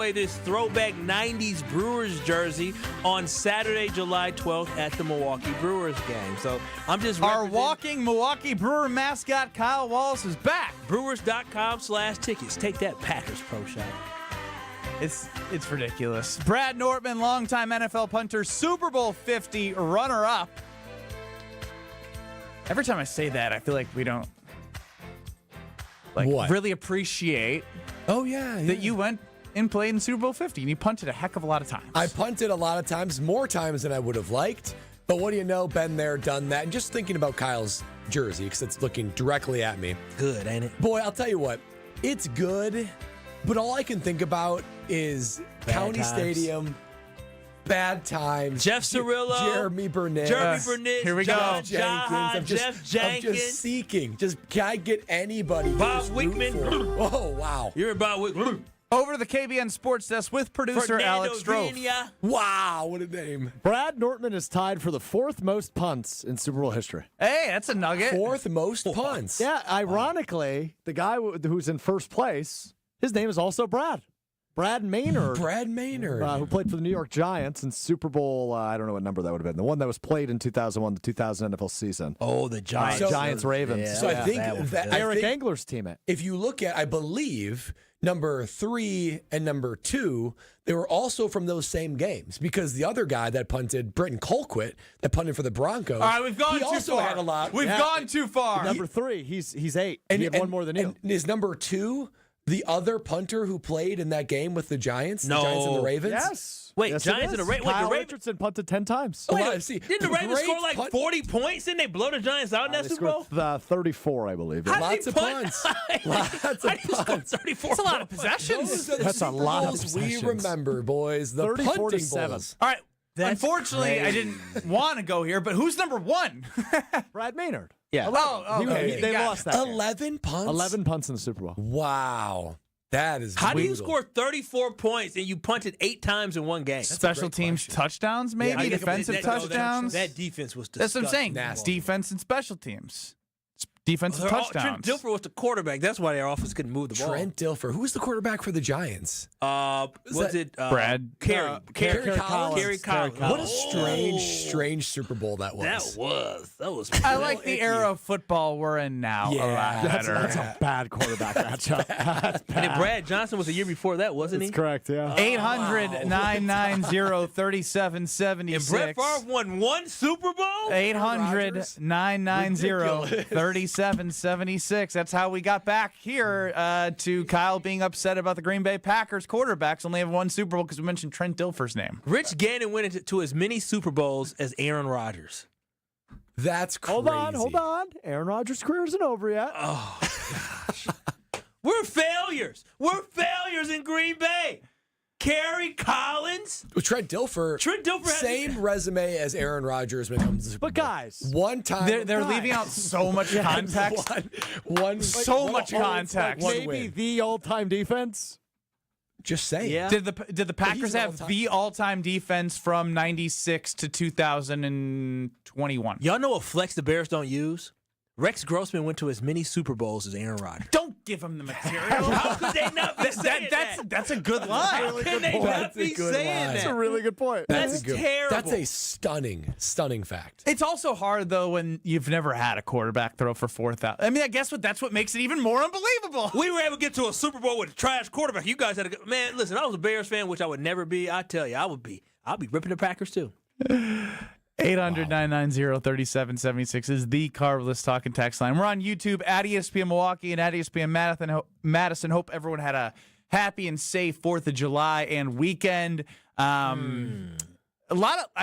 this throwback 90s Brewers jersey on Saturday, July 12th at the Milwaukee Brewers game. So I'm just Our walking Milwaukee Brewer mascot, Kyle Wallace, is back. Brewers.com/tickets. Take that, Packers Pro Shop. It's ridiculous. Brad Nortman, longtime NFL punter, Super Bowl 50 runner-up. Every time I say that, I feel like we don't really appreciate that you went and played in Super Bowl 50, and you punted a heck of a lot of times. I punted a lot of times, more times than I would have liked. But what do you know? Been there, done that. And just thinking about Kyle's jersey, because it's looking directly at me. Good, ain't it? Boy, I'll tell you what. It's good, but all I can think about is County Stadium, bad times. Jeff Cirillo. Jeremy Burnett. Here we go. Jeff Jenkins. I'm just seeking. Can I get anybody? Bob Wickman. Oh, wow. You're Bob Wickman. Over to the KBN Sports Desk with producer Alex Stroh. Wow, what a name. Brad Nortman is tied for the fourth most punts in Super Bowl history. Hey, that's a nugget. Fourth most punts. Yeah, ironically, the guy who's in first place, his name is also Brad. Brad Maynard. Who played for the New York Giants in Super Bowl, I don't know what number that would have been. The one that was played in 2001, the 2000 NFL season. Oh, the Giants. Giants-Ravens. So I think Eric Engler's teammate. If you look at, I believe, number 3 and number 2, they were also from those same games because the other guy that punted, Britton Colquitt, that punted for the Broncos. All right, we've gone he too also far. had a lot. We've gone too far. Number 3, he's 8. He had one more than you. And is number 2 the other punter who played in that game with the Giants? The Giants and the Ravens? Yes. Wait, yes, Giants and the Ravens? Kyle Richardson punted 10 times. Didn't the Ravens score like 40 points? Didn't they blow the Giants out in that Super Bowl? 34, I believe. Lots of punts. Lots of punts. 34. That's a lot of possessions. That's a lot of possessions. We remember, boys. The 34 to punting 7. bulls. All right. Unfortunately, I didn't want to go here, but who's number 1? Brad Maynard. Yeah. They lost that 11 punts? 11 punts in the Super Bowl. Wow. That is How do you brutal. score 34 points and you punted 8 times in one game? Special teams touchdowns, maybe? Defensive touchdowns? That defense was That's disgusting. what I'm saying. Nasty. Defense and special teams. Defensive touchdowns. Trent Dilfer was the quarterback. That's why their offense couldn't move the ball. Trent Dilfer. Who was the quarterback for the Giants? Was it Brad? Kerry Collins? What a strange Super Bowl that was. That was. I like the era of football we're in now. Yeah, a lot better. That's a bad quarterback matchup. That's bad. And then Brad Johnson was the year before that, wasn't he? That's correct, yeah. 800-990-3776. And Brett Favre won 1 Super Bowl? 800-990-3776. That's how we got back here to Kyle being upset about the Green Bay Packers quarterbacks only have 1 Super Bowl because we mentioned Trent Dilfer's name. Rich Gannon went into as many Super Bowls as Aaron Rodgers. That's crazy. Hold on. Aaron Rodgers' career isn't over yet. Oh, gosh. We're failures. We're failures in Green Bay. Kerry Collins. Well, Trent Dilfer same resume as Aaron Rodgers when it comes to Super But Bowl. guys, one time They're leaving out so much context. Much context. Maybe the all-time defense. Just saying. Yeah. Did the Packers have the all-time defense from 96 to 2021? Y'all know what flex the Bears don't use? Rex Grossman went to as many Super Bowls as Aaron Rodgers. Don't give him the material. How could they not be saying that? That's a good line. How can they not be saying that? That's a really good point. That's terrible. That's a stunning fact. It's also hard, though, when you've never had a quarterback throw for 4,000. I mean, I guess that's what makes it even more unbelievable. We were able to get to a Super Bowl with a trash quarterback. You guys had a good man. Listen, I was a Bears fan, which I would never be. I tell you, I'll be ripping the Packers too. 800-990-3776 is the Carveless Talking text line. We're on YouTube at ESPN Milwaukee and at ESPN Madison. Hope everyone had a happy and safe 4th of July and weekend. I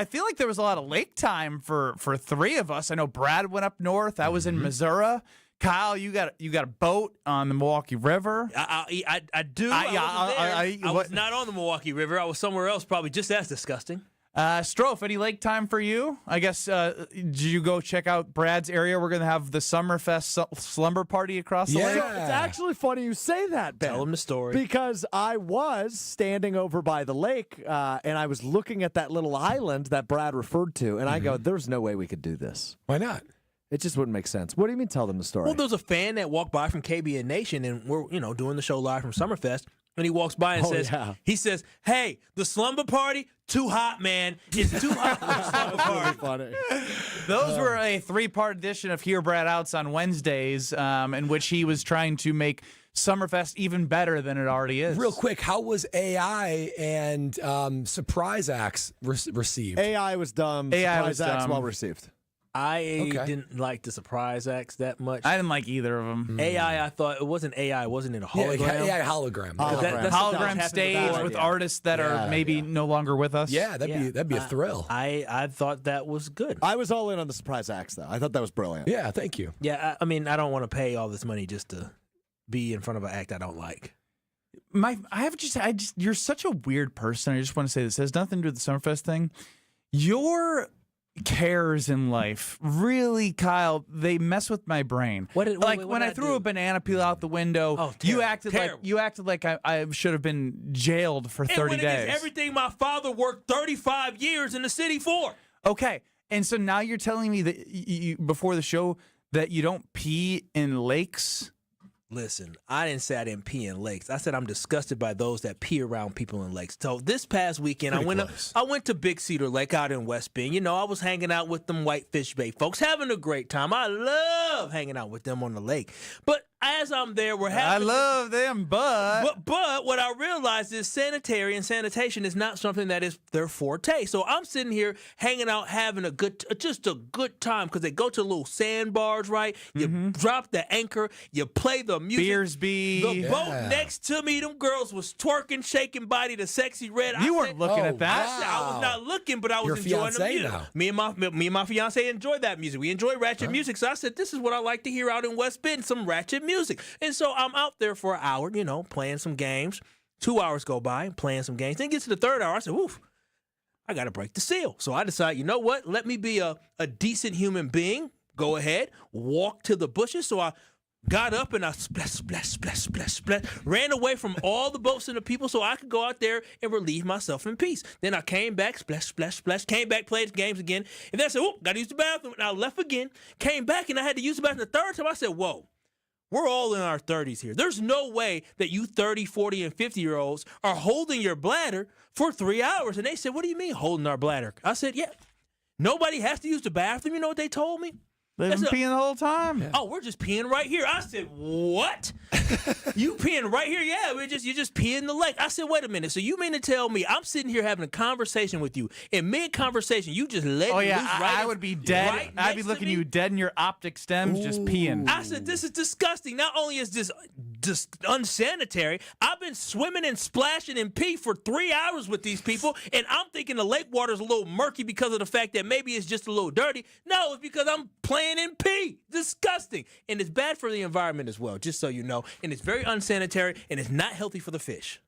feel like there was a lot of lake time for 3 of us. I know Brad went up north. I was in Missouri. Kyle, you got a boat on the Milwaukee River. I do. I was not on the Milwaukee River. I was somewhere else, probably just as disgusting. Strofe, any lake time for you? I guess, did you go check out Brad's area? We're going to have the Summerfest slumber party across the lake. It's actually funny you say that, Ben. Tell him the story. Because I was standing over by the lake, and I was looking at that little island that Brad referred to, and I go, there's no way we could do this. Why not? It just wouldn't make sense. What do you mean tell them the story? Well, there was a fan that walked by from KBN Nation, and we're doing the show live from Summerfest. And he walks by and he says, "Hey, the slumber party, too hot, man. It's too hot for the slumber party." Funny. Those were a 3-part edition of Hear Brad Outs on Wednesdays, in which he was trying to make Summerfest even better than it already is. Real quick, how was AI and surprise acts received? AI was dumb. AI Surprise was acts dumb. well received. I didn't like the surprise acts that much. I didn't like either of them. AI, I thought it wasn't AI, wasn't it a hologram? Yeah, hologram. That's Hologram stage with artists that are maybe no longer with us. Yeah, that'd be a thrill. I thought that was good. I was all in on the surprise acts, though. I thought that was brilliant. Yeah, thank you. Yeah, I mean, I don't want to pay all this money just to be in front of an act I don't like. You're such a weird person. I just want to say this. It has nothing to do with the Summerfest thing. Your cares in life really, Kyle, they mess with my brain. What when I threw a banana peel out the window, you acted like I should have been jailed for 30 days. Everything my father worked 35 years in the city for. Okay, and so now you're telling me that you before the show that you don't pee in lakes? Listen, I didn't say I didn't pee in lakes. I said I'm disgusted by those that pee around people in lakes. So this past weekend, I went to Big Cedar Lake out in West Bend. You know, I was hanging out with them Whitefish Bay folks, having a great time. I love hanging out with them on the lake. But as I'm there, I love them, but what I realized is sanitary and sanitation is not something that is their forte. So I'm sitting here hanging out, having just a good time because they go to little sandbars, right? You drop the anchor, you play the music. The boat next to me, them girls was twerking, shaking body, the sexy red. You weren't looking at that. I was not looking, but I was enjoying the music. Now. Me and my fiance enjoy that music. We enjoy ratchet music. So I said, this is what I like to hear out in West Bend, some ratchet music. And so I'm out there for an hour, you know, playing some games. 2 hours go by, playing some games. Then get to the third hour, I said, oof, I got to break the seal. So I decided, you know what? Let me be a decent human being. Go ahead, walk to the bushes. So I got up and I splash, ran away from all the boats and the people so I could go out there and relieve myself in peace. Then I came back, splash, came back, played games again. And then I said, oh, got to use the bathroom. And I left again, came back, and I had to use the bathroom the third time. I said, whoa. We're all in our 30s here. There's no way that you 30, 40, and 50-year-olds are holding your bladder for 3 hours. And they said, what do you mean holding our bladder? I said, yeah. Nobody has to use the bathroom. You know what they told me? They've been peeing the whole time. Oh, we're just peeing right here. I said, what? You peeing right here? Yeah, you just pee in the lake. I said, wait a minute. So you mean to tell me I'm sitting here having a conversation with you, in mid-conversation, you just let me loose I would be dead. Right I'd be looking you dead in your optic stems just peeing. I said, this is disgusting. Not only is this just unsanitary, I've been swimming and splashing in pee for 3 hours with these people, and I'm thinking the lake water's a little murky because of the fact that maybe it's just a little dirty. No, it's because I'm playing in pee. Disgusting. And it's bad for the environment as well, just so you know. And it's very unsanitary, and it's not healthy for the fish.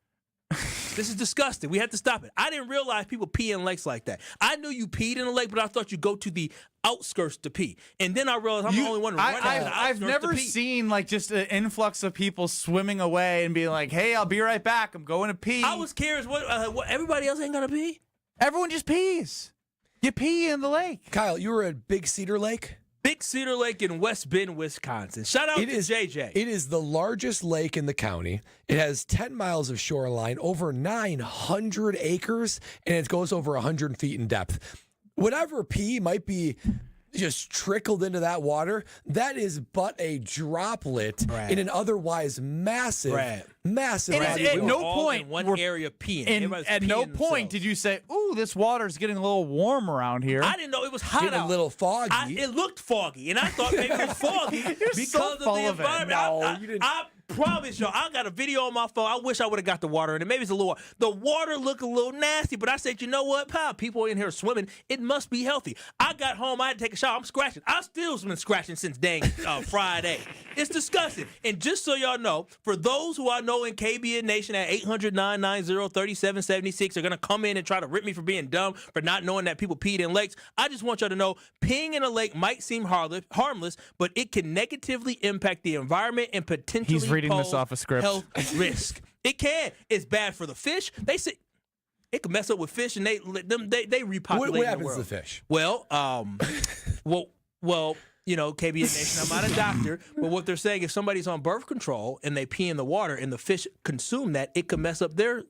This is disgusting. We have to stop it. I didn't realize people pee in lakes like that. I knew you peed in a lake, but I thought you go to the outskirts to pee. And then I realized I'm the only one running to the outskirts I've never to pee. seen like just an influx of people swimming away and being like, hey, I'll be right back. I'm going to pee. I was curious. What everybody else ain't going to pee? Everyone just pees. You pee in the lake. Kyle, you were at Big Cedar Lake? Big Cedar Lake in West Bend, Wisconsin. Shout out to JJ. It is the largest lake in the county. It has 10 miles of shoreline, over 900 acres, and it goes over 100 feet in depth. Whatever pee might be just trickled into that water, that is but a droplet in an otherwise massive body of At water. no point in one area peeing. At no point did you say, ooh, this water's getting a little warm around here. I didn't know it was hot Getting out. a little foggy. It looked foggy, and I thought maybe it was foggy because so of full the of it. environment. No, you didn't. I promise you, I got a video on my phone. I wish I would have got the water in it. Maybe it's a little. The water looked a little nasty, but I said, you know what, pal? People in here swimming. It must be healthy. I got home. I had to take a shower. I'm scratching. I still been scratching since dang Friday. It's disgusting. And just so y'all know, for those who I know in KBN Nation at 800-990-3776 are going to come in and try to rip me for being dumb, for not knowing that people peed in lakes, I just want y'all to know, peeing in a lake might seem harmless, but it can negatively impact the environment and potentially He's reading pose this off a script. health risk. It can. It's bad for the fish. They say it can mess up with fish, and they repopulate What the happens world. to the fish? Well, KBN Nation, I'm not a doctor, but what they're saying, if somebody's on birth control and they pee in the water and the fish consume that, it could mess up their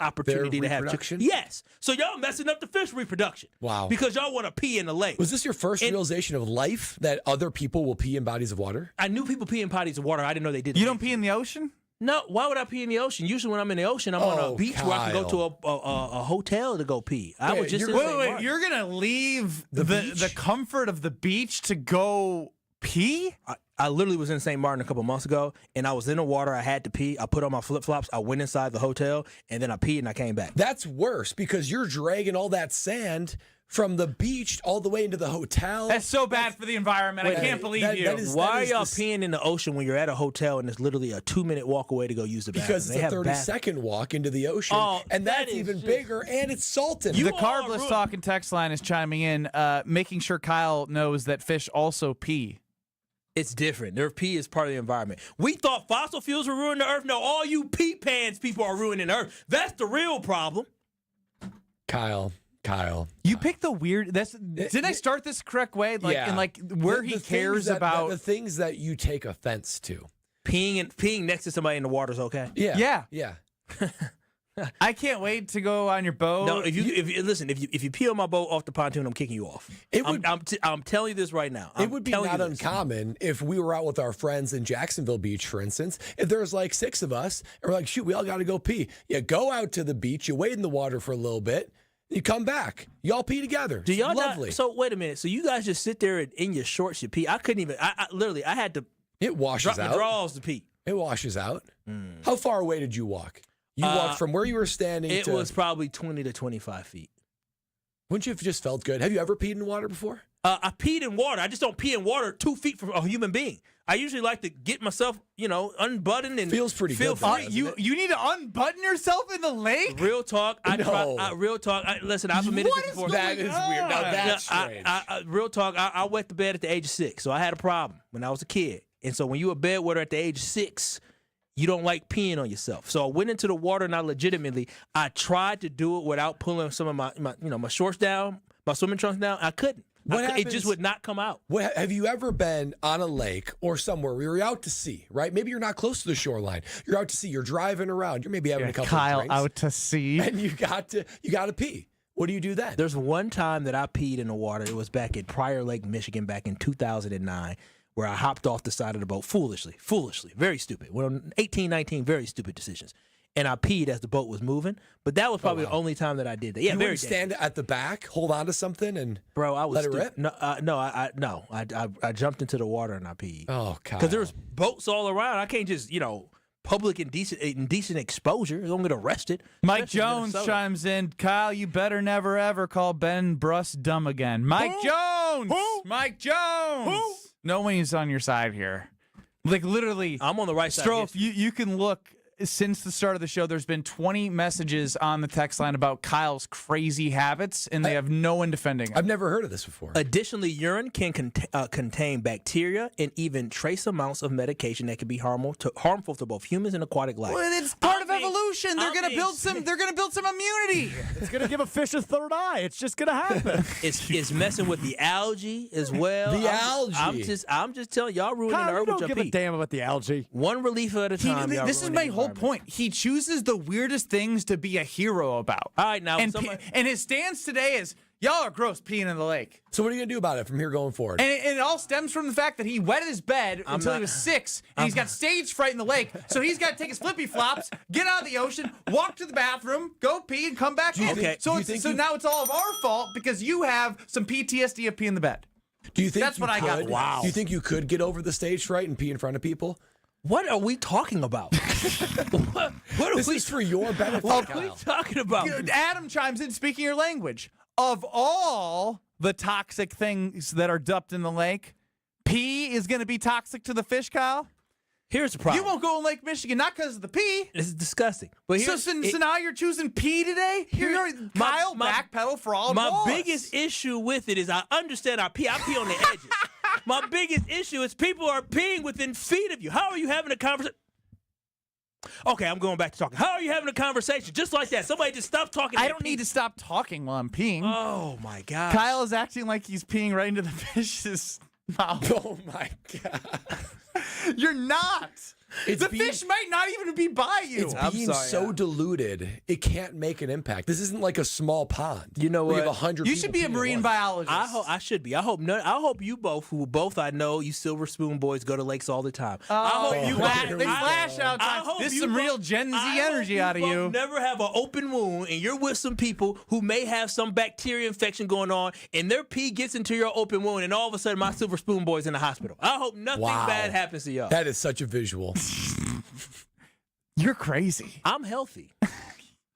opportunity to have reproduction? Yes. So y'all messing up the fish reproduction. Wow. Because y'all want to pee in the lake. Was this your first realization of life, that other people will pee in bodies of water? I knew people pee in bodies of water. I didn't know they did. You don't pee in the ocean? No, why would I pee in the ocean? Usually when I'm in the ocean, I'm on a beach where I can go to a hotel to go pee. I was just wait, you're going to leave the comfort of the beach to go pee? I literally was in St. Martin a couple months ago, and I was in the water. I had to pee. I put on my flip-flops. I went inside the hotel, and then I peed, and I came back. That's worse because you're dragging all that sand from the beach all the way into the hotel. That's so bad for the environment. I can't believe you. Why are y'all peeing in the ocean when you're at a hotel and it's literally a 2-minute walk away to go use the bathroom? Because it's a 30-second walk into the ocean, and that's even bigger, and it's salted. The Carbless Talking text line is chiming in, making sure Kyle knows that fish also pee. It's different. Their pee is part of the environment. We thought fossil fuels were ruining the earth. No, all you pee pans people are ruining the earth. That's the real problem. Kyle. You picked the weird. Did I start this correct way? Where he cares about the things that you take offense to. Peeing next to somebody in the water is okay. Yeah. I can't wait to go on your boat. No, if you pee on my boat off the pontoon, I'm kicking you off. I'm telling you this right now. It would be not uncommon if we were out with our friends in Jacksonville Beach, for instance. If there's like 6 of us, and we're like, shoot, we all got to go pee. You go out to the beach, you wade in the water for a little bit. You come back. Y'all pee together. Do y'all lovely? So wait a minute. So you guys just sit there in your shorts, you pee. I couldn't even. I literally had to. It washes drop out. My drawers to pee. It washes out. How far away did you walk? You walked from where you were standing. It was probably 20 to 25 feet. Wouldn't you have just felt good? Have you ever peed in water before? I peed in water. I just don't pee in water 2 feet from a human being. I usually like to get myself, unbuttoned and feels pretty feel good. Free. You need to unbutton yourself in the lake? Real talk. Real talk. Listen, I've admitted this before. That is weird. Now that's strange. Real talk. I wet the bed at the age of 6, so I had a problem when I was a kid. And so when you a bedwetter at the age of 6, you don't like peeing on yourself. So I went into the water, and I tried to do it without pulling some of my shorts down, my swimming trunks down. I couldn't. It just would not come out. Have you ever been on a lake or somewhere where you're out to sea, right? Maybe you're not close to the shoreline. You're out to sea. You're driving around. You're maybe having a couple of drinks. Out to sea. And you got to pee. What do you do then? There's one time that I peed in the water. It was back at Prior Lake, Michigan, back in 2009, where I hopped off the side of the boat foolishly, very stupid. When 18, 19, very stupid decisions. And I peed as the boat was moving, but that was probably the only time that I did that. Yeah, you very wouldn't stand at the back, hold on to something, and I was let it rip. No, I jumped into the water and I peed. Oh, God! Because there was boats all around. I can't just public indecent exposure. Don't get arrested. Mike Jones chimes in. Kyle, you better never ever call Ben Bruss dumb again. Mike Jones. Who? Mike Jones. Who? No one is on your side here. Like literally, I'm on the right side. Strofe, you can look. Since the start of the show, there's been 20 messages on the text line about Kyle's crazy habits, and they have no one defending him. I've never heard of this before. Additionally, urine can contain bacteria and even trace amounts of medication that can be harmful to both humans and aquatic life. Well, it's part of evolution. They're going to build some immunity. It's going to give a fish a third eye. It's just going to happen. It's messing with the algae as well. Algae. I'm just telling y'all ruining the earth with your don't give a damn about the algae. One relief at a time. This is my whole point. He chooses the weirdest things to be a hero about. All right, now and his stance today is, y'all are gross peeing in the lake. So what are you going to do about it from here going forward? And it all stems from the fact that he wetted his bed until he was 6, and he's got stage fright in the lake, so he's got to take his flippy flops, get out of the ocean, walk to the bathroom, go pee, and come back in. Okay. So now it's all of our fault because you have some PTSD of peeing in the bed. Do you think that's what I got? Wow. Do you think you could get over the stage fright and pee in front of people? What are we talking about? what this is for your benefit. What are we talking about? Adam chimes in, speaking your language. Of all the toxic things that are dumped in the lake, pee is going to be toxic to the fish, Kyle? Here's the problem. You won't go in Lake Michigan, not because of the pee. This is disgusting. But so now you're choosing pee today? Kyle, backpedal for all my biggest issue with it is I understand I pee on the edges. My biggest issue is people are peeing within feet of you. How are you having a conversation? Okay, I'm going back to talking. How are you having a conversation? Just like that. Somebody just stop talking. I don't need to stop talking while I'm peeing. Oh, my God. Kyle is acting like he's peeing right into the fish's Oh my God. You're not. The fish might not even be by you. It's being so diluted, it can't make an impact. This isn't like a small pond. You know where what? You have 100 You should be a marine biologist. I should be. I hope you both, I know, you Silver Spoon boys go to lakes all the time. I hope you they flash out time. This is some real Gen Z energy out of you. Never have an open wound, and you're with some people who may have some bacteria infection going on, and their pee gets into your open wound, and all of a sudden my Silver Spoon boy's in the hospital. I hope nothing bad happens to y'all. That is such a visual. You're crazy. I'm healthy.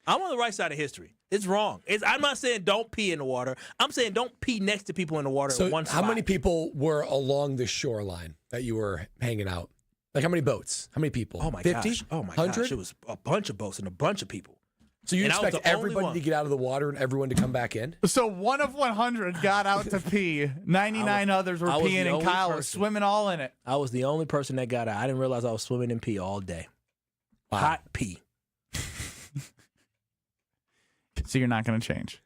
I'm on the right side of history. It's wrong. I'm not saying don't pee in the water. I'm saying don't pee next to people in the water So at one spot. how many people were along the shoreline that you were hanging out? Like how many boats? How many people? Oh, my 50? gosh. Oh, my 100? gosh. It was a bunch of boats and a bunch of people. So you And I was expect the only everybody one. to get out of the water and everyone to come back in? So 1 of 100 got out to pee. 99 others were I was peeing, the and only Kyle was person. swimming all in it. I was the only person that got out. I didn't realize I was swimming in pee all day. Wow. Hot pee. So you're not going to change.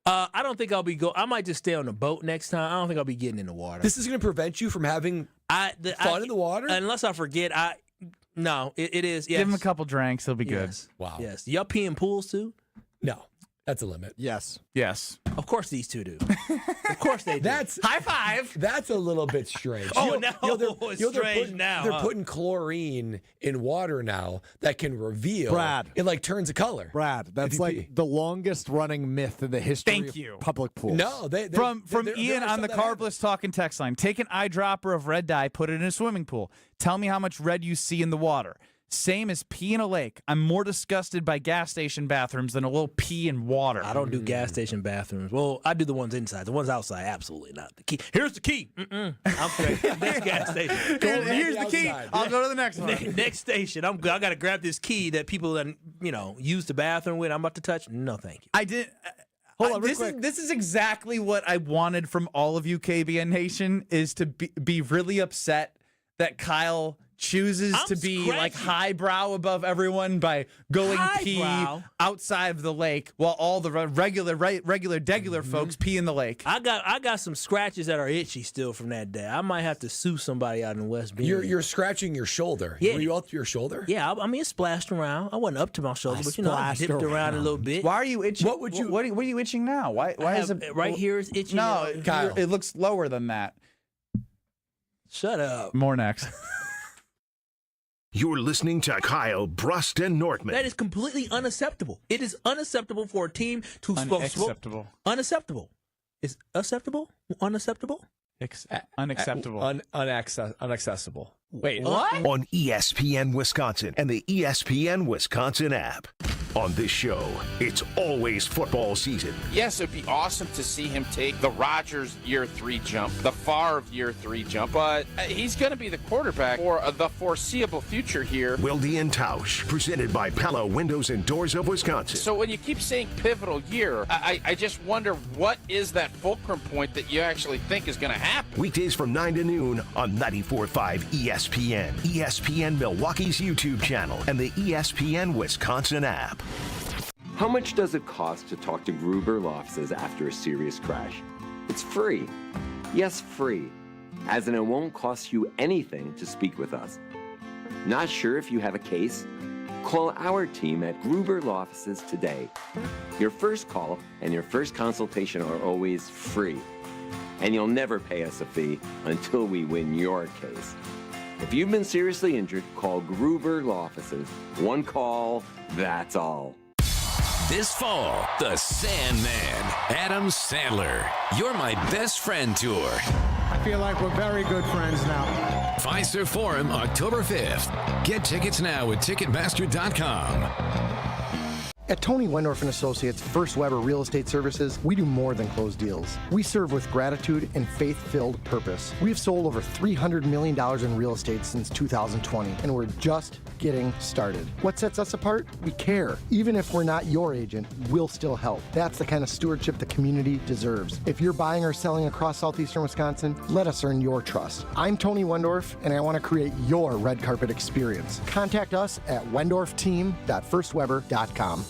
I don't think I'll be I might just stay on the boat next time. I don't think I'll be getting in the water. This is going to prevent you from having fun in the water? Unless I forget. No, it is. Yes. Give him a couple drinks. He'll be good. Yes. Wow. Yes. Y'all pee in pools too? No, that's a limit. Yes. Yes. Of course these two do. Of course they do. That's High five. That's a little bit strange. Oh, now it's they're strange putting, now, They're huh? putting chlorine in water now that can reveal. Brad. It like turns a color. Brad, that's If you like pee. the longest running myth in the history Thank of you. public pools. No, they From there Ian are on some the that have Carb List Talking text line. Take an eyedropper of red dye, put it in a swimming pool. Tell me how much red you see in the water. Same as pee in a lake. I'm more disgusted by gas station bathrooms than a little pee in water. I don't do gas station bathrooms. Well, I do the ones inside. The ones outside, absolutely not. The key. Here's the key. I'm straight. Next gas station. Here's the key. outside. I'll go to the next one. Next station. I got to grab this key that people that use the bathroom with. I'm about to touch. No, thank you. I did. Hold on, real this quick. this is exactly what I wanted from all of you, KBN Nation, is to be really upset that Kyle chooses I'm to be scratching. like highbrow above everyone by going pee Highbrow? outside of the lake while all the regular folks pee in the lake. I got some scratches that are itchy still from that day. I might have to sue somebody out in West Bend. You're scratching your shoulder. Yeah. Were you up to your shoulder? Yeah, I mean it splashed around. I wasn't up to my shoulder, but I splashed dipped around a little bit. Why are you itching? What would you- What are you itching now? Why is it right here is itchy? No, Kyle. it looks lower than that. Shut up. More next. You're listening to Kyle Brust and Nortman. That is completely unacceptable. It is unacceptable for a team to smoke. Unacceptable. Unacceptable. Is acceptable? Unacceptable? Unacceptable. Unaccessible. Wait. What? on ESPN Wisconsin and the ESPN Wisconsin app. On this show, it's always football season. Yes, it'd be awesome to see him take the Rodgers year 3 jump, the Favre year 3 jump, but he's going to be the quarterback for the foreseeable future here. Wilde and Tausch, presented by Pella Windows and Doors of Wisconsin. So when you keep saying pivotal year, I just wonder what is that fulcrum point that you actually think is going to happen? Weekdays from 9 to noon on 94.5 ESPN, ESPN Milwaukee's YouTube channel, and the ESPN Wisconsin app. How much does it cost to talk to Gruber Law Offices after a serious crash? It's free. Yes, free. As in it won't cost you anything to speak with us. Not sure if you have a case? Call our team at Gruber Law Offices today. Your first call and your first consultation are always free. And you'll never pay us a fee until we win your case. If you've been seriously injured, call Gruber Law Offices. One call, that's all. This fall, the Sandman, Adam Sandler, You're My Best Friend Tour. I feel like we're very good friends now. Fiserv Forum, October 5th. Get tickets now at Ticketmaster.com. At Tony Wendorf & Associates First Weber Real Estate Services, we do more than close deals. We serve with gratitude and faith-filled purpose. We have sold over $300 million in real estate since 2020, and we're just getting started. What sets us apart? We care. Even if we're not your agent, we'll still help. That's the kind of stewardship the community deserves. If you're buying or selling across southeastern Wisconsin, let us earn your trust. I'm Tony Wendorf, and I want to create your red carpet experience. Contact us at wendorfteam.firstweber.com.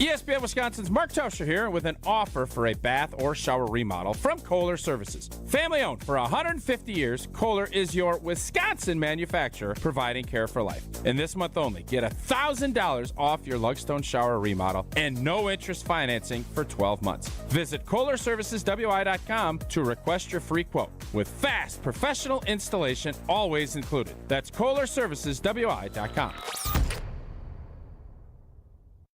ESPN Wisconsin's Mark Toscher here with an offer for a bath or shower remodel from Kohler Services. Family owned for 150 years, Kohler is your Wisconsin manufacturer providing care for life. And this month only, get $1,000 off your Lugstone shower remodel and no interest financing for 12 months. Visit KohlerServicesWI.com to request your free quote with fast professional installation always included. That's KohlerServicesWI.com.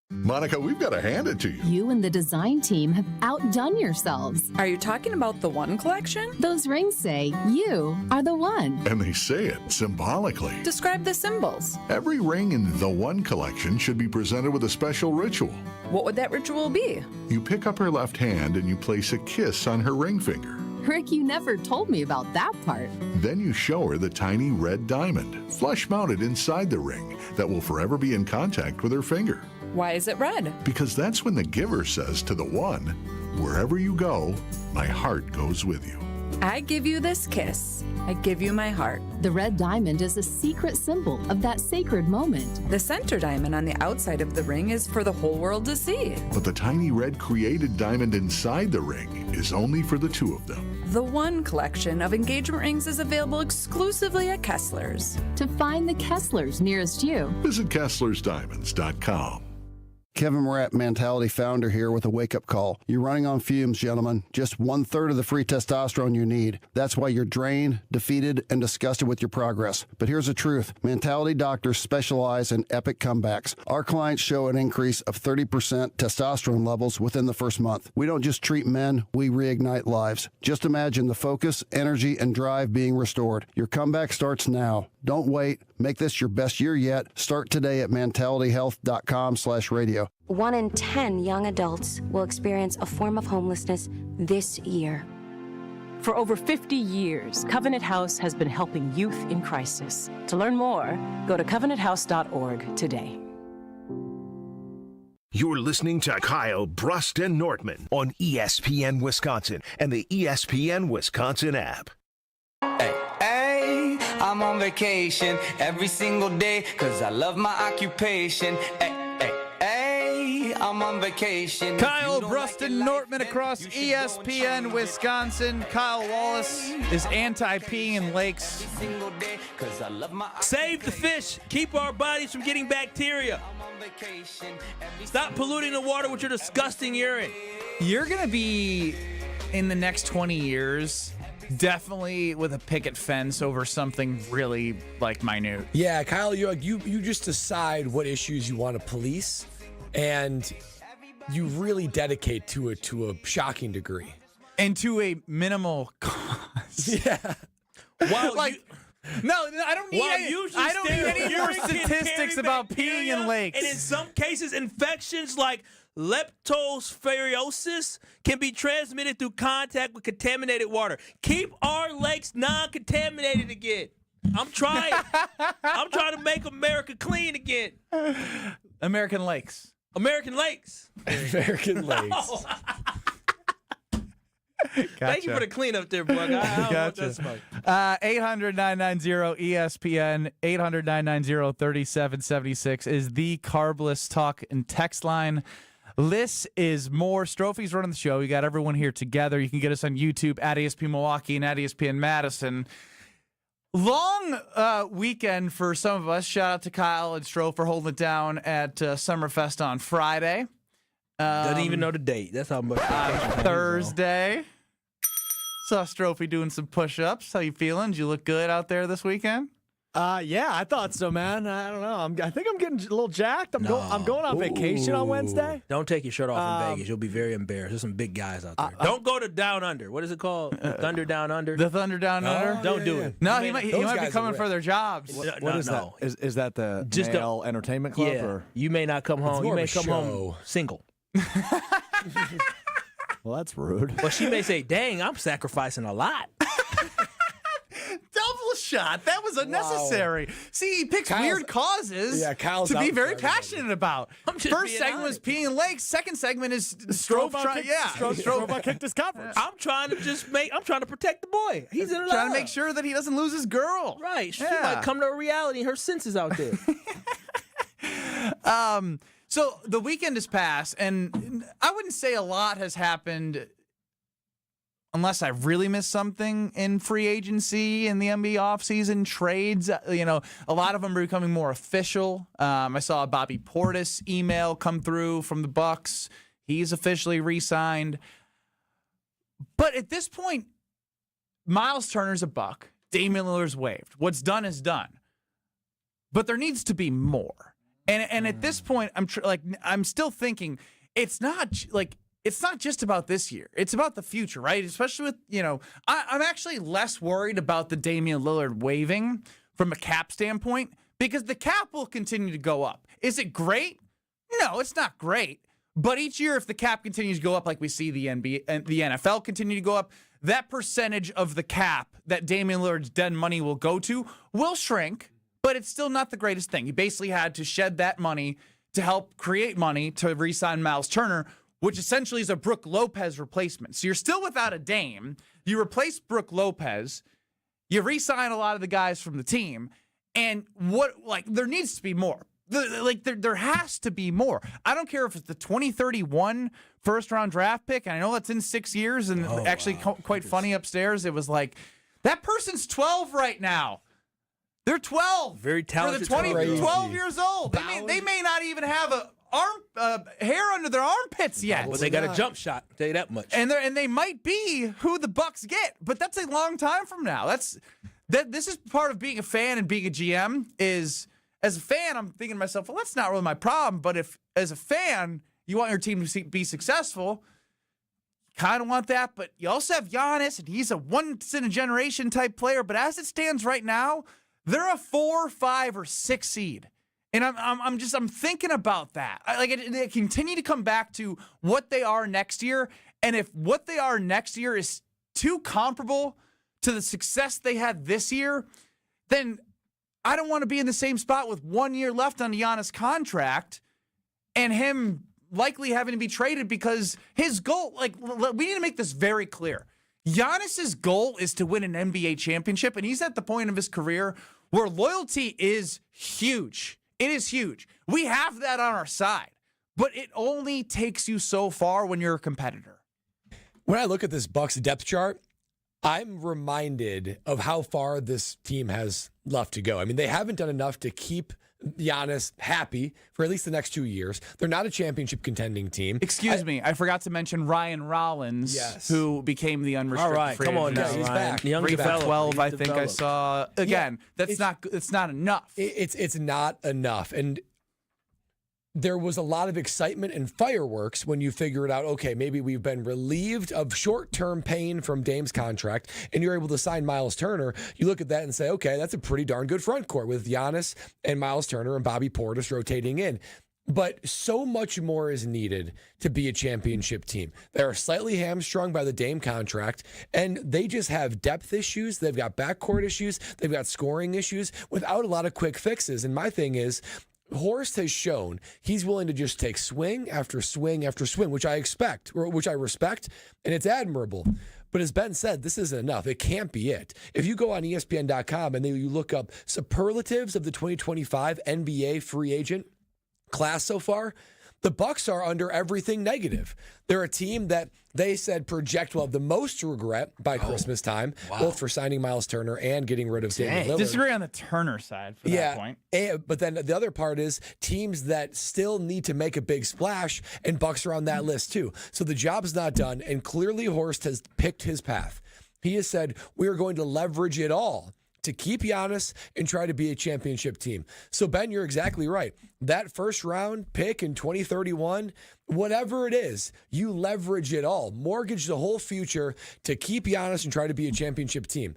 Monica, we've got to hand it to you. You and the design team have outdone yourselves. Are you talking about the One collection? Those rings say you are the one. And they say it symbolically. Describe the symbols. Every ring in the One collection should be presented with a special ritual. What would that ritual be? You pick up her left hand and you place a kiss on her ring finger. Rick, you never told me about that part. Then you show her the tiny red diamond, flush mounted inside the ring, that will forever be in contact with her finger. Why is it red? Because that's when the giver says to the one, wherever you go, my heart goes with you. I give you this kiss. I give you my heart. The red diamond is a secret symbol of that sacred moment. The center diamond on the outside of the ring is for the whole world to see. But the tiny red created diamond inside the ring is only for the two of them. The One collection of engagement rings is available exclusively at Kessler's. To find the Kesslers nearest you, visit KesslersDiamonds.com. Kevin Morat, Mentality founder here with a wake-up call. You're running on fumes, gentlemen. Just 1/3 of the free testosterone you need. That's why you're drained, defeated, and disgusted with your progress. But here's the truth. Mentality doctors specialize in epic comebacks. Our clients show an increase of 30% testosterone levels within the first month. We don't just treat men, we reignite lives. Just imagine the focus, energy, and drive being restored. Your comeback starts now. Don't wait. Make this your best year yet. Start today at mentalityhealth.com/radio. 1 in 10 young adults will experience a form of homelessness this year. For over 50 years, Covenant House has been helping youth in crisis. To learn more, go to covenanthouse.org today. You're listening to Kyle Brust and Nortman on ESPN Wisconsin and the ESPN Wisconsin app. Hey, I'm on vacation every single day because I love my occupation. Hey, I'm on vacation. Kyle Bruston Nortman across ESPN Wisconsin. Kyle Wallace is anti-peeing in lakes. Save the fish. Keep our bodies from getting bacteria. Stop polluting the water with your disgusting urine. You're going to be, in the next 20 years, definitely with a picket fence over something really, like, minute. Yeah, Kyle, you just decide what issues you want to police, and you really dedicate to it to a shocking degree. And to a minimal cost. Yeah. Wow, no, I don't need any more statistics about peeing in lakes. And in some cases, infections like leptospirosis can be transmitted through contact with contaminated water. Keep our lakes non-contaminated again. I'm trying. I'm trying to make America clean again. American lakes. American lakes. American lakes. Gotcha. Thank you for the cleanup there, Buck. I gotcha. 800-990-ESPN, 800-990-3776 is the Carbless talk and text line. This is more. Strophy's running the show. You got everyone here together. You can get us on YouTube at ESPN Milwaukee and at ESPN Madison. Long weekend for some of us. Shout out to Kyle and Stro for holding it down at Summerfest on Friday. Doesn't even know the date. That's how much. Thursday. Saw Strophy doing some push-ups. How you feeling? Did you look good out there this weekend? Yeah, I thought so, man. I don't know. I think I'm getting a little jacked. I'm going on vacation on Wednesday. Don't take your shirt off in Vegas. You'll be very embarrassed. There's some big guys out there. Don't go to Down Under. What is it called? Thunder Down Under? The Thunder Down Under? Don't do it. No, he might be coming for their jobs. What is that? Is that the male entertainment club? Yeah. Or? You may not come home. You may come home single. Well, that's rude. But she may say, dang, I'm sacrificing a lot. Double shot. That was unnecessary. Wow. See, he picks weird causes to be very passionate about. First segment was peeing in lakes. Second segment is Strobe kicked his coverage. I'm trying to protect the boy. He's in love. Trying to make sure that he doesn't lose his girl. Right. She might come to a reality and her senses out there. So the weekend has passed, and I wouldn't say a lot has happened unless I really missed something in free agency in the NBA offseason, trades. You know, a lot of them are becoming more official. I saw a Bobby Portis email come through from the Bucks. He's officially re-signed. But at this point, Miles Turner's a Buck. Damian Lillard's waived. What's done is done. But there needs to be more. And at this point, I'm still thinking it's not just about this year. It's about the future, right? Especially with, I'm actually less worried about the Damian Lillard waiving from a cap standpoint because the cap will continue to go up. Is it great? No, it's not great. But each year, if the cap continues to go up like we see the NBA and the NFL continue to go up, that percentage of the cap that Damian Lillard's dead money will go to will shrink, but it's still not the greatest thing. He basically had to shed that money to help create money to re-sign Miles Turner, which essentially is a Brook Lopez replacement. So you're still without a Dame. You replace Brook Lopez. You re-sign a lot of the guys from the team. And there needs to be more. There has to be more. I don't care if it's the 2031 first-round draft pick, and I know that's in 6 years, and quite funny upstairs. It was like, that person's 12 right now. They're 12. Very talented. They're 12 years old. They may not even have hair under their armpits yet. But they got a jump shot. I'll tell you that much. And they might be who the Bucks get, but that's a long time from now. This is part of being a fan and being a GM is, as a fan, I'm thinking to myself, well, that's not really my problem. But if, as a fan, you want your team to be successful, kind of want that. But you also have Giannis, and he's a once-in-a-generation type player. But as it stands right now, they're a 4, 5, or 6 seed. And I'm thinking about that. They continue to come back to what they are next year. And if what they are next year is too comparable to the success they had this year, then I don't want to be in the same spot with 1 year left on Giannis' contract and him likely having to be traded because his goal, we need to make this very clear. Giannis's goal is to win an NBA championship, and he's at the point of his career where loyalty is huge. It is huge. We have that on our side, but it only takes you so far when you're a competitor. When I look at this Bucks depth chart, I'm reminded of how far this team has left to go. I mean, they haven't done enough to keep Giannis happy for at least the next 2 years. They're not a championship contending team. Excuse me, I forgot to mention Ryan Rollins, who became the unrestricted free agent. Come on now, he's back. Young 12, I think I saw. Again, it's not enough. It's not enough. And there was a lot of excitement and fireworks when you figured out, okay, maybe we've been relieved of short-term pain from Dame's contract, and you're able to sign Miles Turner. You look at that and say, okay, that's a pretty darn good front court with Giannis and Miles Turner and Bobby Portis rotating in. But so much more is needed to be a championship team. They are slightly hamstrung by the Dame contract, and they just have depth issues. They've got backcourt issues. They've got scoring issues without a lot of quick fixes. And my thing is, Horst has shown he's willing to just take swing after swing after swing, which I expect, or which I respect, and it's admirable. But as Ben said, this isn't enough. It can't be it. If you go on ESPN.com and then you look up superlatives of the 2025 NBA free agent class so far, the Bucks are under everything negative. They're a team that they said project will have the most regret by Christmas time, both for signing Miles Turner and getting rid of Damian Lillard. Disagree on the Turner side for that point. But then the other part is teams that still need to make a big splash, and Bucks are on that list too. So the job's not done, and clearly Horst has picked his path. He has said, we are going to leverage it all to keep Giannis and try to be a championship team. So, Ben, you're exactly right. That first round pick in 2031, whatever it is, you leverage it all. Mortgage the whole future to keep Giannis and try to be a championship team.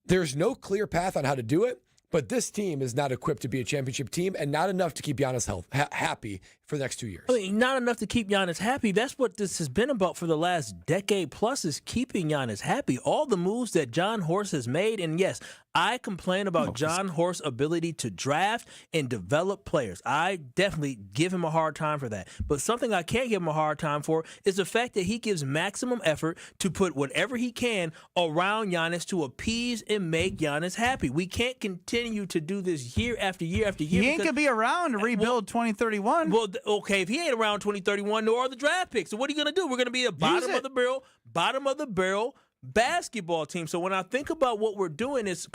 There's no clear path on how to do it, but this team is not equipped to be a championship team and not enough to keep Giannis happy for the next 2 years. I mean, not enough to keep Giannis happy. That's what this has been about for the last decade plus, is keeping Giannis happy. All the moves that John Horst has made, and yes, I complain about John Horst's ability to draft and develop players. I definitely give him a hard time for that. But something I can't give him a hard time for is the fact that he gives maximum effort to put whatever he can around Giannis to appease and make Giannis happy. We can't continue to do this year after year after year. He ain't going to be around to rebuild 2031. Well, okay, if he ain't around 2031, nor are the draft picks. So what are you going to do? We're going to be a bottom of the barrel basketball team. So when I think about what we're doing is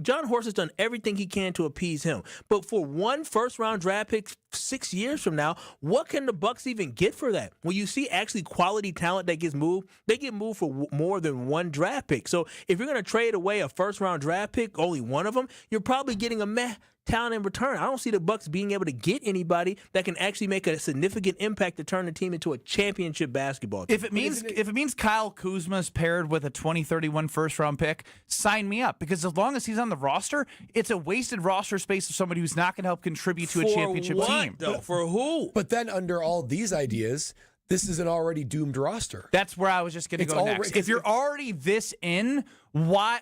John Horst has done everything he can to appease him. But for one first-round draft pick 6 years from now, what can the Bucks even get for that? When you see actually quality talent that gets moved, they get moved for more than one draft pick. So if you're going to trade away a first-round draft pick, only one of them, you're probably getting a talent in return. I don't see the Bucks being able to get anybody that can actually make a significant impact to turn the team into a championship basketball team. If it means Kyle Kuzma's paired with a 2031 first round pick, sign me up, because as long as he's on the roster, it's a wasted roster space of somebody who's not going to help contribute to a championship team. Though? For who? But then under all these ideas, this is an already doomed roster. That's where I was just going to go next. If you're already this in, why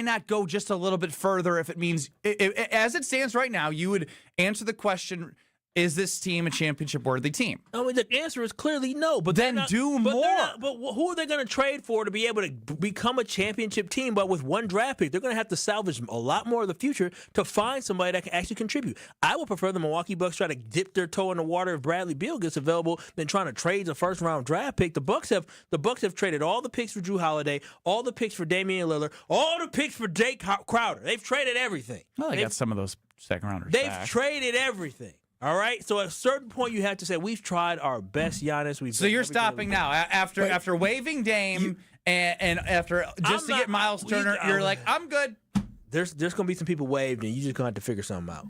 not go just a little bit further? If it means, as it stands right now, you would answer the question: is this team a championship-worthy team? I mean, the answer is clearly no. But then do more. But who are they going to trade for to be able to become a championship team? But with one draft pick, they're going to have to salvage a lot more of the future to find somebody that can actually contribute. I would prefer the Milwaukee Bucks try to dip their toe in the water if Bradley Beal gets available than trying to trade a first-round draft pick. The Bucks have traded all the picks for Jrue Holiday, all the picks for Damian Lillard, all the picks for Jake Crowder. They've traded everything. Well, they got some of those second-rounders They've back. traded everything. All right, so at a certain point, you have to say we've tried our best, Giannis. So you're stopping now after waiving Dame and after to get Miles Turner. You're like, I'm good. There's going to be some people waived, and you just going to have to figure something out.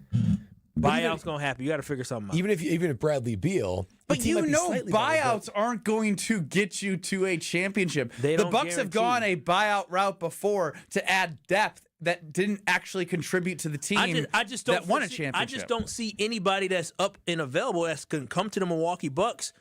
Buyout's going to happen. You got to figure something out. Even if Bradley Beal, but buyouts aren't going to get you to a championship. The Bucks have gone a buyout route before to add depth that didn't actually contribute to the team that won a championship. I just don't see anybody that's up and available that can come to the Milwaukee Bucks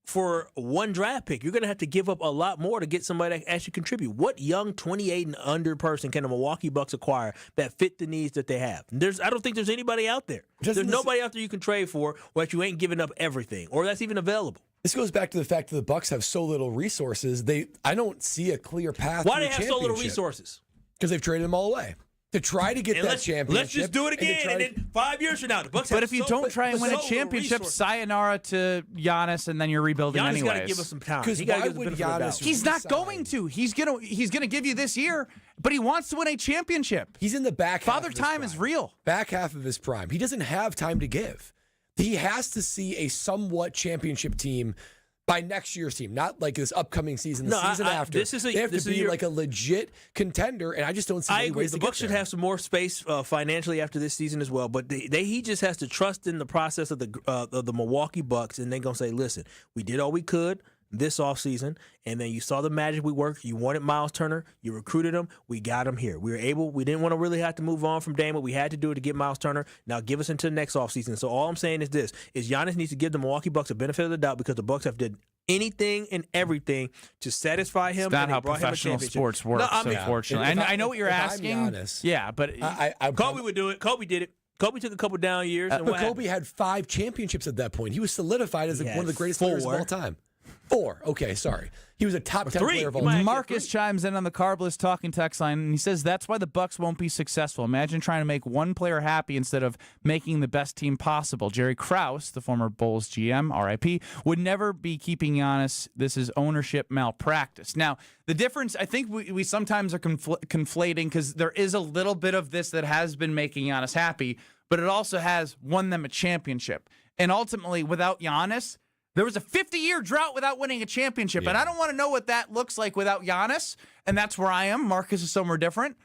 for one draft pick. You're going to have to give up a lot more to get somebody that can actually contribute. What young 28 and under person can the Milwaukee Bucks acquire that fit the needs that they have? I don't think there's anybody out there. There's nobody out there you can trade for where you ain't giving up everything or that's even available. This goes back to the fact that the Bucks have so little resources. I don't see a clear path. Why to they have so little resources? Because they've traded them all away to try to get that championship. Let's just do it again, and then 5 years from now, the Bucks. But if you don't try and win a championship, sayonara to Giannis, and then you're rebuilding anyways. Giannis got to give us some talent. Because why would Giannis? He's not going to. He's gonna give you this year, but he wants to win a championship. He's in the back. Father time is real. Back half of his prime. He doesn't have time to give. He has to see a somewhat championship team by next year's team, not like this upcoming season, the season after. They have to be like a legit contender, and I just don't see any ways to get there. The Bucks should have some more space financially after this season as well, but he just has to trust in the process of the Milwaukee Bucks, and they're going to say, listen, we did all we could this offseason, and then you saw the magic we worked. You wanted Miles Turner. You recruited him. We got him here. We didn't want to really have to move on from Dame, but we had to do it to get Miles Turner. Now give us until next offseason. So all I'm saying is this, is Giannis needs to give the Milwaukee Bucks a benefit of the doubt because the Bucks have did anything and everything to satisfy him. It's not how professional sports works, unfortunately. I know what you're asking. Yeah, but Kobe would do it. Kobe did it. Kobe took a couple down years. But Kobe had 5 championships at that point. He was solidified as one of the greatest players of all time. 4. Okay, sorry. He was a top 10 player of all time. Marcus chimes in on the Carbless Talking text line, and he says that's why the Bucks won't be successful. Imagine trying to make one player happy instead of making the best team possible. Jerry Krause, the former Bulls GM, RIP, would never be keeping Giannis. This is ownership malpractice. Now, the difference, I think we sometimes are conflating because there is a little bit of this that has been making Giannis happy, but it also has won them a championship. And ultimately, without Giannis, there was a 50-year drought without winning a championship, and I don't want to know what that looks like without Giannis, and that's where I am. Marcus is somewhere different.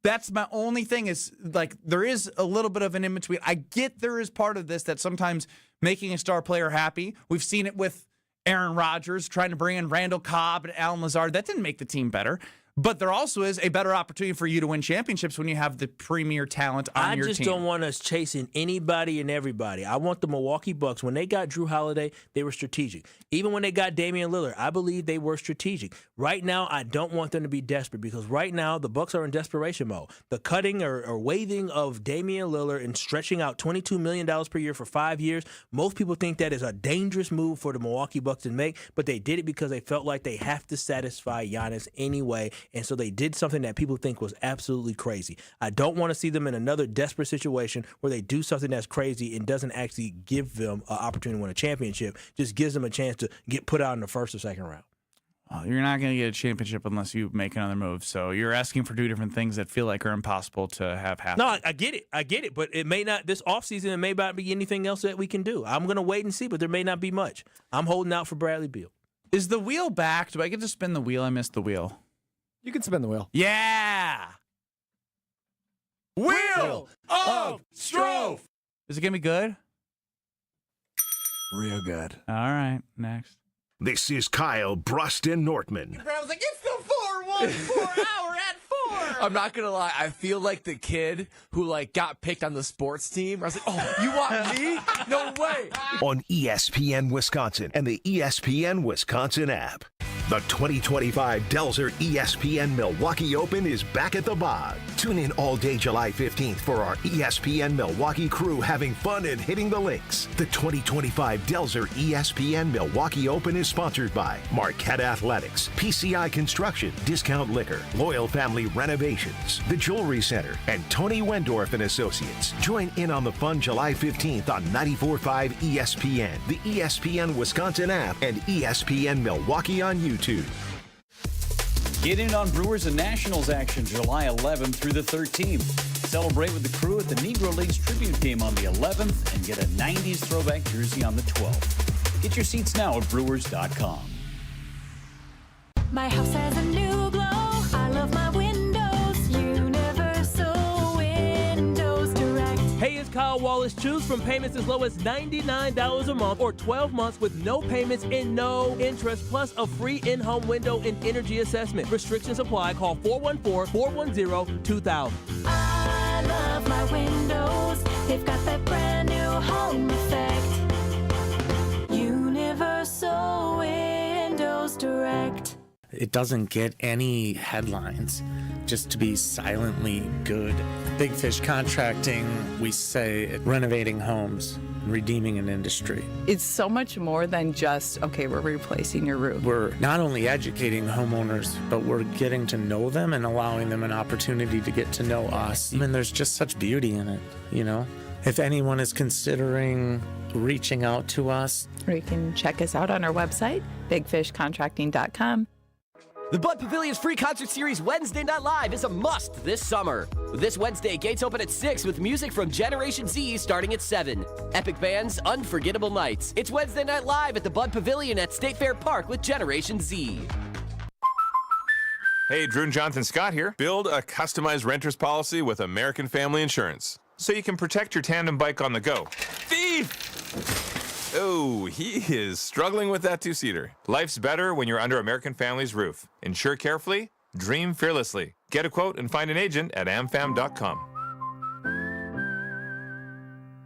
That's my only thing is, like, there is a little bit of an in-between. I get there is part of this that sometimes making a star player happy. We've seen it with Aaron Rodgers trying to bring in Randall Cobb and Alan Lazard. That didn't make the team better. But there also is a better opportunity for you to win championships when you have the premier talent on your team. I just don't want us chasing anybody and everybody. I want the Milwaukee Bucks. When they got Drew Holiday, they were strategic. Even when they got Damian Lillard, I believe they were strategic. Right now, I don't want them to be desperate because right now the Bucks are in desperation mode. The cutting or waiving of Damian Lillard and stretching out $22 million per year for 5 years, most people think that is a dangerous move for the Milwaukee Bucks to make, but they did it because they felt like they have to satisfy Giannis anyway. And so they did something that people think was absolutely crazy. I don't want to see them in another desperate situation where they do something that's crazy and doesn't actually give them an opportunity to win a championship, just gives them a chance to get put out in the first or second round. Well, you're not going to get a championship unless you make another move. So you're asking for two different things that feel like are impossible to have happen. No, I get it. But it may not, this offseason, it may not be anything else that we can do. I'm going to wait and see, but there may not be much. I'm holding out for Bradley Beal. Is the wheel back? Do I get to spin the wheel? I missed the wheel. You can spin the wheel. Yeah. Wheel of Strove. Is it going to be good? Real good. All right, next. This is Kyle Bruston Nortman. I was like, it's the 4-1-4 hour at 4. I'm not gonna lie, I feel like the kid who got picked on the sports team. I was like, oh, you want me? No way. On ESPN Wisconsin and the ESPN Wisconsin app. The 2025 Delzer ESPN Milwaukee Open is back at the Bog. Tune in all day July 15th for our ESPN Milwaukee crew having fun and hitting the links. The 2025 Delzer ESPN Milwaukee Open is sponsored by Marquette Athletics, PCI Construction, Discount Liquor, Loyal Family Renovations, The Jewelry Center, and Tony Wendorf and Associates. Join in on the fun July 15th on 94.5 ESPN, the ESPN Wisconsin app, and ESPN Milwaukee on YouTube. Get in on Brewers and Nationals action July 11th through the 13th. Celebrate with the crew at the Negro Leagues tribute game on the 11th and get a 90s throwback jersey on the 12th. Get your seats now at brewers.com. My house has a new glow. I love my windows. Universal Windows Direct. Hey, it's Kyle Wallace. Choose from payments as low as $99 a month or 12 months with no payments and no interest, plus a free in-home window and energy assessment. Restrictions apply. Call 414-410-2000. I love my windows. They've got that brand new home effect. Universal Windows Direct. It doesn't get any headlines just to be silently good. Big Fish Contracting, we say renovating homes, redeeming an industry. It's so much more than just, okay, we're replacing your roof. We're not only educating homeowners, but we're getting to know them and allowing them an opportunity to get to know us. I mean, there's just such beauty in it, you know? If anyone is considering reaching out to us, Or you can check us out on our website, bigfishcontracting.com. The Bud Pavilion's free concert series Wednesday Night Live is a must this summer. This Wednesday, gates open at 6 with music from Generation Z starting at 7. Epic bands, unforgettable nights. It's Wednesday Night Live at the Bud Pavilion at State Fair Park with Generation Z. Hey, Drew and Jonathan Scott here. Build a customized renter's policy with American Family Insurance so you can protect your tandem bike on the go. Thief! Oh, he is struggling with that two-seater. Life's better when you're under American Family's roof. Insure carefully, dream fearlessly. Get a quote and find an agent at amfam.com.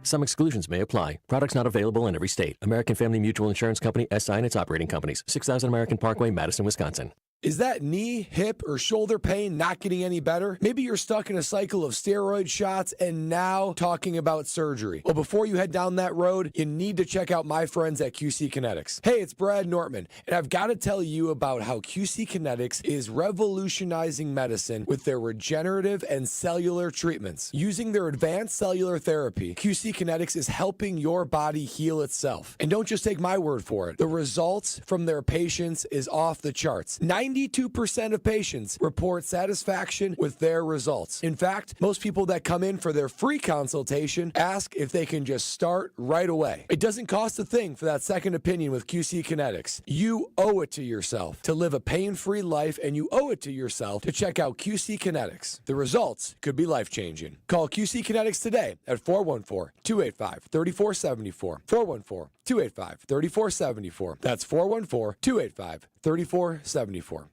Some exclusions may apply. Products not available in every state. American Family Mutual Insurance Company, SI and its operating companies. 6000 American Parkway, Madison, Wisconsin. Is that knee, hip, or shoulder pain not getting any better? Maybe you're stuck in a cycle of steroid shots and now talking about surgery. Well, before you head down that road, you need to check out my friends at QC Kinetics. Hey, it's Brad Nortman, and I've got to tell you about how QC Kinetics is revolutionizing medicine with their regenerative and cellular treatments. Using their advanced cellular therapy, QC Kinetics is helping your body heal itself. And don't just take my word for it. The results from their patients is off the charts. 92% of patients report satisfaction with their results. In fact, most people that come in for their free consultation ask if they can just start right away. It doesn't cost a thing for that second opinion with QC Kinetics. You owe it to yourself to live a pain-free life, and you owe it to yourself to check out QC Kinetics. The results could be life-changing. Call QC Kinetics today at 414-285-3474. 414-285-3474. That's 414-285-3474.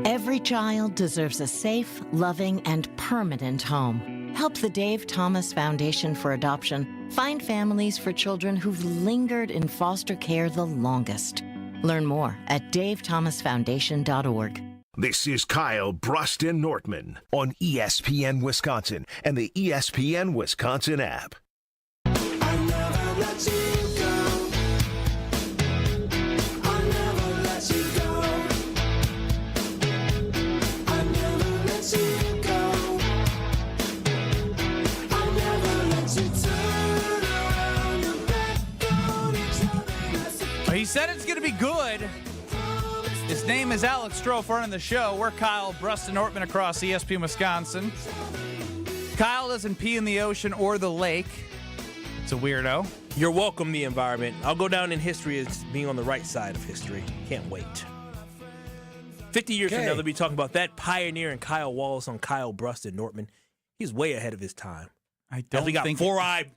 Every child deserves a safe, loving, and permanent home. Help the Dave Thomas Foundation for Adoption find families for children who've lingered in foster care the longest. Learn more at davethomasfoundation.org. This is Kyle Bruston Nortman on ESPN Wisconsin and the ESPN Wisconsin app. He said it's going to be good. His name is Alex Stroh, running the show. We're Kyle Bruston Nortman across ESPN Wisconsin. Kyle doesn't pee in the ocean or the lake. It's a weirdo. You're welcome, the environment. I'll go down in history as being on the right side of history. Can't wait. 50 years from now, they'll be talking about that pioneer and Kyle Wallace on Kyle Bruston Nortman. He's way ahead of his time. I don't we got think four-eyed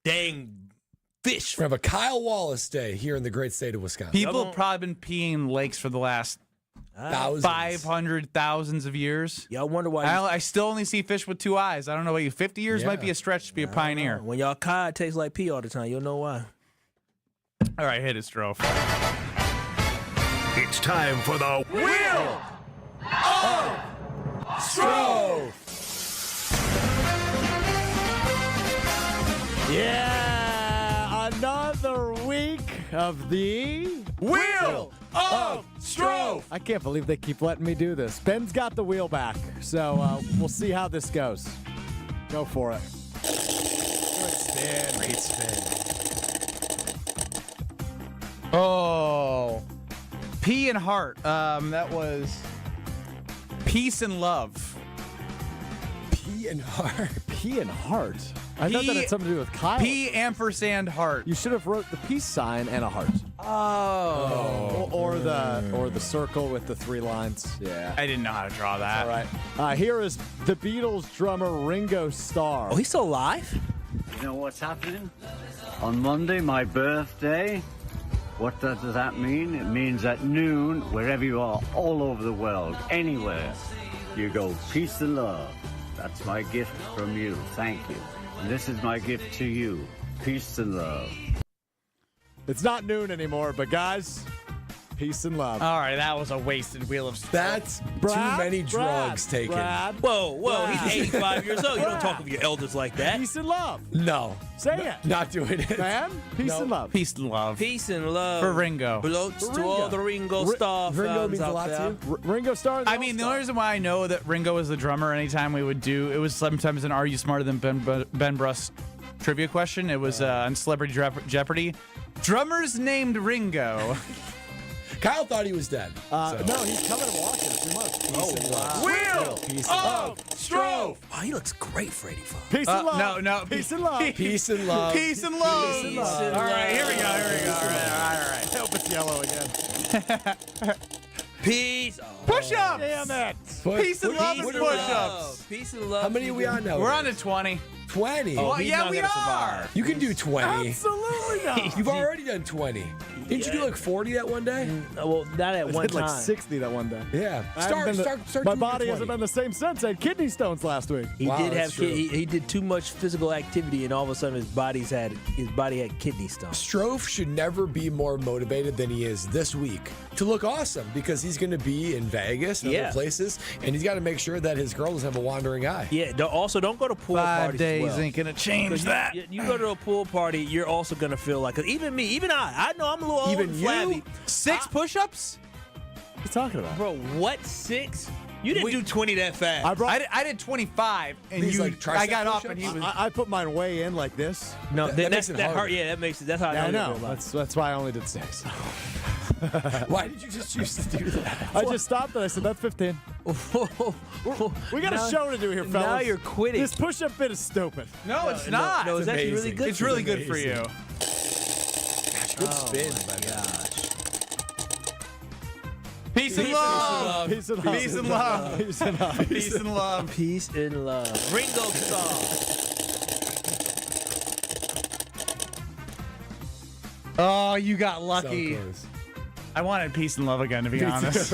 dang fish. We have a Kyle Wallace Day here in the great state of Wisconsin. People have probably been peeing in lakes for the last thousands. 500,000 of years. Y'all wonder why. I still only see fish with two eyes. I don't know about you. 50 years might be a stretch to be a pioneer. When y'all cod tastes like pee all the time, you'll know why. All right, hit it, Stroh. It's time for the Wheel of Stroh. Yeah, another week of the Wheel of Stroh. I can't believe they keep letting me do this. Ben's got the wheel back, so we'll see how this goes. Go for it. Good spin. Great spin. Oh. P and Heart. That was Peace and Love. P and Heart. P and Heart? I thought that had something to do with Kyle. P ampersand heart. You should have wrote the peace sign and a heart. Oh. Or the circle with the three lines. Yeah. I didn't know how to draw that. All right. Here is the Beatles drummer Ringo Starr. Oh, he's still alive? You know what's happening? On Monday, my birthday. What does that mean? It means at noon, wherever you are, all over the world, anywhere, you go, peace and love. That's my gift from you. Thank you. And this is my gift to you. Peace and love. It's not noon anymore, but guys, peace and love. All right, that was a wasted wheel of Stroh. That's too many drugs taken. Whoa, he's 85 years old. You don't talk of your elders like that. Peace and love. No. Say it. Not doing it. Man, peace and love. Peace and love. Peace and love. For Ringo. Floats to all the Ringo Starr Ringo fans means a out lot there. to you? Ringo Starr. I mean, the only reason why I know that Ringo was the drummer anytime we would do, it was sometimes an Are You Smarter Than Ben Brust trivia question. It was on Celebrity Jeopardy. Drummers named Ringo. Kyle thought he was dead. No, he's coming to Washington in 3 months. Oh, wow. Wheel of Stroh. Wow, he looks great for 85. Peace and love. No. Peace and love. Peace and love. Peace and love. Peace and love. All right, here we go. All right. I hope it's yellow again. Peace. Push-ups. Damn it. Peace and love and Peace and push-ups. love. Peace and love. How many are we on now? We're on to 20. 20. Oh, Well, he's yeah, not we gonna are. survive. You can do 20. Absolutely not. You've already done 20. Didn't you do like 40 that one day? Well, not at I one did like time. 60 that one day. Yeah. I haven't been Start my doing body your hasn't 20. been the same since. I had kidney stones last week. He Wow, did that's have true. he did too much physical activity, and all of a sudden his body had kidney stones. Stroh should never be more motivated than he is this week to look awesome because he's going to be in Vegas and Yeah. other places, and he's got to make sure that his girl doesn't have a wandering eye. Yeah. Also, don't go to pool 5 parties. days as well. ain't gonna change that. You go to a pool party, you're also gonna feel like. 'Cause even me, even I know I'm a little old Even and you? flabby. 6 push-ups? What are you talking about? Bro, what 6? You didn't do 20 that fast. I did 25, and These, like, tricep I got up, and push-ups? he was. I put mine way in like this. No, That that makes it harder. hurt. Yeah, that makes it. That's how Yeah, I I know. know. That's why I only did 6. Why did you just choose to do that? I just stopped and I said, that's 15. We got a show to do here, fellas. Now you're quitting. This push-up bit is stupid. No, it's not. No, it's actually really amazing. good. It's for really you. good for you. Gosh, good spin. Oh my gosh. Peace and love. Peace and love. Peace and love. Peace and love. Peace and love. Peace and love. Ringo Starr. Oh, you got So lucky. close. I wanted peace and love again, to be honest.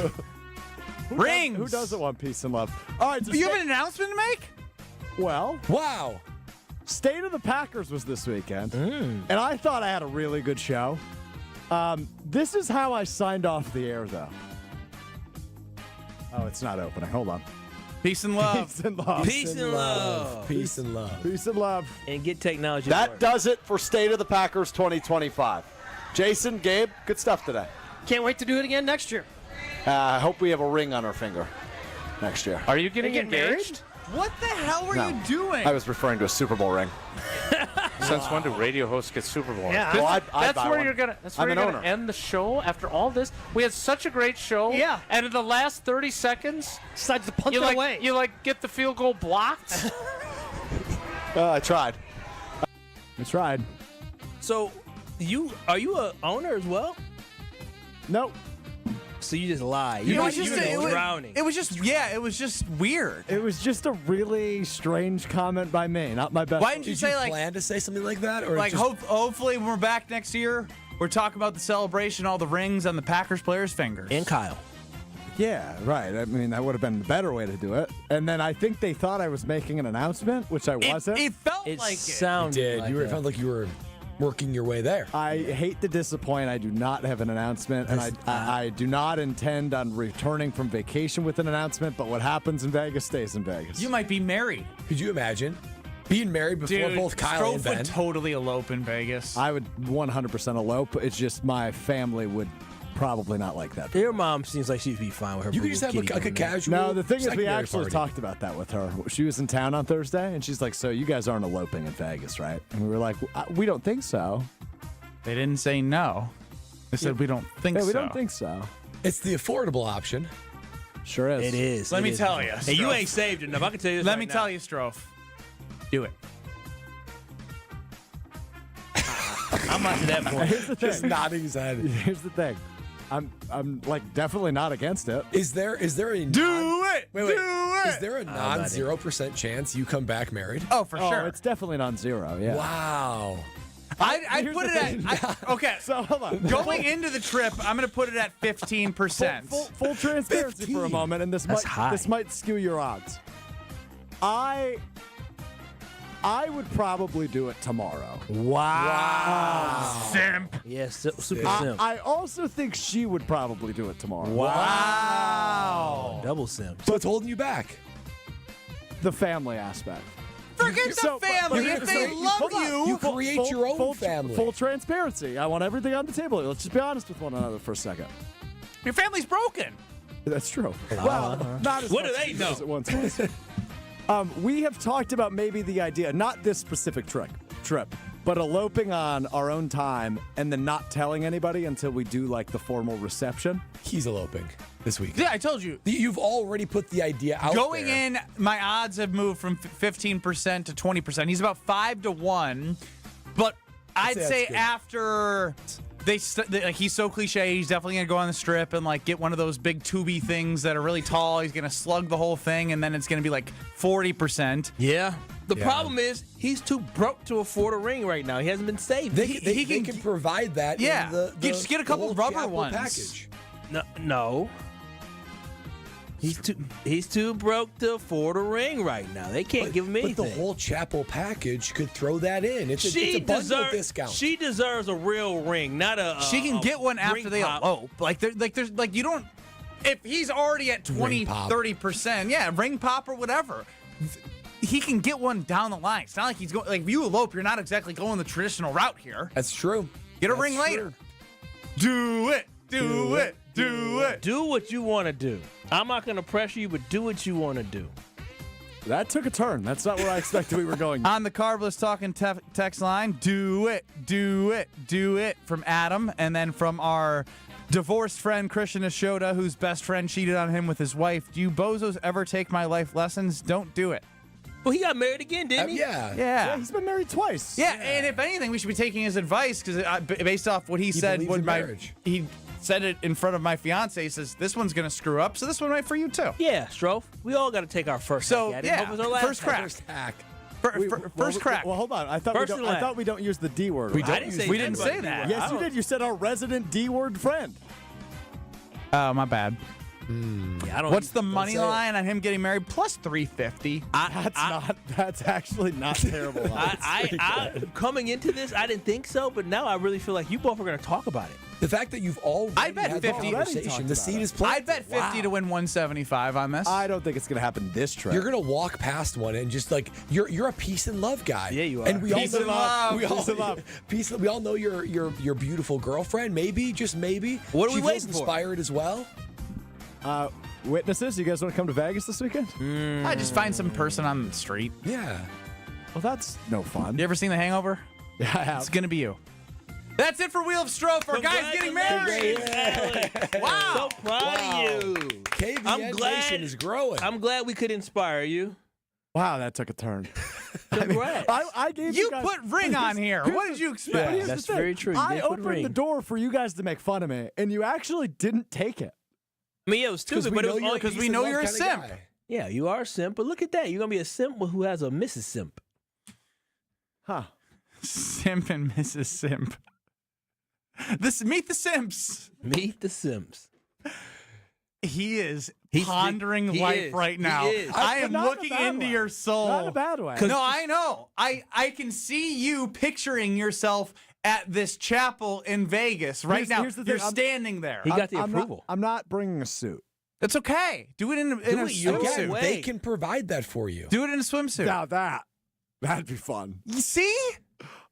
Rings. Who doesn't want peace and love? All right. So you have an announcement to make? Well. Wow. State of the Packers was this weekend, and I thought I had a really good show. This is how I signed off the air, though. Oh, it's not opening. Hold on. Peace and love. Peace and love. Peace and love. Peace and love. Peace and love. And get technology. That does it for State of the Packers 2025. Jason, Gabe, good stuff today. Can't wait to do it again next year. I hope we have a ring on our finger next year. Are you getting engaged? What the hell were you doing? I was referring to a Super Bowl ring. Since when do radio hosts get Super Bowl? Yeah. Well, I'd that's buy where one. you're gonna. That's I'm where an you're owner. gonna end the show after all this. We had such a great show. Yeah. And in the last 30 seconds, decides to punt you it like away. you like get the field goal blocked. I tried. I tried. So, are you a owner as well? Nope. So you just lied. It You was were just drowning. It was just weird. It was just a really strange comment by me, not my best. Why didn't you Did say you like plan to say something like that, or like just, hopefully when we're back next year, we're talking about the celebration, all the rings on the Packers players' fingers. And Kyle. Yeah, right. I mean, that would have been the better way to do it. And then I think they thought I was making an announcement, which I wasn't. It felt It like sounded you did? like You it. felt like you were working your way there. I hate to disappoint. I do not have an announcement, and I do not intend on returning from vacation with an announcement. But what happens in Vegas stays in Vegas. You might be married. Could you imagine being married before Dude, both Kyle and Strofe Ben? would totally elope in Vegas. I would 100% elope. It's just my family would probably not like that. Your mom seems like she'd be fine with her. You could boo just have kitty like a going there. casual. No, the thing is, we secondary actually party. talked about that with her. She was in town on Thursday, and she's like, "So you guys aren't eloping in Vegas, right?" And we were like, "We don't think so." They didn't say no. They said we don't think Yeah, so. we don't think so. It's the affordable option. Sure is. It is. Let It me is. tell you. And you ain't saved enough. I can tell you this Let right me now. tell you, Strofe. Do it. I'm not to that point. Here's the thing. Just nodding his head. Here's the thing. I'm like definitely not against it. Is there a Do it. Wait, Do it. Is there a non-0% chance you come back married? Oh, for sure. It's definitely non-zero. Yeah. Wow. I Here's put the it at okay. So hold on. Going into the trip, I'm going to put it at 15%. Full transparency for a moment, and That's high. this might skew your odds. I would probably do it tomorrow. Wow. Simp. Yes, super simp. I also think she would probably do it tomorrow. Wow. Double simp. So it's holding you back. The family aspect. Forget the family. If they love you, You create your own family. Full transparency. I want everything on the table. Let's just be honest with one another for a second. your family's broken. That's true. Well, not as What much do they know? as it once was. We have talked about maybe the idea, not this specific trip, but eloping on our own time and then not telling anybody until we do like the formal reception. He's eloping this week. Yeah, I told you. You've already put the idea out Going there. in, my odds have moved from 15% to 20%. He's about 5-1, but I'd that's say good. after like he's so cliche, he's definitely gonna go on the strip and like get one of those big tubey things that are really tall. He's gonna slug the whole thing, and then it's gonna be like 40%. Yeah. The Yeah. problem is he's too broke to afford a ring right now. He hasn't been saved. They can provide that. Yeah. in the You just get a couple whole rubber Chapel ones. package. No. He's too broke to afford a ring right now. They can't give him anything. But the whole Chapel package could throw that in. It's a bundle discount. She deserves a real ring, not a. She can get one after ring they pop. elope. There's you don't. If he's already at 20, Ring pop. 30%, yeah, ring pop or whatever, he can get one down the line. It's not like he's going. Like if you elope, you're not exactly going the traditional route here. That's true. Get a That's ring true. later. Do it. Do it. Do it. Do what you want to do. I'm not going to pressure you, but do what you want to do. That took a turn. That's not where I expected we were going. On the Carbless Talking text line, do it, do it, do it from Adam, and then from our divorced friend Christian Ashoda, whose best friend cheated on him with his wife. Do you bozos ever take my life lessons? Don't do it. Well, he got married again, didn't he? Yeah, he's been married twice. Yeah, and if anything, we should be taking his advice because based off what he said, believes when in marriage. he said it in front of my fiance, he says this one's gonna screw up, so this one might for you too. Yeah, Strofe. We all got to take our first hack at it. Hope it's our last first crack. First hack. First crack. Well, hold on. I thought First we and don't. I last. thought we don't use the D word. We I don't didn't use say we didn't say anybody that. D word. Yes, you did. You said our resident D word friend. Oh, my bad. Yeah, I don't. What's the money line on him getting married? Plus 350. That's actually not terrible. Coming into this, I didn't think so, but now I really feel like you both are going to talk about it. The fact that you've already I bet had 50 the conversation, the seed is planted. I'd bet 50 to win 175 on this. I don't think it's going to happen this trip. You're gonna walk past one and just like you're a peace and love guy. Yeah, you are. And we Peace all and love. We all know your beautiful girlfriend. Maybe, just maybe. What are we she waiting feels for? Inspired as well. Witnesses, you guys want to come to Vegas this weekend? I just find some person on the street. Yeah. Well, that's no fun. You ever seen The Hangover? Yeah, I have. It's gonna be you. That's it for Wheel of Strofe. Our guy's getting married. So Wow. proud of you. KBN Nation is growing. I'm glad we could inspire you. Wow, that took a turn. Congrats. I gave You guys, put ring on here. What did you expect? Here's That's the thing. very true. You I did put opened ring. the door for you guys to make fun of me, and you actually didn't take it. I mean, it was stupid, but it was only because we know you're a simp. Yeah, you are a simp, but look at that. You're going to be a simp who has a Mrs. Simp. Huh. Simp and Mrs. Simp. Meet the Simps. Meet the Simps. He is pondering life right now. He is. I am Not in a looking bad into way. your soul. Not in a bad way. No, I know. I can see you picturing yourself at this chapel in Vegas right now. Here's the You're thing. standing there. He got the approval. I'm not bringing a suit. That's okay. Do it in a swimsuit. way. They can provide that for you. Do it in a swimsuit. Now that'd be fun. You see?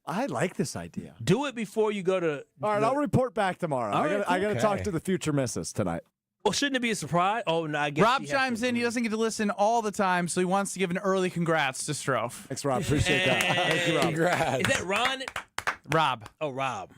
I like this idea. Do it before you go to. All right, I'll report back tomorrow. All right, I got to talk okay. to the future missus tonight. Well, shouldn't it be a surprise? Oh, no, I guess. Rob chimes in. He doesn't get to listen all the time, so he wants to give an early congrats to Strofe. Thanks, Rob. Appreciate that. Thank you, Rob. Congrats. Is that Ron? Rob. Oh, Rob.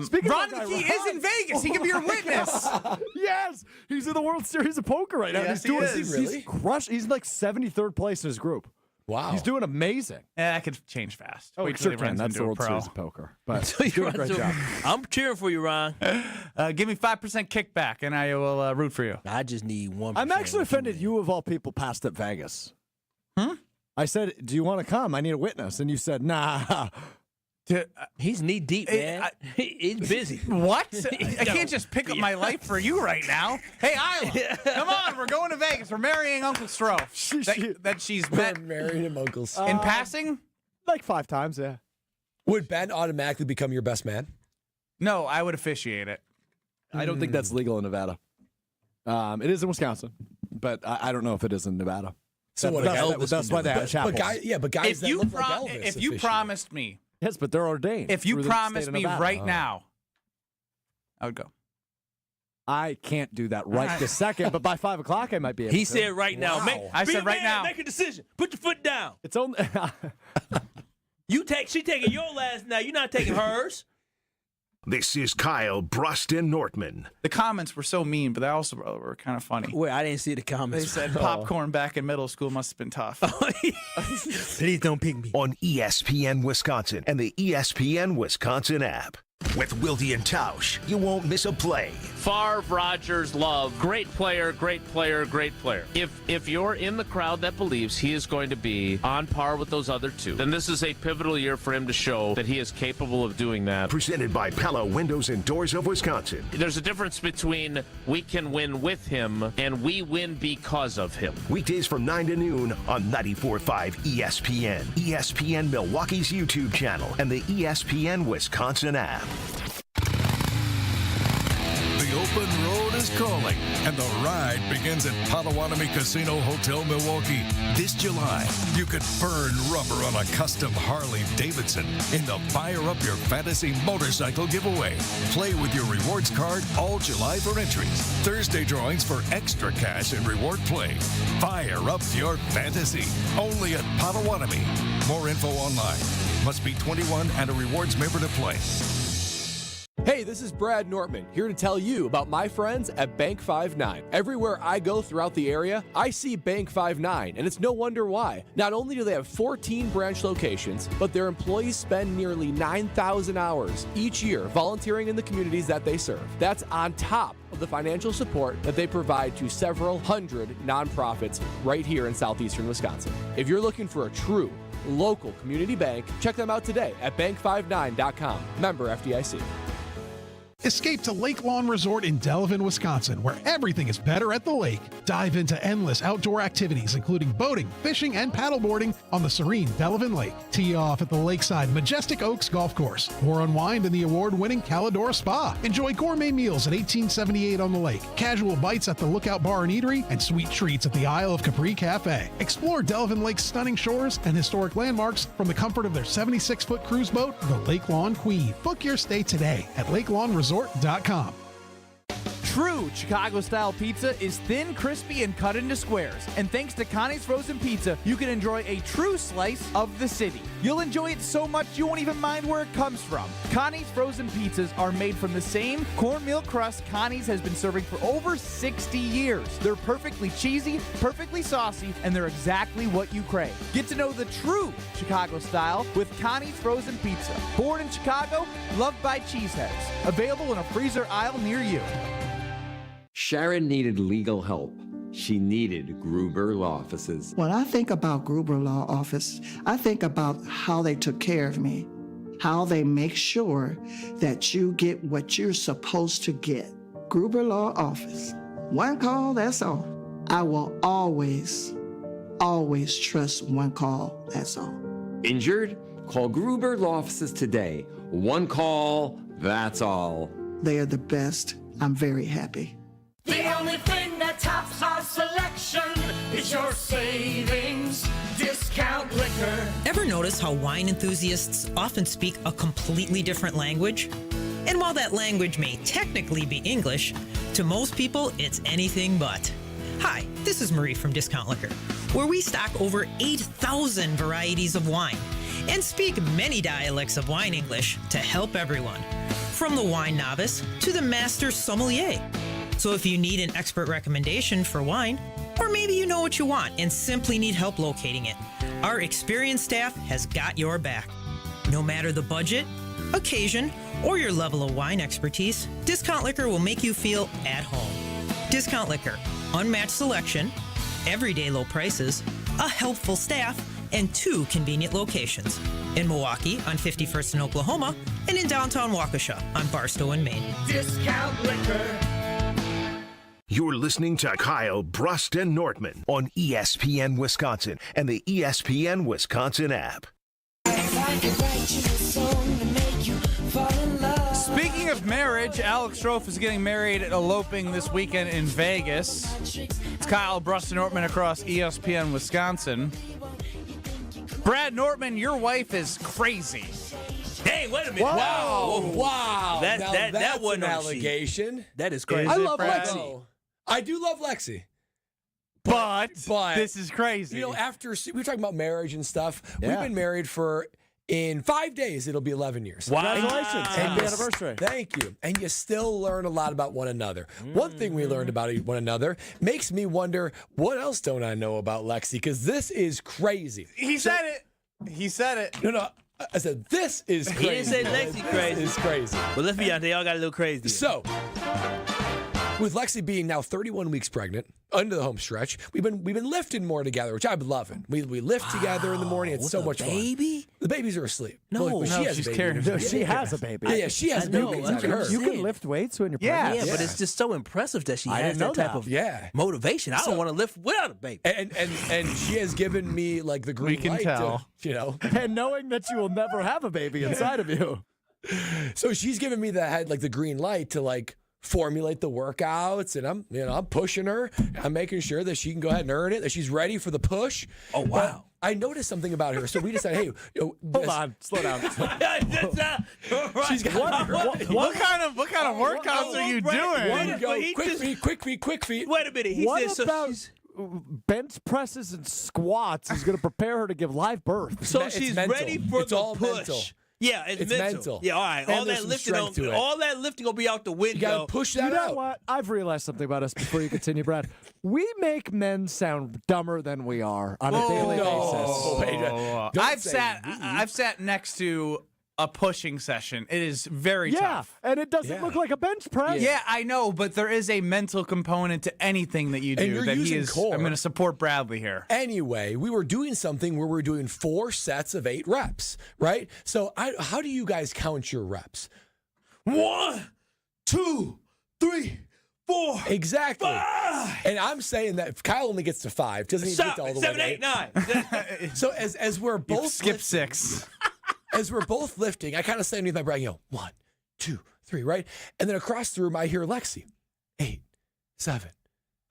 Speaking Ron of that McKee guy, is in Vegas. He can be your witness. Yes, he's in the World Series of Poker right now. Yes, he's doing. he is. He's crushed. He's like 73rd place in his group. Wow. He's doing amazing. That could change fast. Oh, Wait it till sure he can. runs That's into the a World pro. Series of Poker. But So he's doing a Ron, great so job. I'm cheering for you, Ron. Give me 5% kickback, and I will root for you. I just need 1%. I'm actually offended you, of all people, passed up Vegas. I said, do you want to come? I need a witness. And you said, nah. He's knee deep, man. He's busy. What? I can't just pick up my life for you right now. Hey, Isla, come on. We're going to Vegas. We're marrying Uncle Strofe. That she's met married him, Uncle Strofe. in passing? Like 5 times, yeah. Would Ben automatically become your best man? No, I would officiate it. I don't think that's legal in Nevada. It is in Wisconsin, but I don't know if it is in Nevada. So what? That's why they have chapels. But guys If that you, look like Elvis. if you promised me, Yes, but they're ordained. if you through the promised state of me Nevada. right now, I would go. I can't do that right this second, but by 5 o'clock I might be able to. He said right now. Wow. I Be said a right man, now. Make a decision. Put your foot down. It's only. She taking your last now. You're not taking hers. This is Kyle Bruston Nortman. The comments were so mean, but they also were kind of funny. Wait, I didn't see the They comments. said popcorn back in middle school must have been tough. Please don't pick me. On ESPN Wisconsin and the ESPN Wisconsin app. With Wilde and Tausch, you won't miss a play. Favre, Rodgers, Love, great player, great player, great player. If you're in the crowd that believes he is going to be on par with those other two, then this is a pivotal year for him to show that he is capable of doing that. Presented by Pella Windows and Doors of Wisconsin. There's a difference between we can win with him and we win because of him. Weekdays from 9 to noon on 94.5 ESPN, ESPN Milwaukee's YouTube channel, and the ESPN Wisconsin app. The open road is calling, and the ride begins at Potawatomi Casino Hotel Milwaukee. This July, you could burn rubber on a custom Harley-Davidson in the Fire Up Your Fantasy motorcycle giveaway. Play with your rewards card all July for entries. Thursday drawings for extra cash and reward play. Fire up your fantasy. Only at Potawatomi. More info online. Must be 21 and a rewards member to play. Hey, this is Brad Nortman, here to tell you about my friends at Bank 5-9. Everywhere I go throughout the area, I see Bank 5-9, and it's no wonder why. Not only do they have 14 branch locations, but their employees spend nearly 9,000 hours each year volunteering in the communities that they serve. That's on top of the financial support that they provide to several hundred nonprofits right here in southeastern Wisconsin. If you're looking for a true local community bank, check them out today at bank59.com. Member FDIC. Escape to Lake Lawn Resort in Delavan, Wisconsin, where everything is better at the lake. Dive into endless outdoor activities, including boating, fishing, and paddleboarding on the serene Delavan Lake. Tee off at the lakeside Majestic Oaks Golf Course, or unwind in the award-winning Calidora Spa. Enjoy gourmet meals at 1878 on the lake, casual bites at the Lookout Bar and Eatery, and sweet treats at the Isle of Capri Cafe. Explore Delavan Lake's stunning shores and historic landmarks from the comfort of their 76-foot cruise boat, the Lake Lawn Queen. Book your stay today at LakeLawnResort.com. True Chicago-style pizza is thin, crispy, and cut into squares. And thanks to Connie's Frozen Pizza, you can enjoy a true slice of the city. You'll enjoy it so much you won't even mind where it comes from. Connie's Frozen Pizzas are made from the same cornmeal crust Connie's has been serving for over 60 years. They're perfectly cheesy, perfectly saucy, and they're exactly what you crave. Get to know the true Chicago style with Connie's Frozen Pizza. Born in Chicago, loved by cheeseheads. Available in a freezer aisle near you. Sharon needed legal help. She needed Gruber Law Offices. When I think about Gruber Law Office, I think about how they took care of me, how they make sure that you get what you're supposed to get. Gruber Law Office. One call, that's all. I will always, always trust one call, that's all. Injured? Call Gruber Law Offices today. One call, that's all. They are the best. I'm very happy. The only thing that tops our selection is your savings discount liquor. Ever notice how wine enthusiasts often speak a completely different language? And while that language may technically be English, to most people it's anything but. Hi, this is Marie from Discount Liquor, where we stock over 8,000 varieties of wine and speak many dialects of wine English to help everyone, from the wine novice to the master sommelier. So if you need an expert recommendation for wine, or maybe you know what you want and simply need help locating it, our experienced staff has got your back. No matter the budget, occasion, or your level of wine expertise, Discount Liquor will make you feel at home. Discount Liquor, unmatched selection, everyday low prices, a helpful staff, and 2 convenient locations. In Milwaukee on 51st and Oklahoma, and in downtown Waukesha on Barstow and Maine. Discount Liquor. You're listening to Kyle, Brust, and Nortman on ESPN Wisconsin and the ESPN Wisconsin app. Speaking of marriage, Alex Strofe is getting married at eloping this weekend in Vegas. It's Kyle, Brust, and Nortman across ESPN Wisconsin. Brad Nortman, your wife is crazy. Hey, wait a minute. Wow. That wasn't an on the sheet. allegation. That is crazy. I love Brad? Lexi. I do love Lexi. But this is crazy. You know, after we were talking about marriage and stuff, Yeah. we've been married in 5 days, it'll be 11 years. Wow. Congratulations. Happy Yes. anniversary. Thank you. And you still learn a lot about one another. One thing we learned about one another makes me wonder, what else don't I know about Lexi? Because this is crazy. He said it. He said it. No. I said, this is crazy. He didn't say Lexi crazy. This is crazy. But let's be honest, they all got a little crazy. So, with Lexi being now 31 weeks pregnant, under the home stretch, we've been lifting more together, which I'm loving. We lift together in the morning. It's so much fun. Baby? The babies are asleep. No, Well, she has she's a baby. carrying- No, she has a baby. Yeah, she has a baby. know, inside that's of what her. I'm You can saying. lift weights when you're Yeah. pregnant. Yeah, but it's just so impressive that she I has didn't know that type that. of Yeah. motivation. I So- don't want to lift without a baby. And she has given me like the green We can light tell. to, you know. And knowing that you will never have a baby inside of you. So she's giving me the green light to like formulate the workouts, and I'm pushing her. I'm making sure that she can go ahead and earn it, that she's ready for the push. Oh, wow. But I noticed something about her. So we decided, hey, Hold on, slow down. She's got What kind of workouts are you doing? Quick feet. Wait a minute. He What said so about she's, bench presses and squats is going to prepare her to give live birth? so It's she's mental. ready for It's the all push. mental. Yeah, it's mental. Yeah, all right. And All there's that some lifting, strength to it. all that lifting will be out the window. You gotta push that You know out. what? I've realized something about us before you continue, Brad. We make men sound dumber than we are on a daily basis. I've sat next to a pushing session. It is very tough. And it doesn't look like a bench press. Yeah, I know, but there is a mental component to anything that you do. And you're that he using is. core. I'm going to support Bradley here. Anyway, we were doing something where we're doing 4 sets of 8 reps, right? So how do you guys count your reps? 1, 2, 3, 4. Exactly. 5. And I'm saying that if Kyle only gets to 5, doesn't even get to all the 7, way 8, to 9. So as we're both skip 6. As we're both lifting, I kind of say underneath my breath, 1, 2, 3, right? And then across the room, I hear Lexi, 8, 7,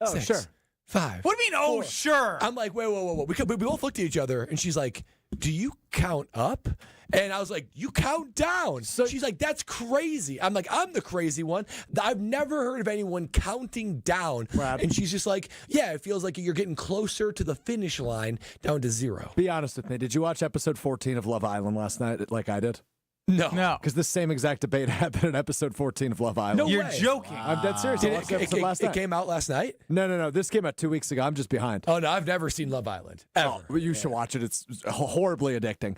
6, sure. 5. What do you mean, 4. Sure? I'm like, whoa. We both looked at each other, and she's like, do you count up? And I was like, you count down. So she's like, that's crazy. I'm like, I'm the crazy one. I've never heard of anyone counting down. Brad. And she's just like, yeah, it feels like you're getting closer to the finish line down to 0. Be honest with me. Did you watch episode 14 of Love Island last night like I did? No. Because the same exact debate happened in episode 14 of Love Island. No You're way. joking. I'm dead serious. I watched the episode last It night. came out last night? No. This came out 2 weeks ago. I'm just behind. Oh, no, I've never seen Love Island. Ever. Oh, you should watch it. It's horribly addicting.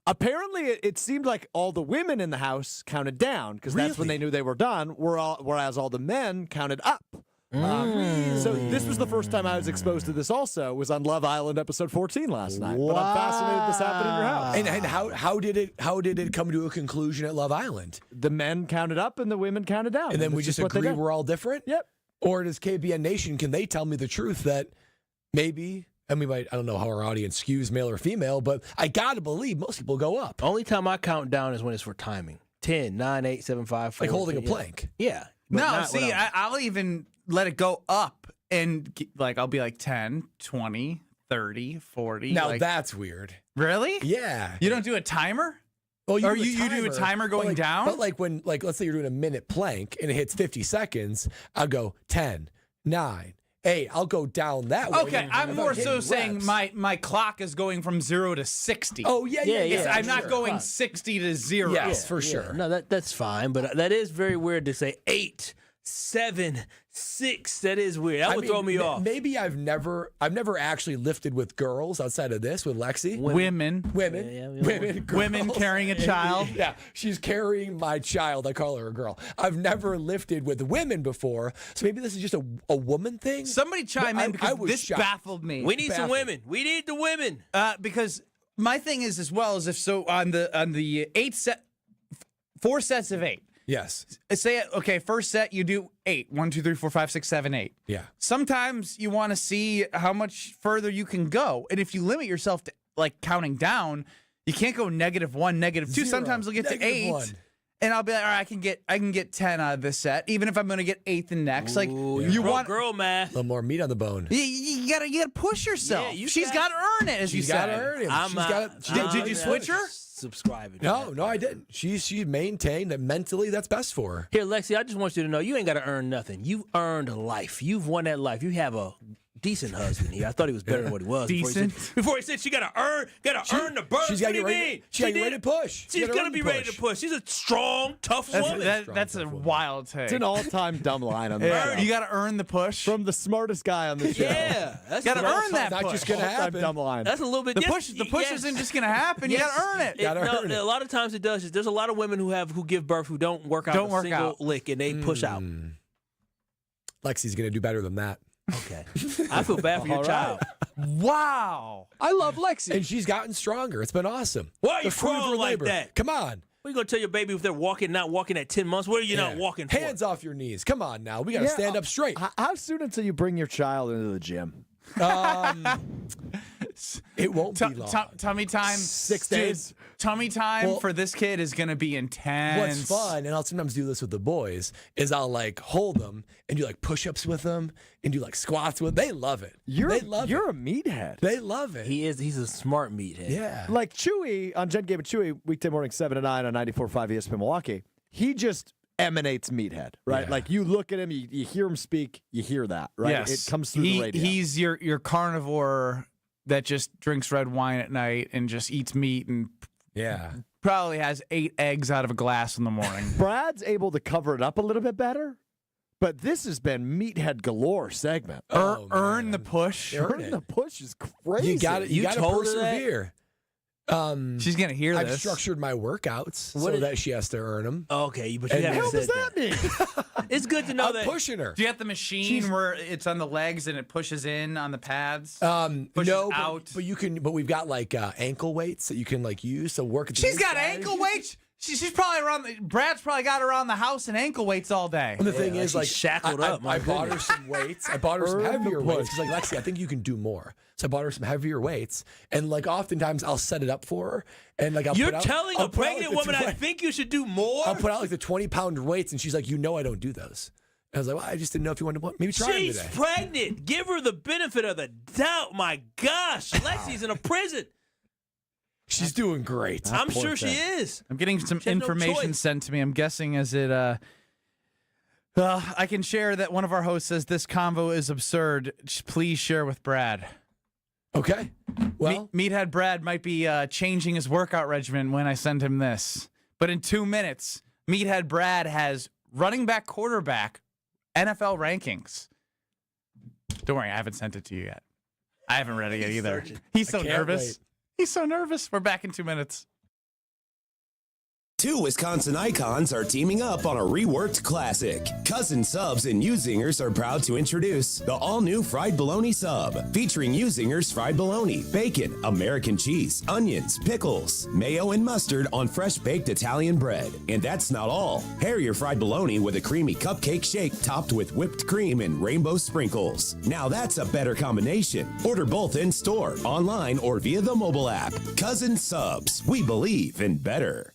Apparently, it seemed like all the women in the house counted down because that's when they knew they were done, whereas all the men counted up. So this was the first time I was exposed to this also, was on Love Island episode 14 last night. But I'm fascinated this happened in your house. And how did it come to a conclusion at Love Island? The men counted up and the women counted down. And then we That's just what they agree did. we're all different? Yep. Or does KBN Nation, can they tell me the truth that maybe, I don't know how our audience skews male or female, but I got to believe most people go up. Only time I count down is when it's for timing. 10, 9, 8, 7, 5, 4. Like holding a plank. Yeah. No, see, I'll even let it go up and I'll be like 10, 20, 30, 40. Now that's weird. Really? Yeah. You don't do a timer? Well, Or you do a timer going down? But when, let's say you're doing a minute plank and it hits 50 seconds, I'll go 10, 9, 8. I'll go down that way. Okay, I'm more so saying my clock is going from 0 to 60. Oh, yeah. I'm not going 60 to 0. Yes, for sure. No, that's fine, but that is very weird to say 8, 7, 6. That is weird. That would throw me off. Maybe I've never actually lifted with girls outside of this with Lexi. Women Girls. carrying a child. Yeah, she's carrying my child. I call her a girl. I've never lifted with women before, so maybe this is just a woman thing. Somebody chime in because this shocked. baffled me. We need some women. We need the women. Because my thing is as well as if so on the 4 sets of 8. Yes. Say okay, first set you do 8. 1, 2, 3, 4, 5, 6, 7, 8. Yeah. Sometimes you want to see how much further you can go, and if you limit yourself to counting down, you can't go -1, -2. 0. Sometimes you'll get to 8. -1. And I'll be like, all right, I can get 10 out of this set, even if I'm going to get 8th and next. You want girl math? A little more meat on the bone. You gotta push yourself. She's got to earn it, as you said. She's got to earn it. Did you switch her? Subscribing. No, I didn't. She maintained that mentally that's best for her. Here, Lexi, I just want you to know you ain't got to earn nothing. You've earned a life. You've won that life. You have a decent husband here. I thought he was better than what he was. Decent? Before he said she got to earn the burn. She's got What to do you get ready. mean? She's got to get ready to push. She's going to be ready to push. She's a strong, tough woman. That's a wild take. It's an all-time dumb line on the show. You got to earn the push. From the smartest guy on the show. Yeah. That's got to earn that Not push. just going to happen. Dumb line. That's a little bit The push isn't just going to happen. You got to earn it. A lot of times it does. There's a lot of women who give birth who don't work out a single lick and they push out. Lexi's going to do better than that. Okay. I feel bad for your child. Wow. I love Lexi. And she's gotten stronger. It's been awesome. Why are you The fruit of her crawling like labor. that? Come on. What are you going to tell your baby if they're not walking at 10 months? What are you not walking for? Hands off your knees. Come on now. We got to stand up straight. How soon until you bring your child into the gym? It won't be long. Tummy time. 6 days. Tummy time for this kid is going to be intense. What's fun, and I'll sometimes do this with the boys, is I'll hold them and do push-ups with them and do squats with them. They love it. You're a meathead. They love it. He's a smart meathead. Yeah. Like Chewy on Jen Gabe and Chewy, weekday morning 7 to 9 on 94.5 ESPN Milwaukee. He just emanates meathead, right? Yeah. You look at him, you hear him speak, you hear that, right? Yes. It comes through the radio. He's your carnivore that just drinks red wine at night and just eats meat and probably has 8 eggs out of a glass in the morning. Brad's able to cover it up a little bit better, but this has been meathead galore segment. Earn the push. Earn the push is crazy. You got to persevere. She's gonna hear I've this. structured my workouts so that she has to earn them. Okay, but you haven't said that. mean? It's good to know I'm that. pushing her. Do you have the machine where it's on the legs and it pushes in on the pads? No, out. but you can. But we've got ankle weights that you can use to work. At the She's got inside. ankle weights. She's probably around. Brad's probably got her around the house in ankle weights all day. And the thing is, like, shackled up. I bought her some weights. I bought her some heavier weights because, like, Lexi, I think you can do more. So I bought her some heavier weights, and like, oftentimes I'll set it up for her, and like, You're telling a pregnant woman, I think you should do more. I'll put out like the 20-pound weights, and she's like, I don't do those. I was like, well, I just didn't know if you wanted to maybe try them She's today. pregnant. Give her the benefit of the doubt. My gosh, Lexi's in a prison. She's doing great. I'm sure she is. I'm getting some She has no information choice. sent to me. I'm guessing as it. I can share that one of our hosts says this convo is absurd. Please share with Brad. Okay. Well, Meathead Brad might be changing his workout regimen when I send him this. But in 2 minutes, Meathead Brad has running back, quarterback, NFL rankings. Don't worry, I haven't sent it to you yet. I haven't read it yet either. He's so nervous. Wait. He's so nervous. We're back in 2 minutes. 2 Wisconsin icons are teaming up on a reworked classic. Cousin Subs and U-Zingers are proud to introduce the all-new Fried Bologna Sub, featuring U-Zingers fried bologna, bacon, American cheese, onions, pickles, mayo, and mustard on fresh-baked Italian bread. And that's not all. Pair your fried bologna with a creamy cupcake shake topped with whipped cream and rainbow sprinkles. Now that's a better combination. Order both in-store, online, or via the mobile app. Cousin Subs. We believe in better.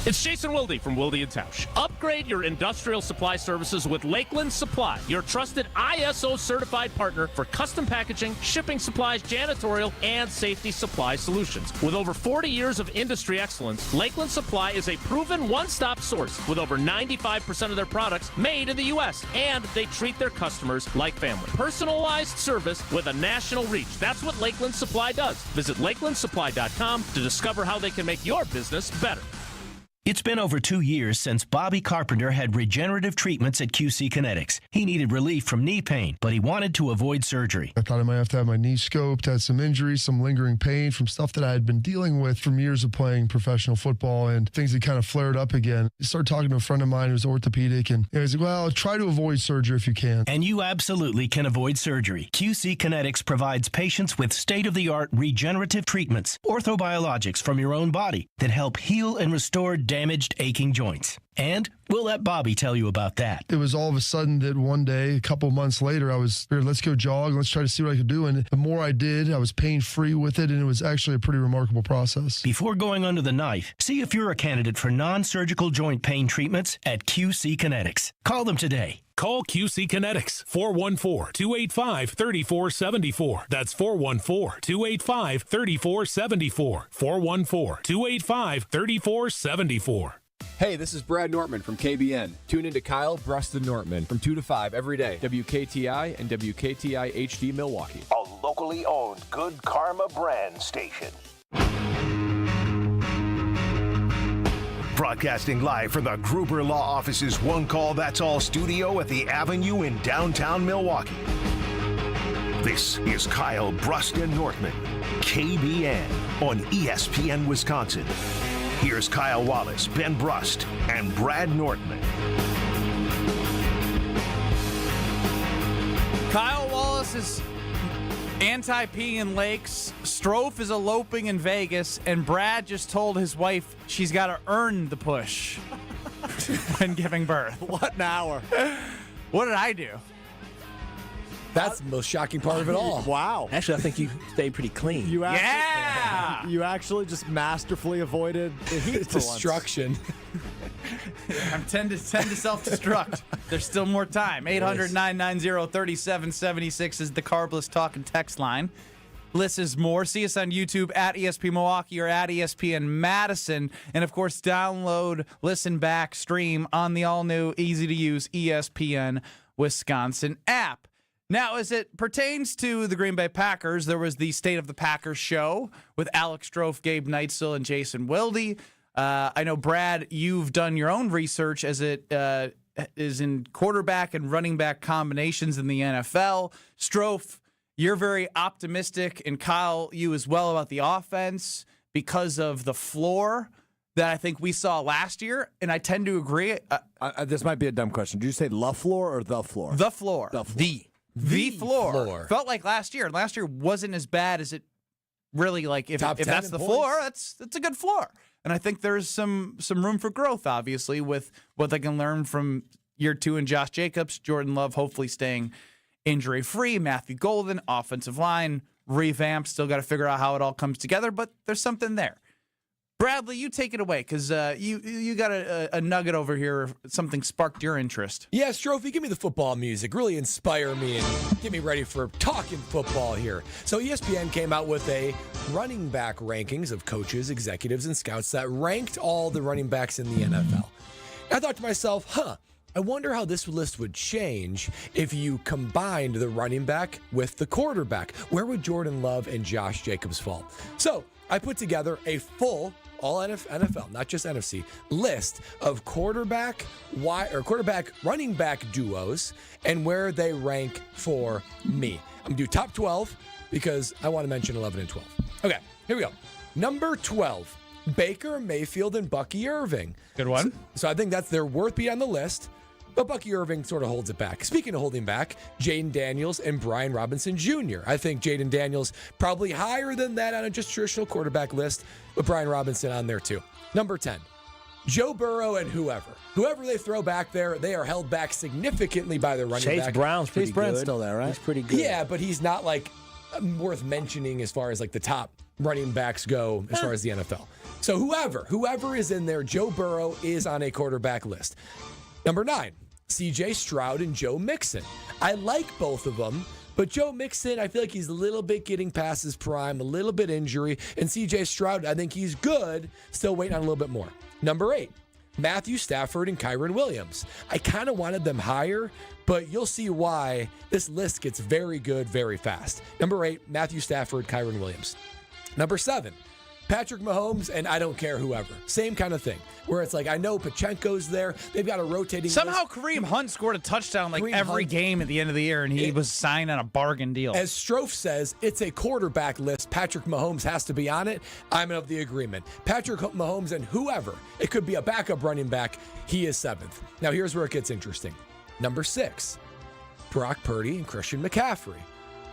It's Jason Wilde from Wilde & Tausch. Upgrade your industrial supply services with Lakeland Supply, your trusted ISO-certified partner for custom packaging, shipping supplies, janitorial, and safety supply solutions. With over 40 years of industry excellence, Lakeland Supply is a proven one-stop source with over 95% of their products made in the U.S., and they treat their customers like family. Personalized service with a national reach. That's what Lakeland Supply does. Visit lakelandsupply.com to discover how they can make your business better. It's been over 2 years since Bobby Carpenter had regenerative treatments at QC Kinetics. He needed relief from knee pain, but he wanted to avoid surgery. I thought I might have to have my knee scoped, had some injuries, some lingering pain from stuff that I had been dealing with from years of playing professional football, and things had kind of flared up again. I started talking to a friend of mine who's orthopedic, and he was like, well, try to avoid surgery if you can. And you absolutely can avoid surgery. QC Kinetics provides patients with state-of-the-art regenerative treatments, orthobiologics from your own body that help heal and restore damaged, aching joints. And we'll let Bobby tell you about that. It was all of a sudden that one day, a couple months later, I was here, let's go jog, let's try to see what I could do. And the more I did, I was pain-free with it, and it was actually a pretty remarkable process. Before going under the knife, see if you're a candidate for non-surgical joint pain treatments at QC Kinetics. Call them today. Call QC Kinetics, 414-285-3474. That's 414-285-3474. 414-285-3474. Hey, this is Brad Nortman from KBN. Tune in to Kyle Brust and Nortman from 2 to 5 every day. WKTI and WKTI HD Milwaukee. A locally owned Good Karma brand station. Broadcasting live from the Gruber Law Office's One Call That's All studio at the Avenue in downtown Milwaukee. This is Kyle Brust and Nortman, KBN on ESPN Wisconsin. Here's Kyle Wallace, Ben Brust, and Brad Nortman. Kyle Wallace is anti-peeing in lakes. Strofe is eloping in Vegas, and Brad just told his wife she's got to earn the push when giving birth. What an hour. What did I do? That's the most shocking part of it all. Wow. Actually, I think you stayed pretty clean. You actually just masterfully avoided the heat destruction. I'm tend to self-destruct. There's still more time. 800-990-3776 is the Carbless Talk and Text line. Less is more. See us on YouTube at ESP Milwaukee or at ESPN Madison. And, of course, download, listen back, stream on the all-new, easy-to-use ESPN Wisconsin app. Now, as it pertains to the Green Bay Packers, there was the State of the Packers show with Alex Strofe, Gabe Neitzel, and Jason Wilde. I know, Brad, you've done your own research as it is in quarterback and running back combinations in the NFL. Strofe, you're very optimistic, and Kyle, you as well, about the offense because of the floor that I think we saw last year, and I tend to agree. This might be a dumb question. Did you say La floor or the floor? The floor. The floor. Felt like last year. Last year wasn't as bad as it really, like, if that's the floor, that's a good floor. And I think there's some room for growth, obviously, with what they can learn from year 2 in Josh Jacobs, Jordan Love hopefully staying injury-free, Matthew Golden, offensive line, revamped, still got to figure out how it all comes together, but there's something there. Bradley, you take it away, because you got a nugget over here. Something sparked your interest. Yeah, Strophy, give me the football music. Really inspire me and get me ready for talking football here. So ESPN came out with a running back rankings of coaches, executives, and scouts that ranked all the running backs in the NFL. I thought to myself, I wonder how this list would change if you combined the running back with the quarterback. Where would Jordan Love and Josh Jacobs fall? So I put together a full all NFL, not just NFC, list of quarterback running back duos and where they rank for me. I'm going to do top 12 because I want to mention 11 and 12. Okay, here we go. Number 12, Baker Mayfield and Bucky Irving. Good one. So I think they're worth being on the list. But Bucky Irving sort of holds it back. Speaking of holding back, Jaden Daniels and Brian Robinson Jr. I think Jaden Daniels probably higher than that on a just traditional quarterback list, but Brian Robinson on there too. Number 10, Joe Burrow and whoever they throw back there, they are held back significantly by their running back. Chase Brown's pretty good. still there, right? He's pretty good. Yeah, but he's not like worth mentioning as far as like the top running backs go as far as the NFL. So whoever is in there, Joe Burrow is on a quarterback list. Number 9, C.J. Stroud and Joe Mixon. I like both of them, but Joe Mixon, I feel like he's a little bit getting past his prime, a little bit injury. And C.J. Stroud, I think he's good, still waiting on a little bit more. Number 8, Matthew Stafford and Kyren Williams. I kind of wanted them higher, but you'll see why this list gets very good very fast. Number 8, Matthew Stafford, Kyren Williams. Number 7, Patrick Mahomes, and I don't care whoever. Same kind of thing, where it's like, I know Pachenko's there. They've got a rotating Somehow list. Kareem Hunt scored a touchdown like Kareem every Hunt, game at the end of the year, and he was signed on a bargain deal. As Strofe says, it's a quarterback list. Patrick Mahomes has to be on it. I'm of the agreement. Patrick Mahomes and whoever. It could be a backup running back. He is 7th. Now, here's where it gets interesting. Number 6, Brock Purdy and Christian McCaffrey.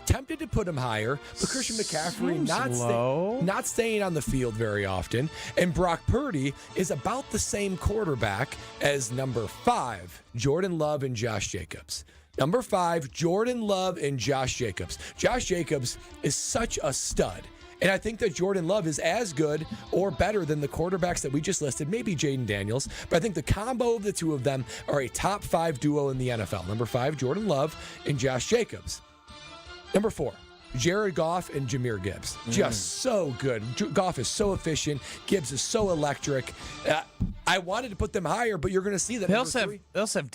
Tempted to put him higher, but Christian McCaffrey not staying on the field very often. And Brock Purdy is about the same quarterback as number 5, Jordan Love and Josh Jacobs. Number 5, Jordan Love and Josh Jacobs. Josh Jacobs is such a stud. And I think that Jordan Love is as good or better than the quarterbacks that we just listed, maybe Jaden Daniels. But I think the combo of the two of them are a top 5 duo in the NFL. Number 5, Jordan Love and Josh Jacobs. Number 4, Jared Goff and Jahmyr Gibbs. Just so good. Goff is so efficient. Gibbs is so electric. I wanted to put them higher, but you're going to see that. They also have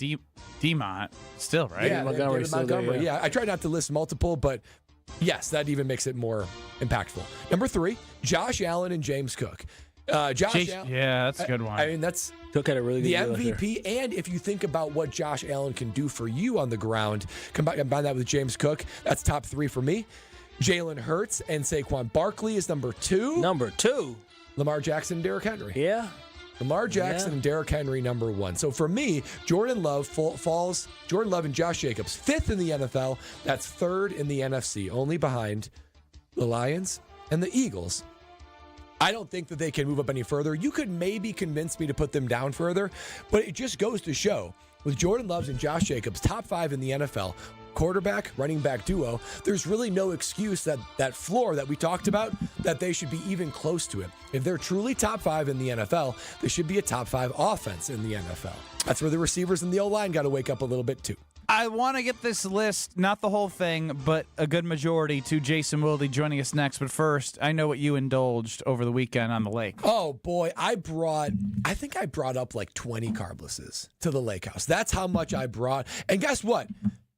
Demont still, right? Yeah, Montgomery. There, yeah. I tried not to list multiple, but yes, that even makes it more impactful. Number 3, Josh Allen and James Cook. Josh Allen, yeah, that's a good one. I mean, that's Cook had a really good the MVP. And if you think about what Josh Allen can do for you on the ground, combine that with James Cook, that's top 3 for me. Jalen Hurts and Saquon Barkley is number 2. Number 2. Lamar Jackson and Derrick Henry. Yeah. Lamar Jackson and Derrick Henry, number 1. So for me, Jordan Love and Josh Jacobs, 5th in the NFL. That's 3rd in the NFC, only behind the Lions and the Eagles. I don't think that they can move up any further. You could maybe convince me to put them down further, but it just goes to show with Jordan Love and Josh Jacobs, top 5 in the NFL, quarterback, running back duo, there's really no excuse that floor that we talked about, that they should be even close to it. If they're truly top 5 in the NFL, they should be a top 5 offense in the NFL. That's where the receivers and the O-line got to wake up a little bit too. I want to get this list, not the whole thing, but a good majority, to Jason Wilde joining us next. But first, I know what you indulged over the weekend on the lake. Oh, boy. I think I brought up like 20 carblesses to the lake house. That's how much I brought. And guess what?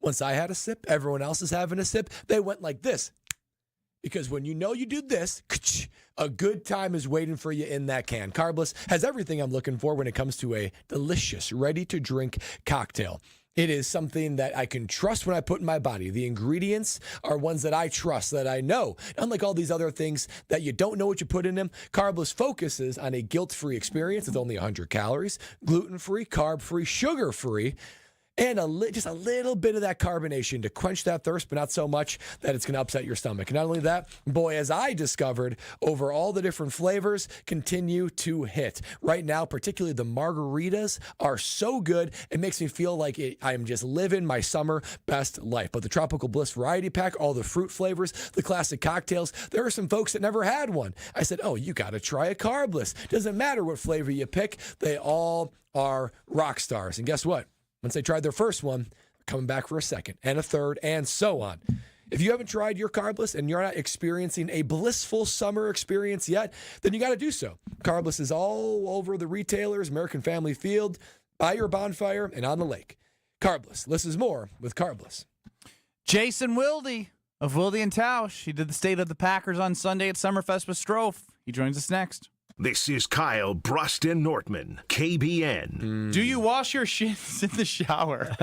Once I had a sip, everyone else is having a sip. They went like this. Because when you know you do this, a good time is waiting for you in that can. Carbless has everything I'm looking for when it comes to a delicious, ready-to-drink cocktail. It is something that I can trust when I put in my body. The ingredients are ones that I trust, that I know. Unlike all these other things that you don't know what you put in them, Carbless focuses on a guilt-free experience with only 100 calories, gluten-free, carb-free, sugar-free. and just a little bit of that carbonation to quench that thirst, but not so much that it's going to upset your stomach. And not only that, boy, as I discovered, over all the different flavors continue to hit. Right now, particularly the margaritas are so good, it makes me feel like I'm just living my summer best life. But the Tropical Bliss Variety Pack, all the fruit flavors, the classic cocktails, there are some folks that never had one. I said, oh, you got to try a Carbless. Doesn't matter what flavor you pick, they all are rock stars. And guess what? Once they tried their first one, they're coming back for a second and a third and so on. If you haven't tried your Carbless and you're not experiencing a blissful summer experience yet, then you got to do so. Carbless is all over the retailers, American Family Field, by your bonfire, and on the lake. Carbless. Less is more with Carbless. Jason Wilde of Wilde and Tausch. He did the State of the Packers on Sunday at Summerfest with Strofe. He joins us next. This is Kyle Bruston Nortman, KBN. Do you wash your shins in the shower?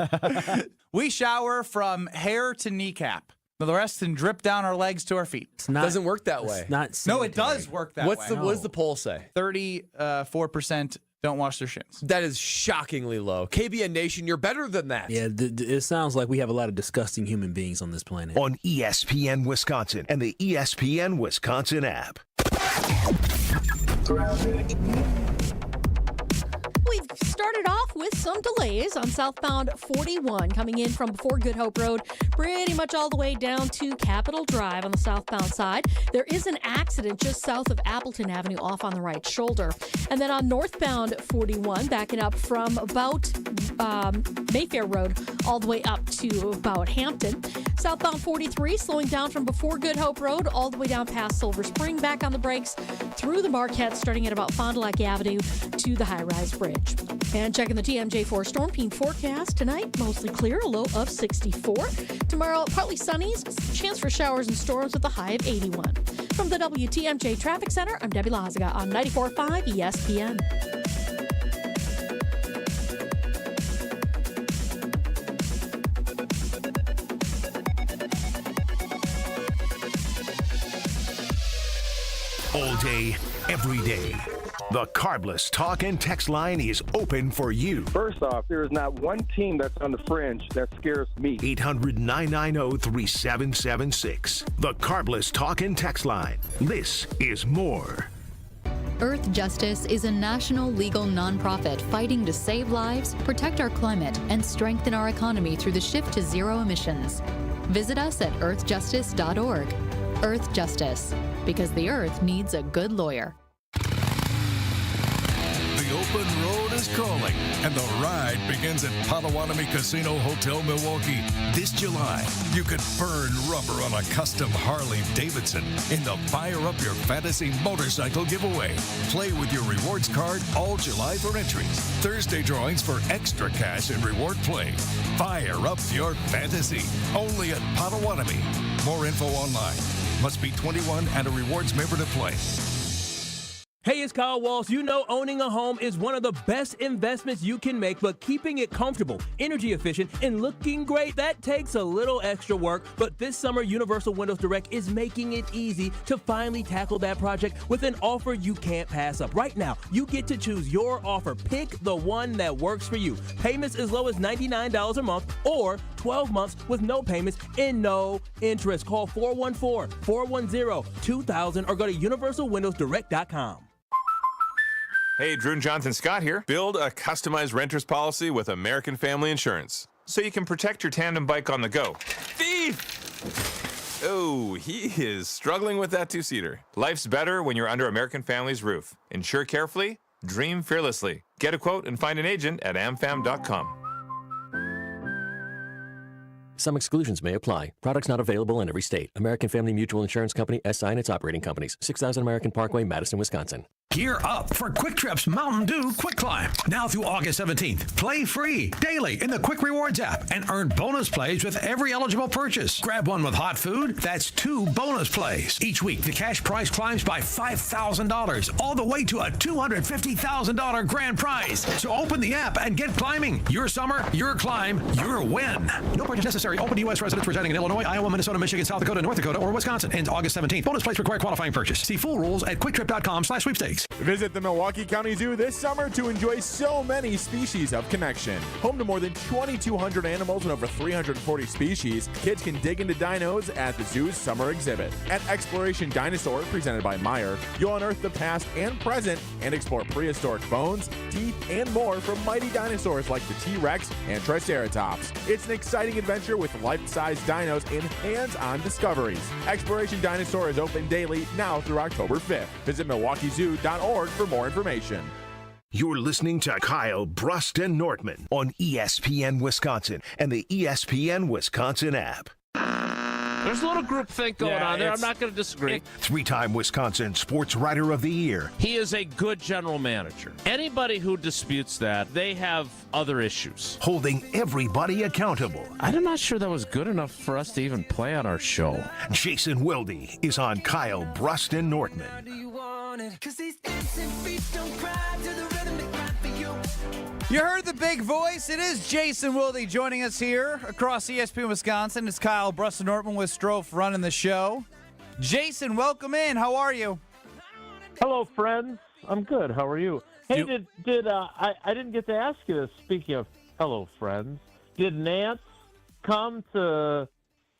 We shower from hair to kneecap. The rest can drip down our legs to our feet. It doesn't work that way. No, it does work that way. What does the poll say? 34% don't wash their shins. That is shockingly low. KBN Nation, you're better than that. Yeah, it sounds like we have a lot of disgusting human beings on this planet. On ESPN Wisconsin and the ESPN Wisconsin app. We've started off with some delays on southbound 41 coming in from before Good Hope Road, pretty much all the way down to Capitol Drive on the southbound side. There is an accident just south of Appleton Avenue off on the right shoulder. And then on northbound 41, backing up from about Mayfair Road all the way up to about Hampton. Southbound 43 slowing down from before Good Hope Road all the way down past Silver Spring, back on the brakes through the Marquette, starting at about Fond du Lac Avenue to the high-rise bridge. And checking the TMJ4 Storm Team forecast tonight, mostly clear, a low of 64. Tomorrow, partly sunny, chance for showers and storms with a high of 81. From the WTMJ Traffic Center, I'm Debbie Lazaga on 94.5 ESPN. All day, every day. The Carbless Talk and Text line is open for you. First off, there is not one team that's on the fringe that scares me. 800-990-3776. The Carbless Talk and Text line. This is more. Earth Justice is a national legal nonprofit fighting to save lives, protect our climate, and strengthen our economy through the shift to zero emissions. Visit us at earthjustice.org. Earth Justice, because the earth needs a good lawyer. The open road is calling, and the ride begins at Potawatomi Casino Hotel Milwaukee. This July, you could burn rubber on a custom Harley-Davidson in the Fire Up Your Fantasy motorcycle giveaway. Play with your rewards card all July for entries. Thursday drawings for extra cash and reward play. Fire up your fantasy. Only at Potawatomi. More info online. Must be 21 and a rewards member to play. Hey, it's Kyle Walsh. You know owning a home is one of the best investments you can make, but keeping it comfortable, energy efficient, and looking great, that takes a little extra work. But this summer, Universal Windows Direct is making it easy to finally tackle that project with an offer you can't pass up. Right now, you get to choose your offer. Pick the one that works for you. Payments as low as $99 a month or 12 months with no payments and no interest. Call 414-410-2000 or go to universalwindowsdirect.com. Hey, Drew and Jonathan Scott here. Build a customized renter's policy with American Family Insurance so you can protect your tandem bike on the go. Thief! Oh, he is struggling with that two-seater. Life's better when you're under American Family's roof. Insure carefully, dream fearlessly. Get a quote and find an agent at amfam.com. Some exclusions may apply. Products not available in every state. American Family Mutual Insurance Company, SI and its operating companies. 6000 American Parkway, Madison, Wisconsin. Gear up for Quick Trip's Mountain Dew Quick Climb. Now through August 17th. Play free daily in the Quick Rewards app and earn bonus plays with every eligible purchase. Grab one with hot food. That's 2 bonus plays. Each week, the cash prize climbs by $5,000, all the way to a $250,000 grand prize. So open the app and get climbing. Your summer, your climb, your win. No purchase necessary. Open to U.S. residents residing in Illinois, Iowa, Minnesota, Michigan, South Dakota, North Dakota, or Wisconsin. Ends August 17th. Bonus plays require qualifying purchase. See full rules at quicktrip.com/sweepstakes. Sports. Visit the Milwaukee County Zoo this summer to enjoy so many species of connection. Home to more than 2,200 animals and over 340 species, kids can dig into dinos at the zoo's summer exhibit. At Exploration Dinosaur, presented by Meyer, you'll unearth the past and present and explore prehistoric bones, teeth, and more from mighty dinosaurs like the T-Rex and Triceratops. It's an exciting adventure with life-size dinos and hands-on discoveries. Exploration Dinosaur is open daily now through October 5th. Visit MilwaukeeZoo.org for more information. You're listening to Kyle Brust and Nortman on ESPN Wisconsin and the ESPN Wisconsin app. There's a little groupthink going on there. I'm not going to disagree. Three-time Wisconsin Sports Writer of the Year. He is a good general manager. Anybody who disputes that, they have other issues. Holding everybody accountable. I'm not sure that was good enough for us to even play on our show. Jason Wilde is on Kyle Brust and Nortman. You heard the big voice. It is Jason Wilde joining us here across ESPN Wisconsin. It's Kyle Brust and Nortman with Strofe running the show. Jason, welcome in. How are you? Hello, friends. I'm good. How are you? Hey, I didn't get to ask you this. Speaking of hello, friends, did Nance come to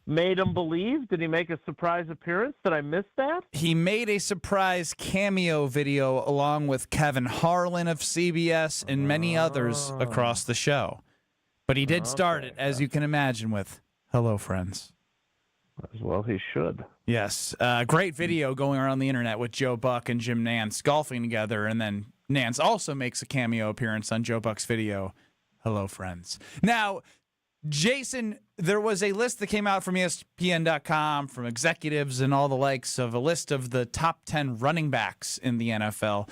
Made 'em Believe? Did he make a surprise appearance? Did I miss that? He made a surprise cameo video along with Kevin Harlan of CBS and many others across the show. But he did start it, as you can imagine, with hello, friends. As well he should. Yes. Great video going around the internet with Joe Buck and Jim Nance golfing together, and then Nance also makes a cameo appearance on Joe Buck's video, hello, friends. Now, Jason, there was a list that came out from ESPN.com, from executives and all the likes, of a list of the top 10 running backs in the NFL.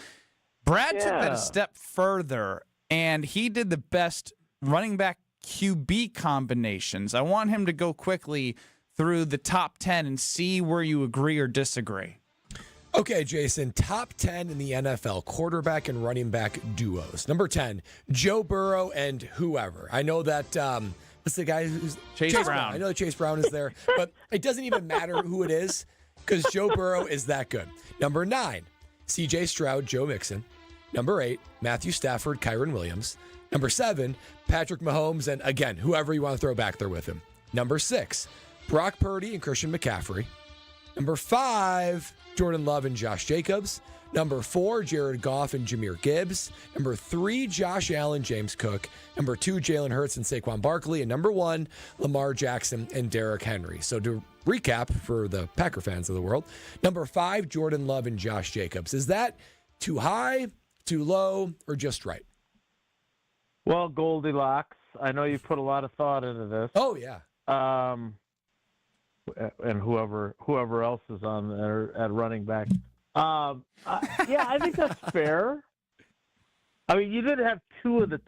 Brad took that a step further, and he did the best running back QB combinations. I want him to go quickly through the top 10 and see where you agree or disagree. Okay, Jason, top 10 in the NFL, quarterback and running back duos. Number 10, Joe Burrow and whoever. I know that... what's the guy who's Chase Brown? I know that Chase Brown is there, but it doesn't even matter who it is because Joe Burrow is that good. Number 9, C.J. Stroud, Joe Mixon. Number 8, Matthew Stafford, Kyron Williams. Number 7, Patrick Mahomes, and again, whoever you want to throw back there with him. Number 6, Brock Purdy and Christian McCaffrey. Number 5, Jordan Love and Josh Jacobs. Number 4, Jared Goff and Jahmyr Gibbs. Number 3, Josh Allen, James Cook. Number 2, Jalen Hurts and Saquon Barkley. And number 1, Lamar Jackson and Derrick Henry. So to recap for the Packer fans of the world, number 5, Jordan Love and Josh Jacobs. Is that too high, too low, or just right? Well, Goldilocks, I know you put a lot of thought into this. Oh, yeah. And whoever else is on there at running back. Yeah, I think that's fair. I mean, you did have two of the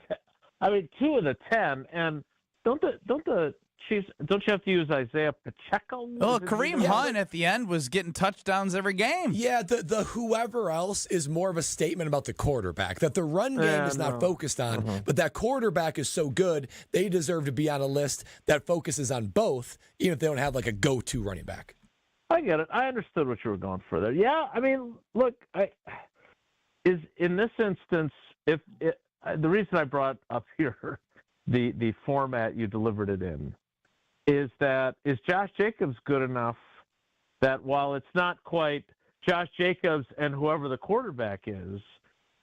10, and don't the Chiefs? Don't you have to use Isaiah Pacheco? Oh, Kareem Hunt at the end was getting touchdowns every game. Yeah, the whoever else is more of a statement about the quarterback, that the run game is not focused on, but that quarterback is so good, they deserve to be on a list that focuses on both, even if they don't have like a go-to running back. I get it. I understood what you were going for there. Yeah, I mean, look, is in this instance, the reason I brought up here the format you delivered it in is Josh Jacobs good enough that while it's not quite Josh Jacobs and whoever the quarterback is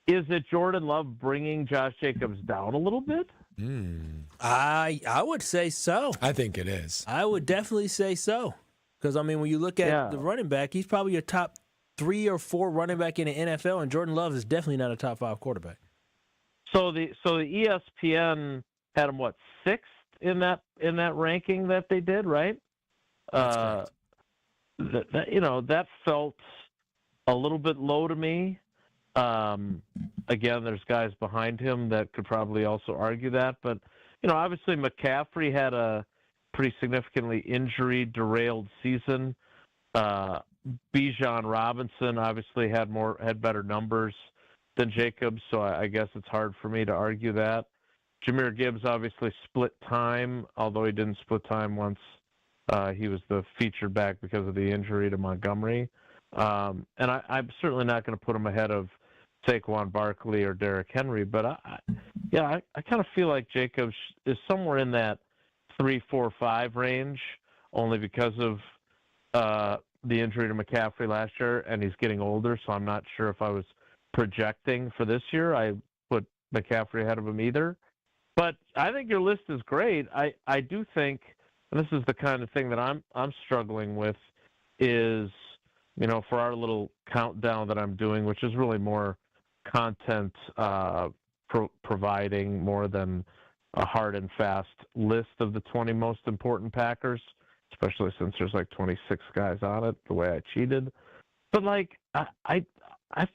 it Jordan Love bringing Josh Jacobs down a little bit? I would say so. I think it is. I would definitely say so. Because, I mean, when you look at the running back, he's probably your top 3 or 4 running back in the NFL, and Jordan Love is definitely not a top 5 quarterback. So the ESPN had him, what, 6th in that ranking that they did, right? That felt a little bit low to me. Again, there's guys behind him that could probably also argue that. But, obviously McCaffrey had a pretty significantly injury-derailed season. Bijan Robinson obviously had better numbers than Jacobs, so I guess it's hard for me to argue that. Jahmyr Gibbs obviously split time, although he didn't split time once he was the featured back because of the injury to Montgomery. And I'm certainly not going to put him ahead of Saquon Barkley or Derrick Henry. But I kind of feel like Jacobs is somewhere in that 3, 4, 5 range, only because of the injury to McCaffrey last year, and he's getting older. So I'm not sure if I was projecting for this year, I put McCaffrey ahead of him either. But I think your list is great. I do think, and this is the kind of thing that I'm struggling with, is, for our little countdown that I'm doing, which is really more content providing more than a hard and fast list of the 20 most important Packers, especially since there's like 26 guys on it, the way I cheated. But I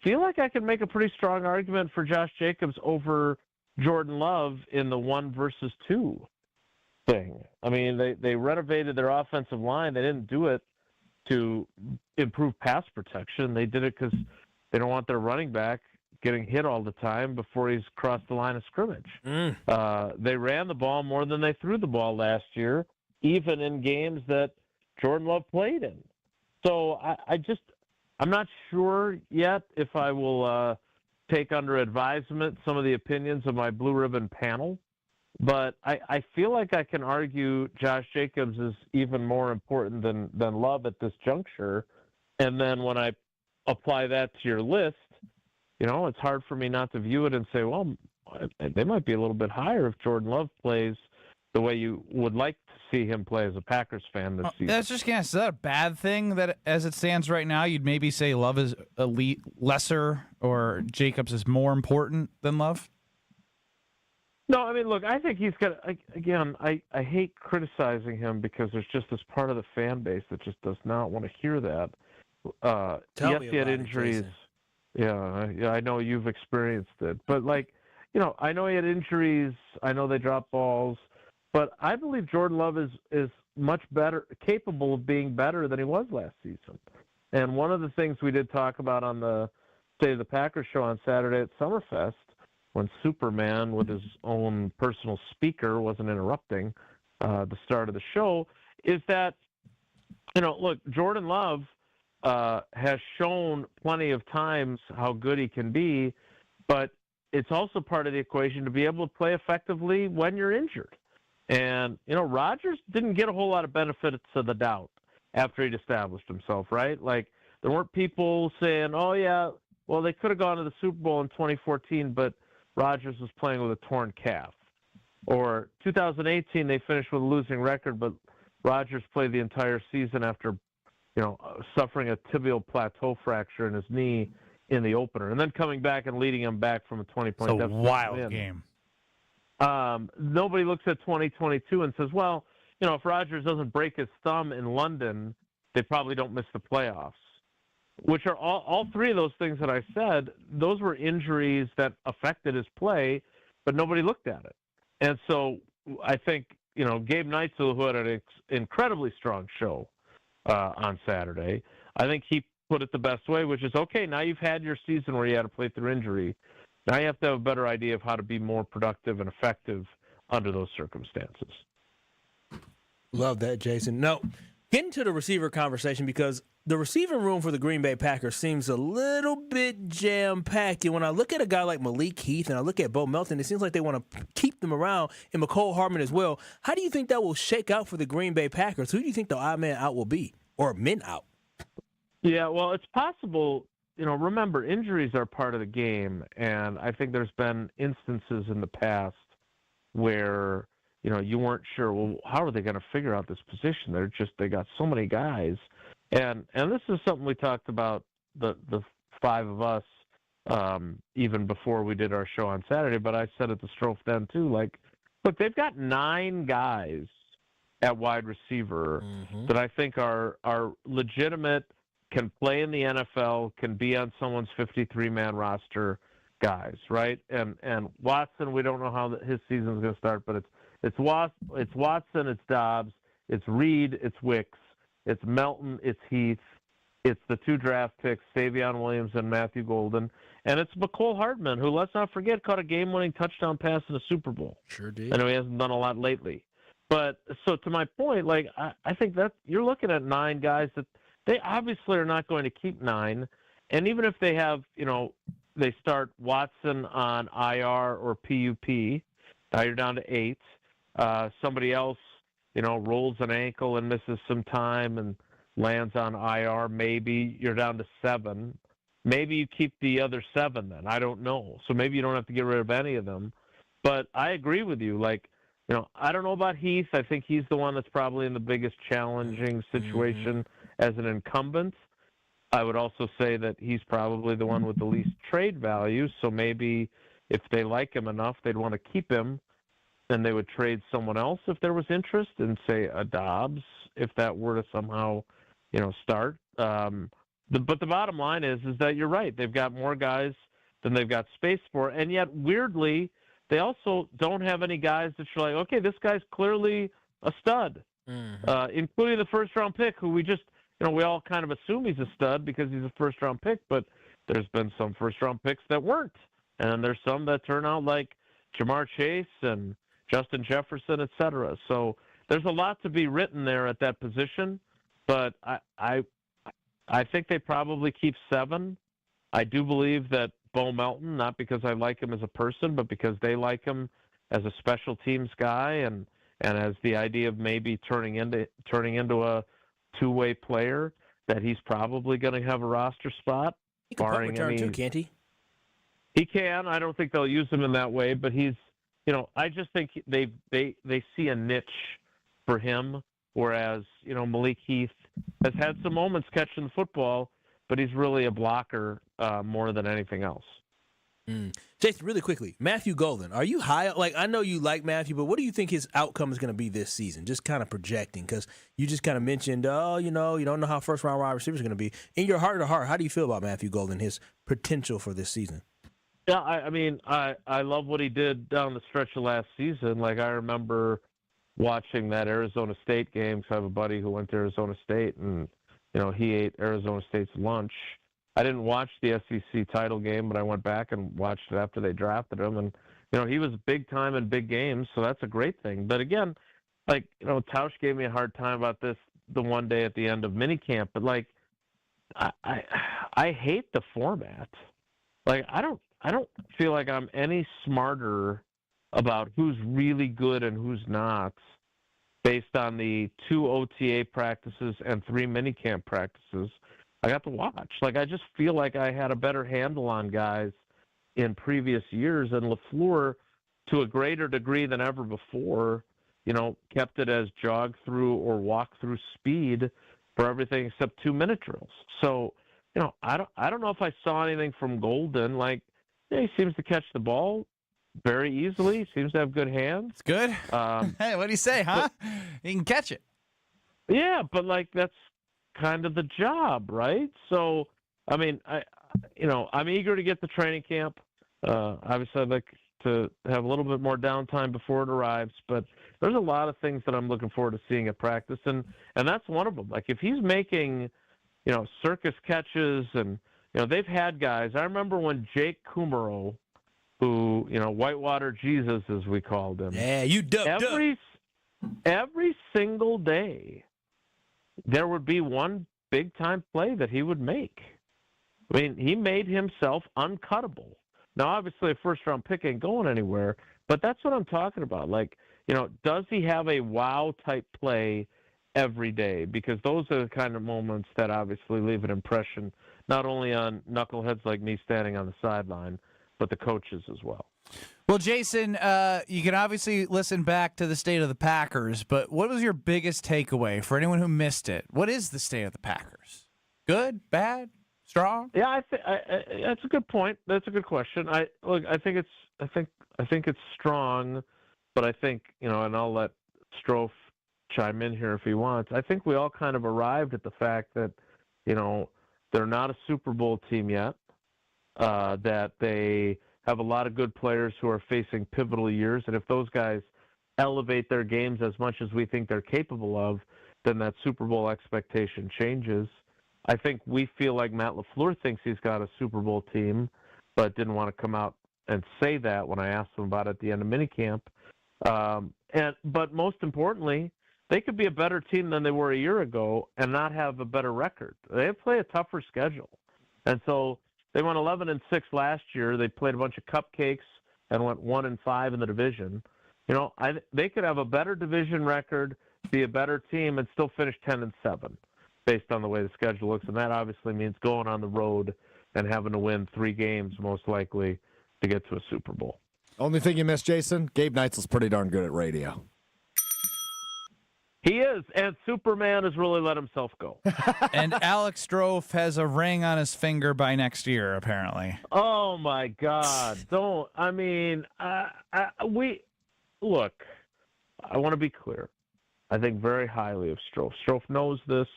feel like I can make a pretty strong argument for Josh Jacobs over Jordan Love in the 1 versus 2 thing. I mean, they renovated their offensive line. They didn't do it to improve pass protection. They did it because they don't want their running back getting hit all the time before he's crossed the line of scrimmage. They ran the ball more than they threw the ball last year, even in games that Jordan Love played in. So I'm not sure yet if I will take under advisement some of the opinions of my blue ribbon panel, but I feel like I can argue Josh Jacobs is even more important than Love at this juncture. And then when I apply that to your list, it's hard for me not to view it and say, well, they might be a little bit higher if Jordan Love plays the way you would like to see him play as a Packers fan this season. That's just is that a bad thing that as it stands right now, you'd maybe say Love is elite, lesser, or Jacobs is more important than Love? No, I mean, look, I think he's got, again, I hate criticizing him because there's just this part of the fan base that just does not want to hear that. Yes, he had injuries. Yeah, I know you've experienced it. But, I know he had injuries. I know they dropped balls. But I believe Jordan Love is much better, capable of being better than he was last season. And one of the things we did talk about on the State of the Packers show on Saturday at Summerfest, when Superman with his own personal speaker wasn't interrupting the start of the show, is that, look, Jordan Love has shown plenty of times how good he can be, but it's also part of the equation to be able to play effectively when you're injured. And, Rodgers didn't get a whole lot of benefits of the doubt after he'd established himself, right? Like, there weren't people saying, oh, yeah, well, they could have gone to the Super Bowl in 2014, but Rodgers was playing with a torn calf. Or 2018, they finished with a losing record, but Rodgers played the entire season after, suffering a tibial plateau fracture in his knee in the opener, and then coming back and leading him back from a 20-point deficit. It's a wild game. Nobody looks at 2022 and says, well, if Rodgers doesn't break his thumb in London, they probably don't miss the playoffs. Which are all three of those things that I said, those were injuries that affected his play, but nobody looked at it. And so I think, Gabe Neitzel, who had an incredibly strong show on Saturday, I think he put it the best way, which is, okay, now you've had your season where you had to play through injury. Now you have to have a better idea of how to be more productive and effective under those circumstances. Love that, Jason. Now, getting to the receiver conversation, because the receiving room for the Green Bay Packers seems a little bit jam-packed. And when I look at a guy like Malik Heath and I look at Bo Melton, it seems like they want to keep them around, and McCole Hardman as well. How do you think that will shake out for the Green Bay Packers? Who do you think the odd man out will be, or men out? Yeah, well, it's possible. Remember, injuries are part of the game, and I think there's been instances in the past where, you weren't sure, well, how are they going to figure out this position? They got so many guys. And this is something we talked about, the five of us, even before we did our show on Saturday, but I said at the Strofe then too, look, they've got 9 guys at wide receiver that I think are legitimate, can play in the NFL, can be on someone's 53-man roster guys, right? And Watson, we don't know how his season's going to start, but it's Watson, it's Dobbs, it's Reed, it's Wicks, it's Melton, it's Heath, it's the 2 draft picks, Savion Williams and Matthew Golden, and it's McCole Hardman, who, let's not forget, caught a game-winning touchdown pass in the Super Bowl. Sure did. I know he hasn't done a lot lately. But so to my point, I think that you're looking at 9 guys that they obviously are not going to keep 9. And even if they have, they start Watson on IR or PUP. Now you're down to 8. Somebody else, rolls an ankle and misses some time and lands on IR. Maybe you're down to 7. Maybe you keep the other 7 then. I don't know. So maybe you don't have to get rid of any of them. But I agree with you. I don't know about Heath. I think he's the one that's probably in the biggest challenging situation as an incumbent. I would also say that he's probably the one with the least trade value. So maybe if they like him enough, they'd want to keep him, and they would trade someone else if there was interest, and say a Dobbs if that were to somehow, start. But the bottom line is that you're right. They've got more guys than they've got space for, and yet weirdly, they also don't have any guys that you're like, okay, this guy's clearly a stud, including the first-round pick, who we just, we all kind of assume he's a stud because he's a first-round pick, but there's been some first-round picks that weren't, and there's some that turn out like Jamar Chase and Justin Jefferson, et cetera. So there's a lot to be written there at that position, but I think they probably keep 7. I do believe that Bo Melton, not because I like him as a person, but because they like him as a special teams guy and as the idea of maybe turning into a two-way player, that he's probably going to have a roster spot. He can punt return too, can't he? He can. I don't think they'll use him in that way, but he's, I just think they see a niche for him, whereas, Malik Heath has had some moments catching the football, but he's really a blocker more than anything else. Jason, really quickly, Matthew Golden, are you high? I know you like Matthew, but what do you think his outcome is going to be this season? Just kind of projecting, because you just kind of mentioned, you don't know how first-round wide receivers are going to be. In your heart to heart, how do you feel about Matthew Golden, his potential for this season? Yeah, I love what he did down the stretch of last season. I remember watching that Arizona State game, because I have a buddy who went to Arizona State, and he ate Arizona State's lunch. I didn't watch the SEC title game, but I went back and watched it after they drafted him. And, he was big time in big games, so that's a great thing. But again, Tausch gave me a hard time about this the one day at the end of minicamp. But, I hate the format. I don't feel like I'm any smarter about who's really good and who's not based on the 2 OTA practices and 3 minicamp practices I got to watch. I just feel like I had a better handle on guys in previous years, and LaFleur, to a greater degree than ever before, kept it as jog through or walk through speed for everything except 2-minute drills. So, I don't know if I saw anything from Golden. He seems to catch the ball very easily. He seems to have good hands. It's good. Hey, what do you say, huh? He can catch it. Yeah, but that's kind of the job, right? So, I'm eager to get to training camp. Obviously, I'd like to have a little bit more downtime before it arrives, but there's a lot of things that I'm looking forward to seeing at practice, and that's one of them. If he's making, circus catches, and, they've had guys. I remember when Jake Kummerow, who, Whitewater Jesus, as we called him. Yeah, you duck. Every single day, there would be one big-time play that he would make. He made himself uncuttable. Now, obviously, a first-round pick ain't going anywhere, but that's what I'm talking about. Does he have a wow-type play every day? Because those are the kind of moments that obviously leave an impression, not only on knuckleheads like me standing on the sideline, but the coaches as well. Well, Jason, you can obviously listen back to the state of the Packers, but what was your biggest takeaway for anyone who missed it? What is the state of the Packers? Good, bad, strong? Yeah, that's a good point. That's a good question. I think it's strong, but I think, and I'll let Strofe chime in here if he wants. I think we all kind of arrived at the fact that, they're not a Super Bowl team yet, that they have a lot of good players who are facing pivotal years, and if those guys elevate their games as much as we think they're capable of, then that Super Bowl expectation changes. I think we feel like Matt LaFleur thinks he's got a Super Bowl team, but didn't want to come out and say that when I asked him about it at the end of minicamp. But most importantly, they could be a better team than they were a year ago and not have a better record. They play a tougher schedule. And so, They went 11-6 last year. They played a bunch of cupcakes and went 1-5 in the division. They could have a better division record, be a better team, and still finish 10-7 based on the way the schedule looks. And that obviously means going on the road and having to win 3 games most likely to get to a Super Bowl. Only thing you missed, Jason, Gabe Neitzel's pretty darn good at radio. He is, and Superman has really let himself go. And Alex Strofe has a ring on his finger by next year, apparently. Oh, my God. Look, I want to be clear. I think very highly of Strofe. Strofe knows this.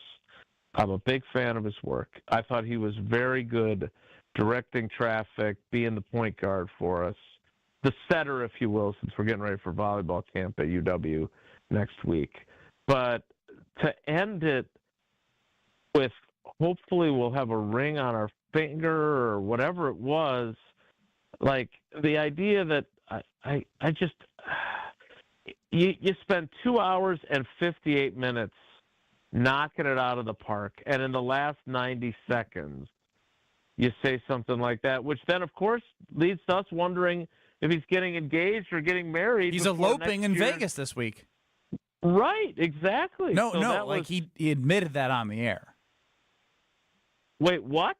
I'm a big fan of his work. I thought he was very good directing traffic, being the point guard for us. The setter, if you will, since we're getting ready for volleyball camp at UW next week. But to end it with, hopefully we'll have a ring on our finger or whatever it was, like the idea that I just, you spend 2 hours and 58 minutes knocking it out of the park, and in the last 90 seconds, you say something like that, which then, of course, leads to us wondering if he's getting engaged or getting married. He's eloping in Vegas this week. Right, exactly. No, he admitted that on the air. Wait, what?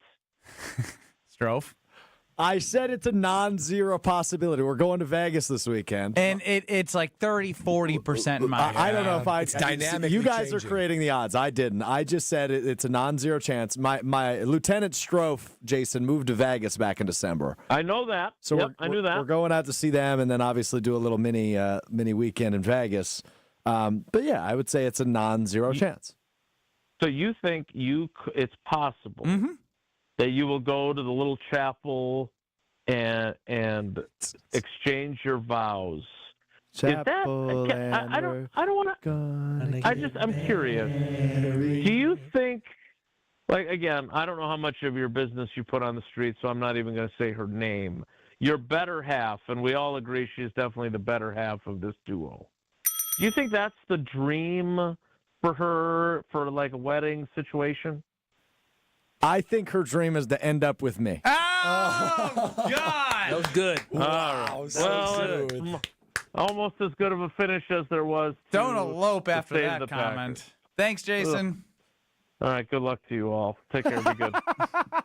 Strofe? I said it's a non-zero possibility. We're going to Vegas this weekend. And it's like 30-40% in my I don't know if It's dynamically you guys changing. are creating the odds. I didn't. I just said it's a non-zero chance. My Lieutenant Strofe, Jason, moved to Vegas back in December. I know that. So I knew that. We're going out to see them and then obviously do a little mini weekend in Vegas. But yeah, I would say it's a non-zero chance. So you think it's possible that you will go to the little chapel and exchange your vows? Chapel I don't want to. I'm curious. Do you think? Like, again, I don't know how much of your business you put on the street, so I'm not even going to say her name. Your better half, and we all agree she is definitely the better half of this duo. Do you think that's the dream for her, for like a wedding situation? I think her dream is to end up with me. Oh, God! That was good. Wow, so Well, almost as good of a finish as there was. Don't elope after save that the comment. Packers. Thanks, Jason. All right, good luck to you all. Take care. Be good.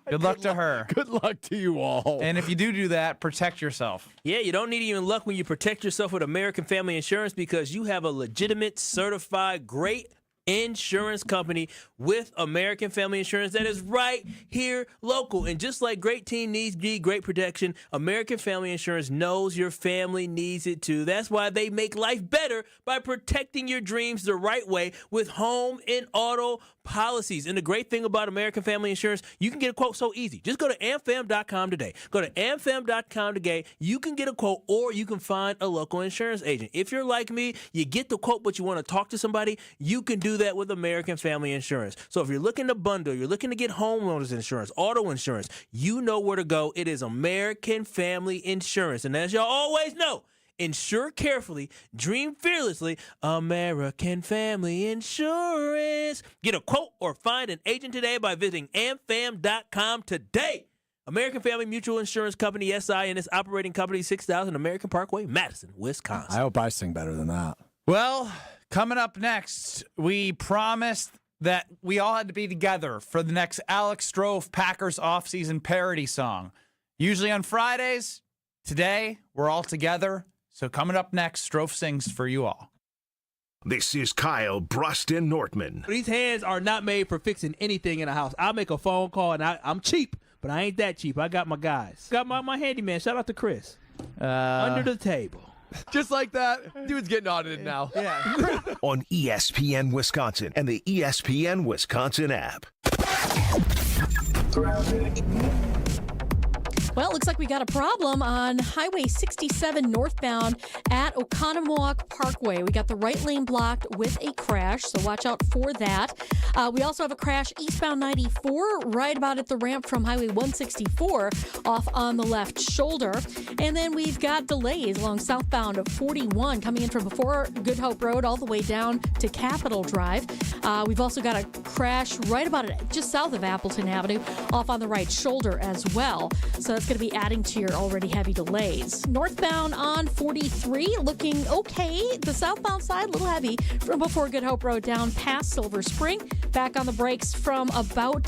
Good luck to her. Good luck to you all. And if you do that, protect yourself. Yeah, you don't need even luck when you protect yourself with American Family Insurance because you have a legitimate, certified, great insurance company with American Family Insurance that is right here local. And just like great team needs great protection, American Family Insurance knows your family needs it too. That's why they make life better by protecting your dreams the right way with home and auto policies. And the great thing about American Family Insurance, you can get a quote so easy. Just go to amfam.com today. Go to amfam.com today. You can get a quote or you can find a local insurance agent. If you're like me, you get the quote but you want to talk to somebody, you can do that with American Family Insurance. So if you're looking to bundle, you're looking to get homeowners insurance, auto insurance, you know where to go. It is American Family Insurance. And as y'all always know, insure carefully, dream fearlessly, American Family Insurance. Get a quote or find an agent today by visiting amfam.com today. American Family Mutual Insurance Company, SI, and its operating company, 6000 American Parkway, Madison, Wisconsin. I hope I sing better than that. Well, coming up next, we promised that we all had to be together for the next Alex Strofe Packers offseason parody song. Usually on Fridays. Today, we're all together. So coming up next, Strofe sings for you all. This is Kyle Bruston Nortman. These hands are not made for fixing anything in a house. I'll make a phone call, and I'm cheap, but I ain't that cheap. I got my guys. Got my handyman. Shout out to Chris. Under the table. Just like that, dude's getting audited now. Yeah. On ESPN Wisconsin and the ESPN Wisconsin app. Well, it looks like we got a problem on Highway 67 northbound at Oconomowoc Parkway. We got the right lane blocked with a crash, so watch out for that. We also have a crash eastbound 94 right about at the ramp from Highway 164 off on the left shoulder. And then we've got delays along southbound of 41 coming in from before Good Hope Road all the way down to Capitol Drive. We've also got a crash right about just south of Appleton Avenue off on the right shoulder as well. So that's going to be adding to your already heavy delays. Northbound on 43 looking okay. The southbound side a little heavy from before Good Hope Road down past Silver Spring. Back on the brakes from about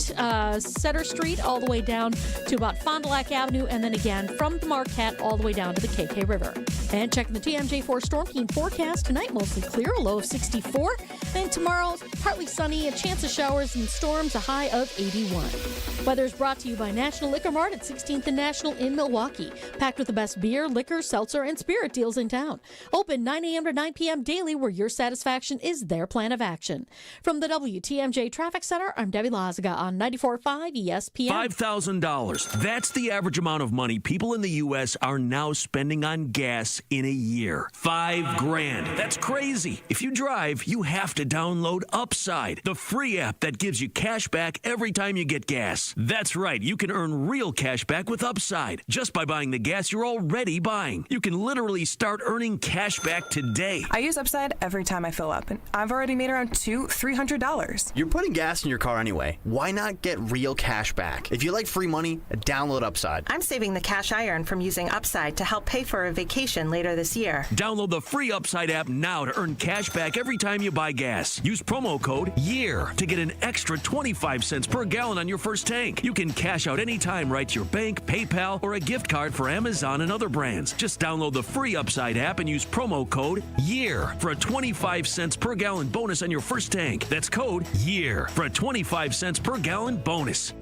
Center Street all the way down to about Fond du Lac Avenue, and then again from the Marquette all the way down to the KK River. And checking the TMJ4 Storm Team forecast tonight, mostly clear, a low of 64. Then tomorrow, partly sunny, a chance of showers and storms, a high of 81. Weather is brought to you by National Liquor Mart at 16th and National in Milwaukee. Packed with the best beer, liquor, seltzer, and spirit deals in town. Open 9 a.m. to 9 p.m. daily, where your satisfaction is their plan of action. From the WTMJ Traffic Center, I'm Debbie Lazaga on 94.5 ESPN. $5,000. That's the average amount of money people in the U.S. are now spending on gas in a year. $5,000. That's crazy. If you drive, you have to download Upside, the free app that gives you cash back every time you get gas. That's right. You can earn real cash back with Upside just by buying the gas you're already buying. You can literally start earning cash back today. I use Upside every time I fill up, and I've already made around $300. You're putting gas in your car anyway. Why not get real cash back? If you like free money, download Upside. I'm saving the cash I earn from using Upside to help pay for a vacation later this year. Download the free Upside app now to earn cash back every time you buy gas. Use promo code YEAR to get an extra 25 cents per gallon on your first tank. You can cash out anytime right to your bank, PayPal, or a gift card for Amazon and other brands. Just download the free Upside app and use promo code YEAR for a 25 cents per gallon bonus on your first tank. That's code YEAR for a 25 cents per gallon bonus.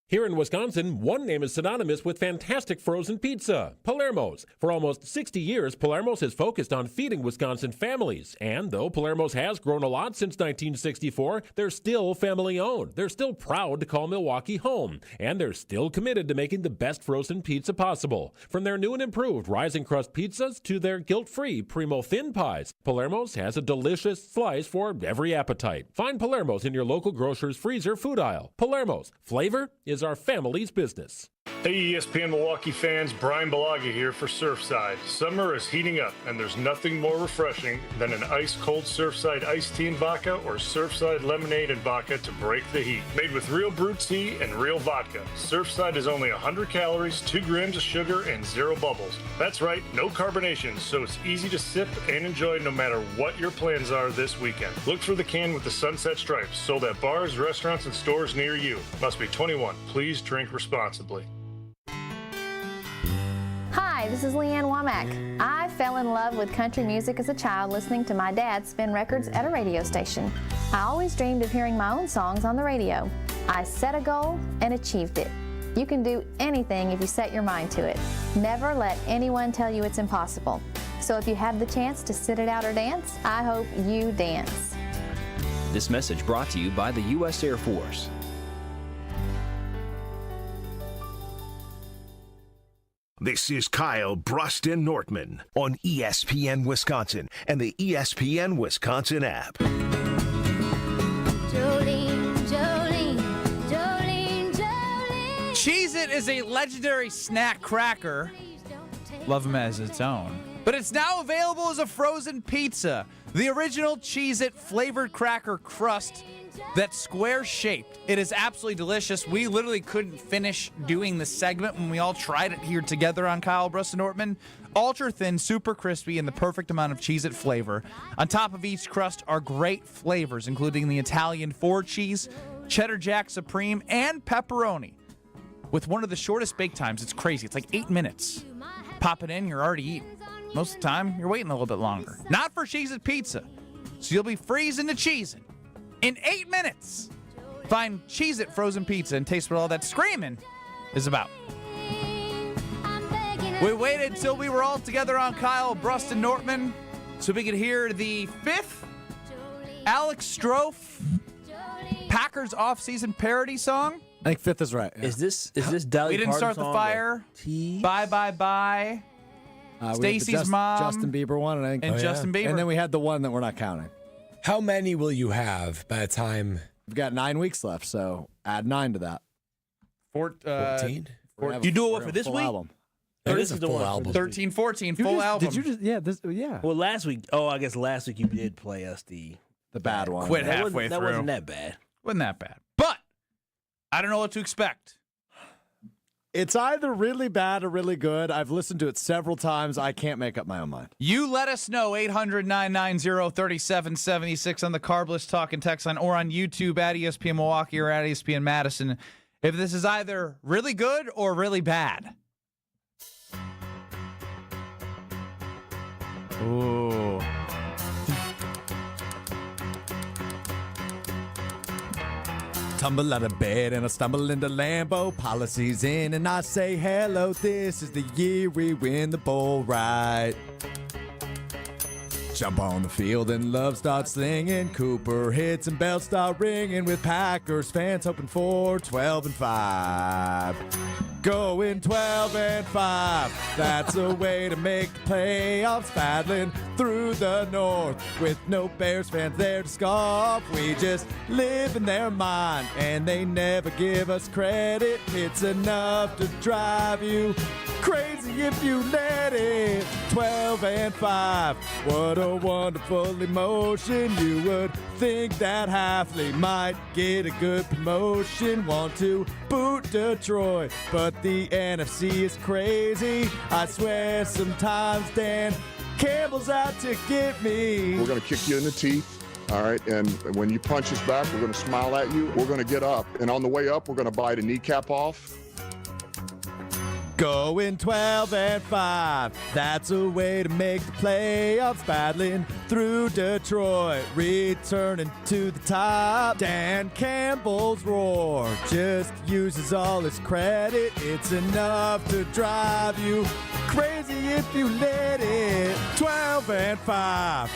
Here in Wisconsin, one name is synonymous with fantastic frozen pizza, Palermo's. For almost 60 years, Palermo's has focused on feeding Wisconsin families. And though Palermo's has grown a lot since 1964, they're still family-owned. They're still proud to call Milwaukee home. And they're still committed to making the best frozen pizza possible. From their new and improved rising crust pizzas to their guilt-free Primo thin pies, Palermo's has a delicious slice for every appetite. Find Palermo's in your local grocer's freezer food aisle. Palermo's. Flavor is our family's business. Hey ESPN Milwaukee fans, Brian Balaga here for Surfside. Summer is heating up and there's nothing more refreshing than an ice-cold Surfside iced tea and vodka or Surfside lemonade and vodka to break the heat. Made with real brewed tea and real vodka, Surfside is only 100 calories, 2 grams of sugar, and 0 bubbles. That's right, no carbonation, so it's easy to sip and enjoy no matter what your plans are this weekend. Look for the can with the sunset stripes, sold at bars, restaurants, and stores near you. Must be 21. Please drink responsibly. Hi, this is Leanne Womack. I fell in love with country music as a child listening to my dad spin records at a radio station. I always dreamed of hearing my own songs on the radio. I set a goal and achieved it. You can do anything if you set your mind to it. Never let anyone tell you it's impossible. So if you have the chance to sit it out or dance, I hope you dance. This message brought to you by the U.S. Air Force. This is Kyle Bruston Nortman on ESPN Wisconsin and the ESPN Wisconsin app. Jolene, Jolene, Jolene, Jolene. Cheez-It is a legendary snack cracker. Love them as its own. But it's now available as a frozen pizza. The original Cheez-It flavored cracker crust that's square-shaped. It is absolutely delicious. We literally couldn't finish doing the segment when we all tried it here together on Kyle Bruston Nortman. Ultra thin, super crispy, and the perfect amount of Cheez-It flavor. On top of each crust are great flavors, including the Italian 4-cheese, cheddar jack supreme, and pepperoni. With one of the shortest bake times, it's crazy. It's like 8 minutes. Pop it in, you're already eating. Most of the time, you're waiting a little bit longer. Not for Cheez-It pizza. So you'll be freezing the Cheez-It in 8 minutes. Find Cheez-It frozen pizza and taste what all that screaming is about. We waited until we were all together on Kyle Bruston Nortman so we could hear the 5th Alex Strofe Packers offseason parody song. I think 5th is right. Yeah. Is this Dolly We didn't Parton start the song fire. Bye, bye, bye. We had the Stacy's mom. Justin Bieber one, I think. And Justin Bieber. And then we had the one that we're not counting. How many will you have by the time? We've got 9 weeks left, so add 9 to that. 14? You do it for this week? Album. It is a full album. 13, 14, full album. Did you just? Yeah. Well, last week. Oh, I guess last week you did play us the bad one. Quit That halfway that through. wasn't that bad. Wasn't that bad. But I don't know what to expect. It's either really bad or really good. I've listened to it several times. I can't make up my own mind. You let us know, 800-990-3776 on the Carbless Talk and Text line or on YouTube at ESPN Milwaukee or at ESPN Madison if this is either really good or really bad. Ooh. Tumble out of bed and I stumble into Lambo. Policies in and I say hello. This is the year we win the bull right. Jump on the field and love starts slinging. Cooper hits and bells start ringing with Packers fans hoping for 12-5. Going 12-5. That's a way to make the playoffs. Paddling through the north with no Bears fans there to scoff. We just live in their mind and they never give us credit. It's enough to drive you crazy if you let it. 12-5. What a wonderful emotion. You would think that Halfley might get a good promotion. Want to boot Detroit, but the NFC is crazy. I swear sometimes Dan Campbell's out to get me. We're going to kick you in the teeth. All right, and when you punch us back, we're going to smile at you. We're going to get up, and on the way up, we're going to bite a kneecap off. Going 12-5. That's a way to make the playoffs. Battling through Detroit, returning to the top. Dan Campbell's roar just uses all his credit. It's enough to drive you crazy if you let it. 12-5.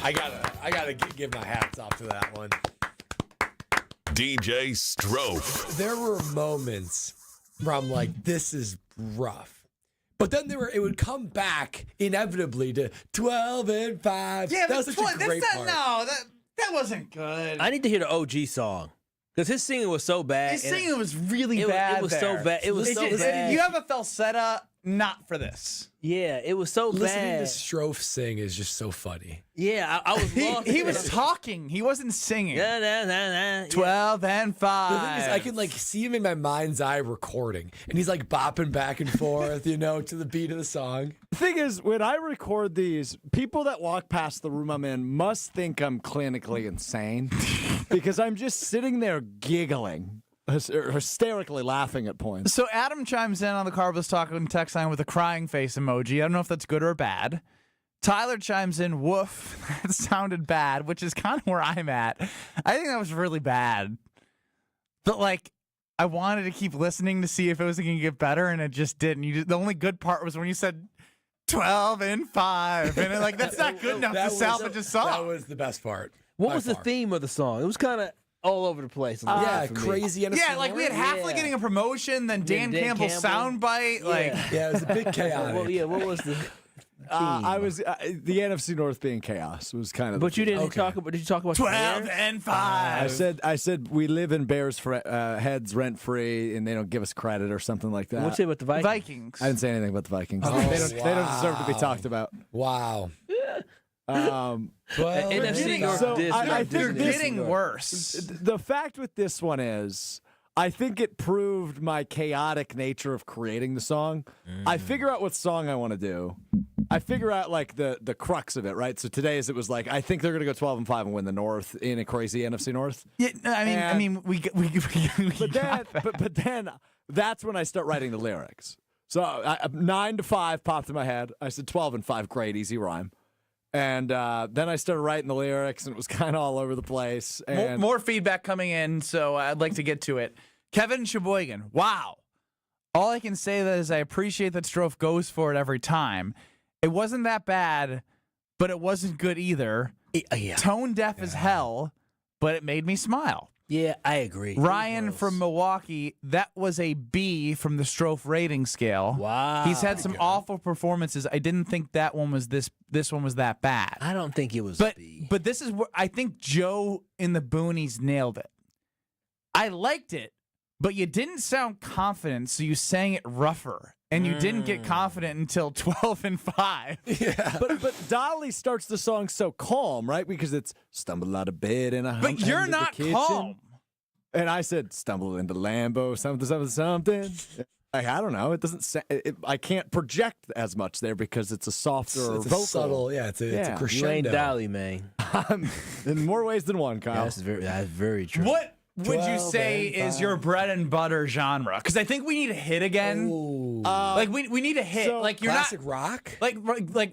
I gotta give my hats off to that one. DJ Strofe. There were moments where I'm like, this is rough. But then it would come back inevitably to 12-5. Yeah, that was such a great part. That wasn't good. I need to hear the OG song because his singing was so bad. His singing was really bad. It was so bad. It was so bad. You have a falsetto, not for this. Yeah, it was so Listening bad. to Strofe sing is just so funny. Yeah, I was lost. He was talking. He wasn't singing. 12-5. The thing is, I can see him in my mind's eye recording, and he's bopping back and forth, to the beat of the song. The thing is, when I record these, people that walk past the room I'm in must think I'm clinically insane because I'm just sitting there giggling. Hysterically laughing at points. So Adam chimes in on the Carbless Talk and Text line with a crying face emoji. I don't know if that's good or bad. Tyler chimes in, woof, that sounded bad, which is kind of where I'm at. I think that was really bad. But I wanted to keep listening to see if it was going to get better, and it just didn't. The only good part was when you said 12-5, and that's not good enough to salvage a song. That was the best part. What was the theme of the song? It was kind of all over the place. Crazy. Yeah, we had Halfley getting a promotion, then Dan Campbell's soundbite. Yeah, it was a bit chaotic. What was the I was the NFC North being chaos was kind of. But you didn't talk about. Did you talk about 12-5? I said we live in Bears heads rent free, and they don't give us credit or something like that. What'd you say about the Vikings? I didn't say anything about the Vikings. Oh, they don't deserve to be talked about. Wow. NFC North. So I think they're getting worse. The fact with this one is, I think it proved my chaotic nature of creating the song. I figure out what song I want to do. I figure out the crux of it, right? So today's it was I think they're gonna go 12-5 and win the North in a crazy NFC North. Yeah, I mean, we but then that's when I start writing the lyrics. So 9-5 popped in my head. I said 12-5, great, easy rhyme. And then I started writing the lyrics, and it was kind of all over the place. And more feedback coming in, so I'd like to get to it. Kevin Sheboygan, wow. All I can say is I appreciate that Strofe goes for it every time. It wasn't that bad, but it wasn't good either. Yeah. Tone deaf as hell, but it made me smile. Yeah, I agree. Ryan from Milwaukee, that was a B from the Strofe rating scale. Wow. He's had some awful performances. I didn't think that one was this one was that bad. I don't think it was B. But this is where I think Joe in the Boonies nailed it. I liked it, but you didn't sound confident, so you sang it rougher. And you didn't get confident until 12 and 5. Yeah. But Dolly starts the song so calm, right? Because it's stumble out of bed and I But you're not calm. And I said stumble into Lambo, something. Like, I don't know. It doesn't. I can't project as much there because it's a softer it's vocal. a subtle. Yeah, it's a crescendo. You ain't Dolly, man. In more ways than one, Kyle. That's very true. What would you say is your bread and butter genre? Because I think we need a hit again. Like we need a hit. So, like you're classic not rock. Like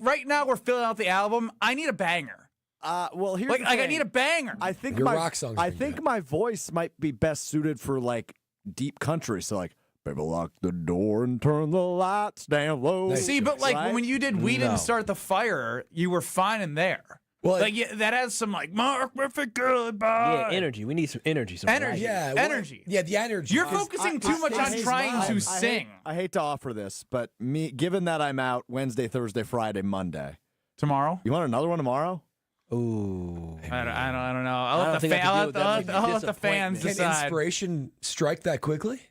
right now we're filling out the album. I need a banger. Well, here's like the I thing. need a banger. I think Your my rock songs I are think good. my voice might be best suited for like deep country. So like, baby, lock the door and turn the lights down low. See, but like right? when you did "We No. Didn't Start the Fire," you were fine in there. Well, Like that has some like Mark Murphy goodbye. Yeah, energy. We need some energy. Some Energy. life. Yeah, Energy. Yeah, the energy. You're Because focusing too much on trying to sing. I hate to offer this, but given that I'm out Wednesday, Thursday, Friday, Monday, tomorrow. You want another one tomorrow? Ooh. I don't know. I don't think I can deal with that I'll let the fans Can decide. inspiration strike that quickly?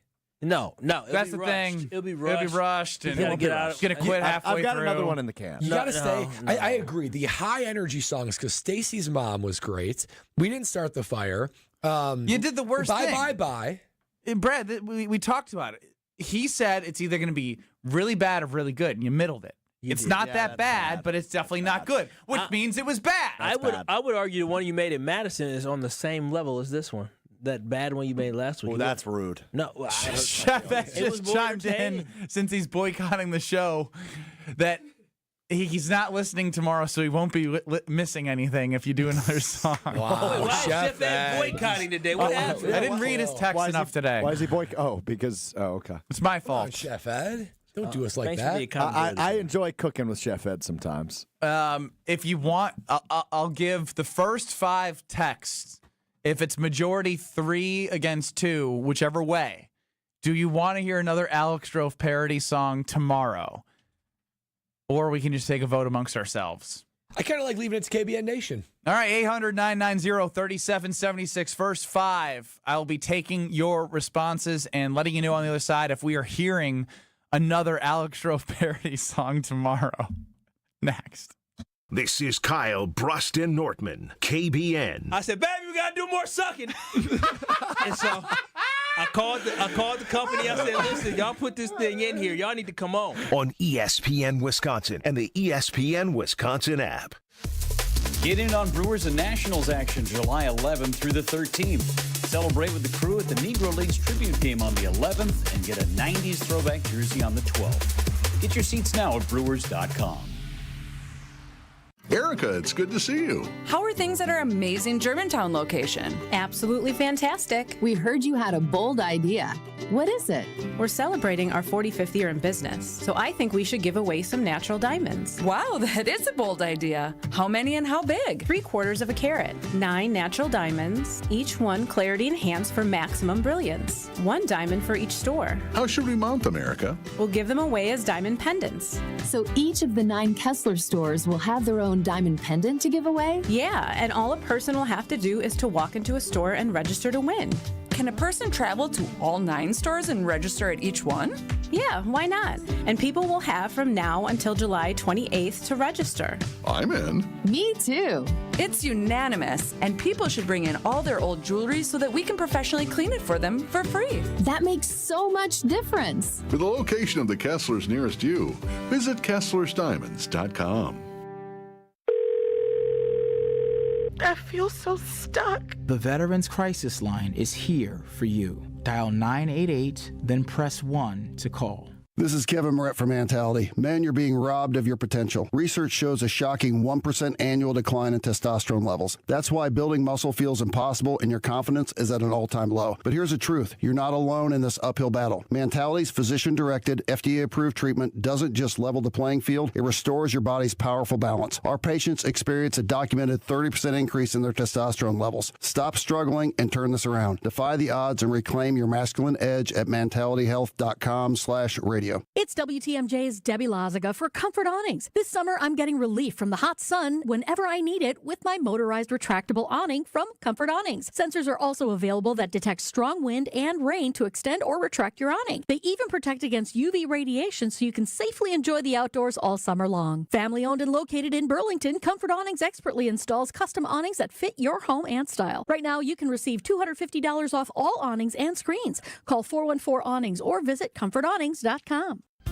No. It'll That's be the rushed. thing. It'll be rushed. It'll be rushed, and He's gonna get out. It's gonna quit halfway I've got through. another one in the can. You gotta stay. no. I agree. The high energy songs, because Stacy's mom was great. We didn't start the fire. You did the worst thing. Bye. And Brad, we talked about it. He said it's either going to be really bad or really good, and you middled it. It's not that bad, but it's definitely not good, which means it was bad. I would argue the one you made in Madison is on the same level as this one. That bad one you made last week. Well, that's rude. No, Chef X just chimed in since he's boycotting the show that he's not listening tomorrow, so he won't be missing anything if you do another song. Wow, Chef Ed boycotting today. What happened? I didn't read his text enough today. Why is he boycotting? Okay. It's my fault. Chef Ed. Don't do us like thanks for the that. accountability. I enjoy cooking with Chef Ed sometimes. If you want, I'll give the first 5 texts. If it's majority 3 against 2, whichever way, do you want to hear another Alex Strofe parody song tomorrow? Or we can just take a vote amongst ourselves. I kind of like leaving it to KBN Nation. All right, 800-990-3776. First 5. I'll be taking your responses and letting you know on the other side if we are hearing another Alex Strofe parody song tomorrow. Next. This is Kyle Broston Nortman, KBN. I said, baby, we gotta do more sucking. And so I called the company. I said, listen, y'all put this thing in here. Y'all need to come on. On ESPN Wisconsin and the ESPN Wisconsin app. Get in on Brewers and Nationals action July 11th through the 13th. Celebrate with the crew at the Negro Leagues tribute game on the 11th and get a 90s throwback jersey on the 12th. Get your seats now at brewers.com. Erica, it's good to see you. How are things at our amazing Germantown location? Absolutely fantastic. We heard you had a bold idea. What is it? We're celebrating our 45th year in business, so I think we should give away some natural diamonds. Wow, that is a bold idea. How many and how big? 3/4 carat. 9 natural diamonds, each one clarity enhanced for maximum brilliance. 1 diamond for each store. How should we mount them, Erica? We'll give them away as diamond pendants. So each of the 9 Kessler stores will have their own diamond pendant to give away? Yeah, and all a person will have to do is to walk into a store and register to win. Can a person travel to all 9 stores and register at each one? Yeah, why not? And people will have from now until July 28th to register. I'm in. Me too. It's unanimous, and people should bring in all their old jewelry so that we can professionally clean it for them for free. That makes so much difference. For the location of the Kesslers nearest you, visit KesslersDiamonds.com. I feel so stuck. The Veterans Crisis Line is here for you. Dial 988, then press 1 to call. This is Kevin Moret from Mentality. Men, you're being robbed of your potential. Research shows a shocking 1% annual decline in testosterone levels. That's why building muscle feels impossible and your confidence is at an all-time low. But here's the truth. You're not alone in this uphill battle. Mentality's physician-directed, FDA-approved treatment doesn't just level the playing field, it restores your body's powerful balance. Our patients experience a documented 30% increase in their testosterone levels. Stop struggling and turn this around. Defy the odds and reclaim your masculine edge at mentalityhealth.com/radio. It's WTMJ's Debbie Lazaga for Comfort Awnings. This summer, I'm getting relief from the hot sun whenever I need it with my motorized retractable awning from Comfort Awnings. Sensors are also available that detect strong wind and rain to extend or retract your awning. They even protect against UV radiation so you can safely enjoy the outdoors all summer long. Family owned and located in Burlington, Comfort Awnings expertly installs custom awnings that fit your home and style. Right now, you can receive $250 off all awnings and screens. Call 414-AWNINGS or visit comfortawnings.com.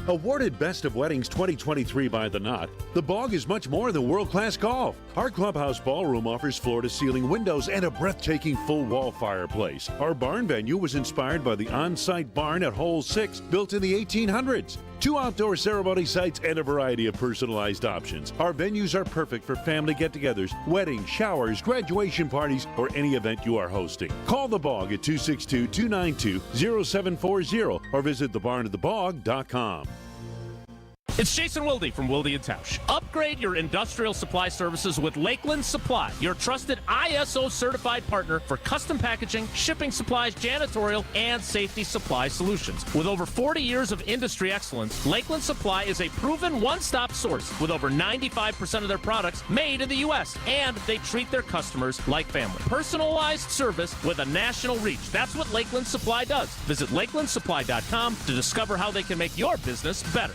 Awarded Best of Weddings 2023 by The Knot, The Bog is much more than world-class golf. Our clubhouse ballroom offers floor-to-ceiling windows and a breathtaking full-wall fireplace. Our barn venue was inspired by the on-site barn at Hole 6, built in the 1800s. 2 outdoor ceremony sites and a variety of personalized options. Our venues are perfect for family get-togethers, weddings, showers, graduation parties, or any event you are hosting. Call The Bog at 262-292-0740 or visit thebarnofthebog.com. It's Jason Wilde from Wilde & Tausch. Upgrade your industrial supply services with Lakeland Supply, your trusted ISO certified partner for custom packaging, shipping supplies, janitorial, and safety supply solutions. With over 40 years of industry excellence, Lakeland Supply is a proven one-stop source with over 95% of their products made in the U.S., and they treat their customers like family. Personalized service with a national reach. That's what Lakeland Supply does. Visit lakelandsupply.com to discover how they can make your business better.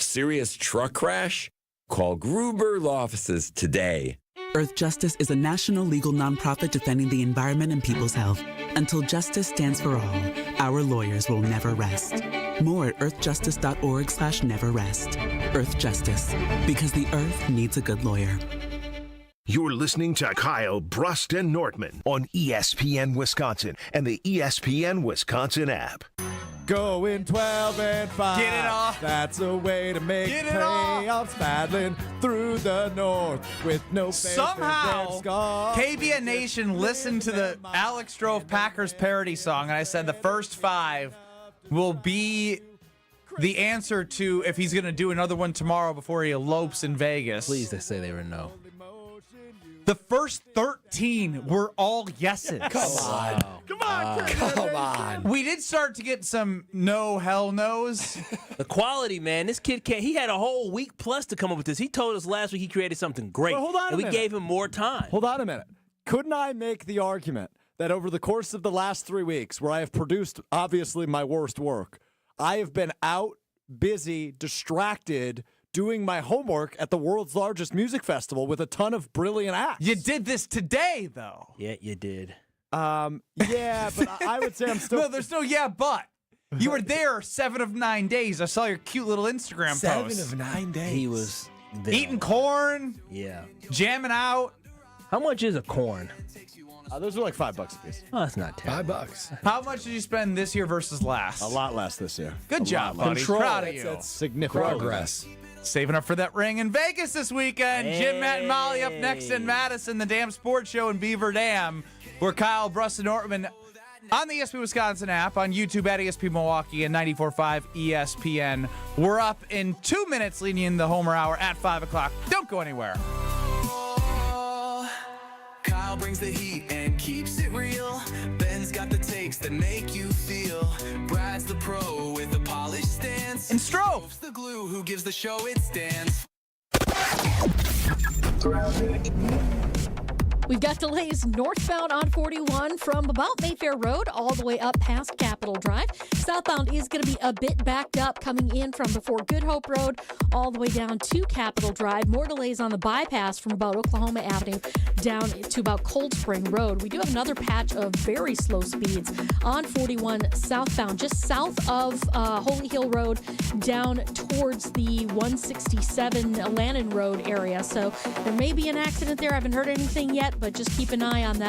Serious truck crash? Call Gruber Law Offices today. Earth Justice is a national legal nonprofit defending the environment and people's health. Until justice stands for all, our lawyers will never rest. More at earthjustice.org/neverrest. Earth Justice, because the earth needs a good lawyer. You're listening to Kyle, Brust, and Nortman on ESPN Wisconsin and the ESPN Wisconsin app. Going 12-5. Get it off. That's a way to make playoffs. Paddling through the north with no faith. Somehow, KBN Nation listened to the Alex Stroh Packers parody song, and I said the first 5 will be the answer to if he's going to do another one tomorrow before he elopes in Vegas. Please, they say they were no. The first 13 were all yeses. Come on. Come on. We did start to get some no, hell no's. The quality, man. This kid he had a whole week plus to come up with this. He told us last week he created something great. Well, hold on a minute. We gave him more time. Hold on a minute. Couldn't I make the argument that over the course of the last 3 weeks, where I have produced, obviously, my worst work, I have been out, busy, distracted, doing my homework at the world's largest music festival with a ton of brilliant acts. You did this today, though. Yeah, you did. Yeah, but I would say I'm still... No, there's no yeah, but. You were there 7 of 9 days. I saw your cute little Instagram post. 7 of 9 days. He was there. Eating corn. Yeah. Jamming out. How much is a corn? Those are like $5 a piece. Oh, that's not terrible. $5. How much did you spend this year versus last? A lot less this year. Good job, buddy. Proud of you. That's significant Progress. Saving up for that ring in Vegas this weekend. Hey. Jim, Matt, and Molly up next in Madison, the Dam Sports Show in Beaver Dam. We're Kyle, Brust, and Nortman on the ESPN Wisconsin app, on YouTube at ESPN Milwaukee and 94.5 ESPN. We're up in 2 minutes, leading in the Homer Hour at 5 o'clock. Don't go anywhere. Kyle brings the heat and keeps it real. Ben's got the takes that make you feel. Brad's the pro with a polished stance. And Stroh, the glue who gives the show its stance. We've got delays northbound on 41 from about Mayfair Road all the way up past Capitol Drive. Southbound is going to be a bit backed up coming in from before Good Hope Road all the way down to Capitol Drive. More delays on the bypass from about Oklahoma Avenue down to about Cold Spring Road. We do have another patch of very slow speeds on 41 southbound, just south of Holy Hill Road down towards the 167 Lannon Road area. So there may be an accident there. I haven't heard anything yet, but just keep an eye on that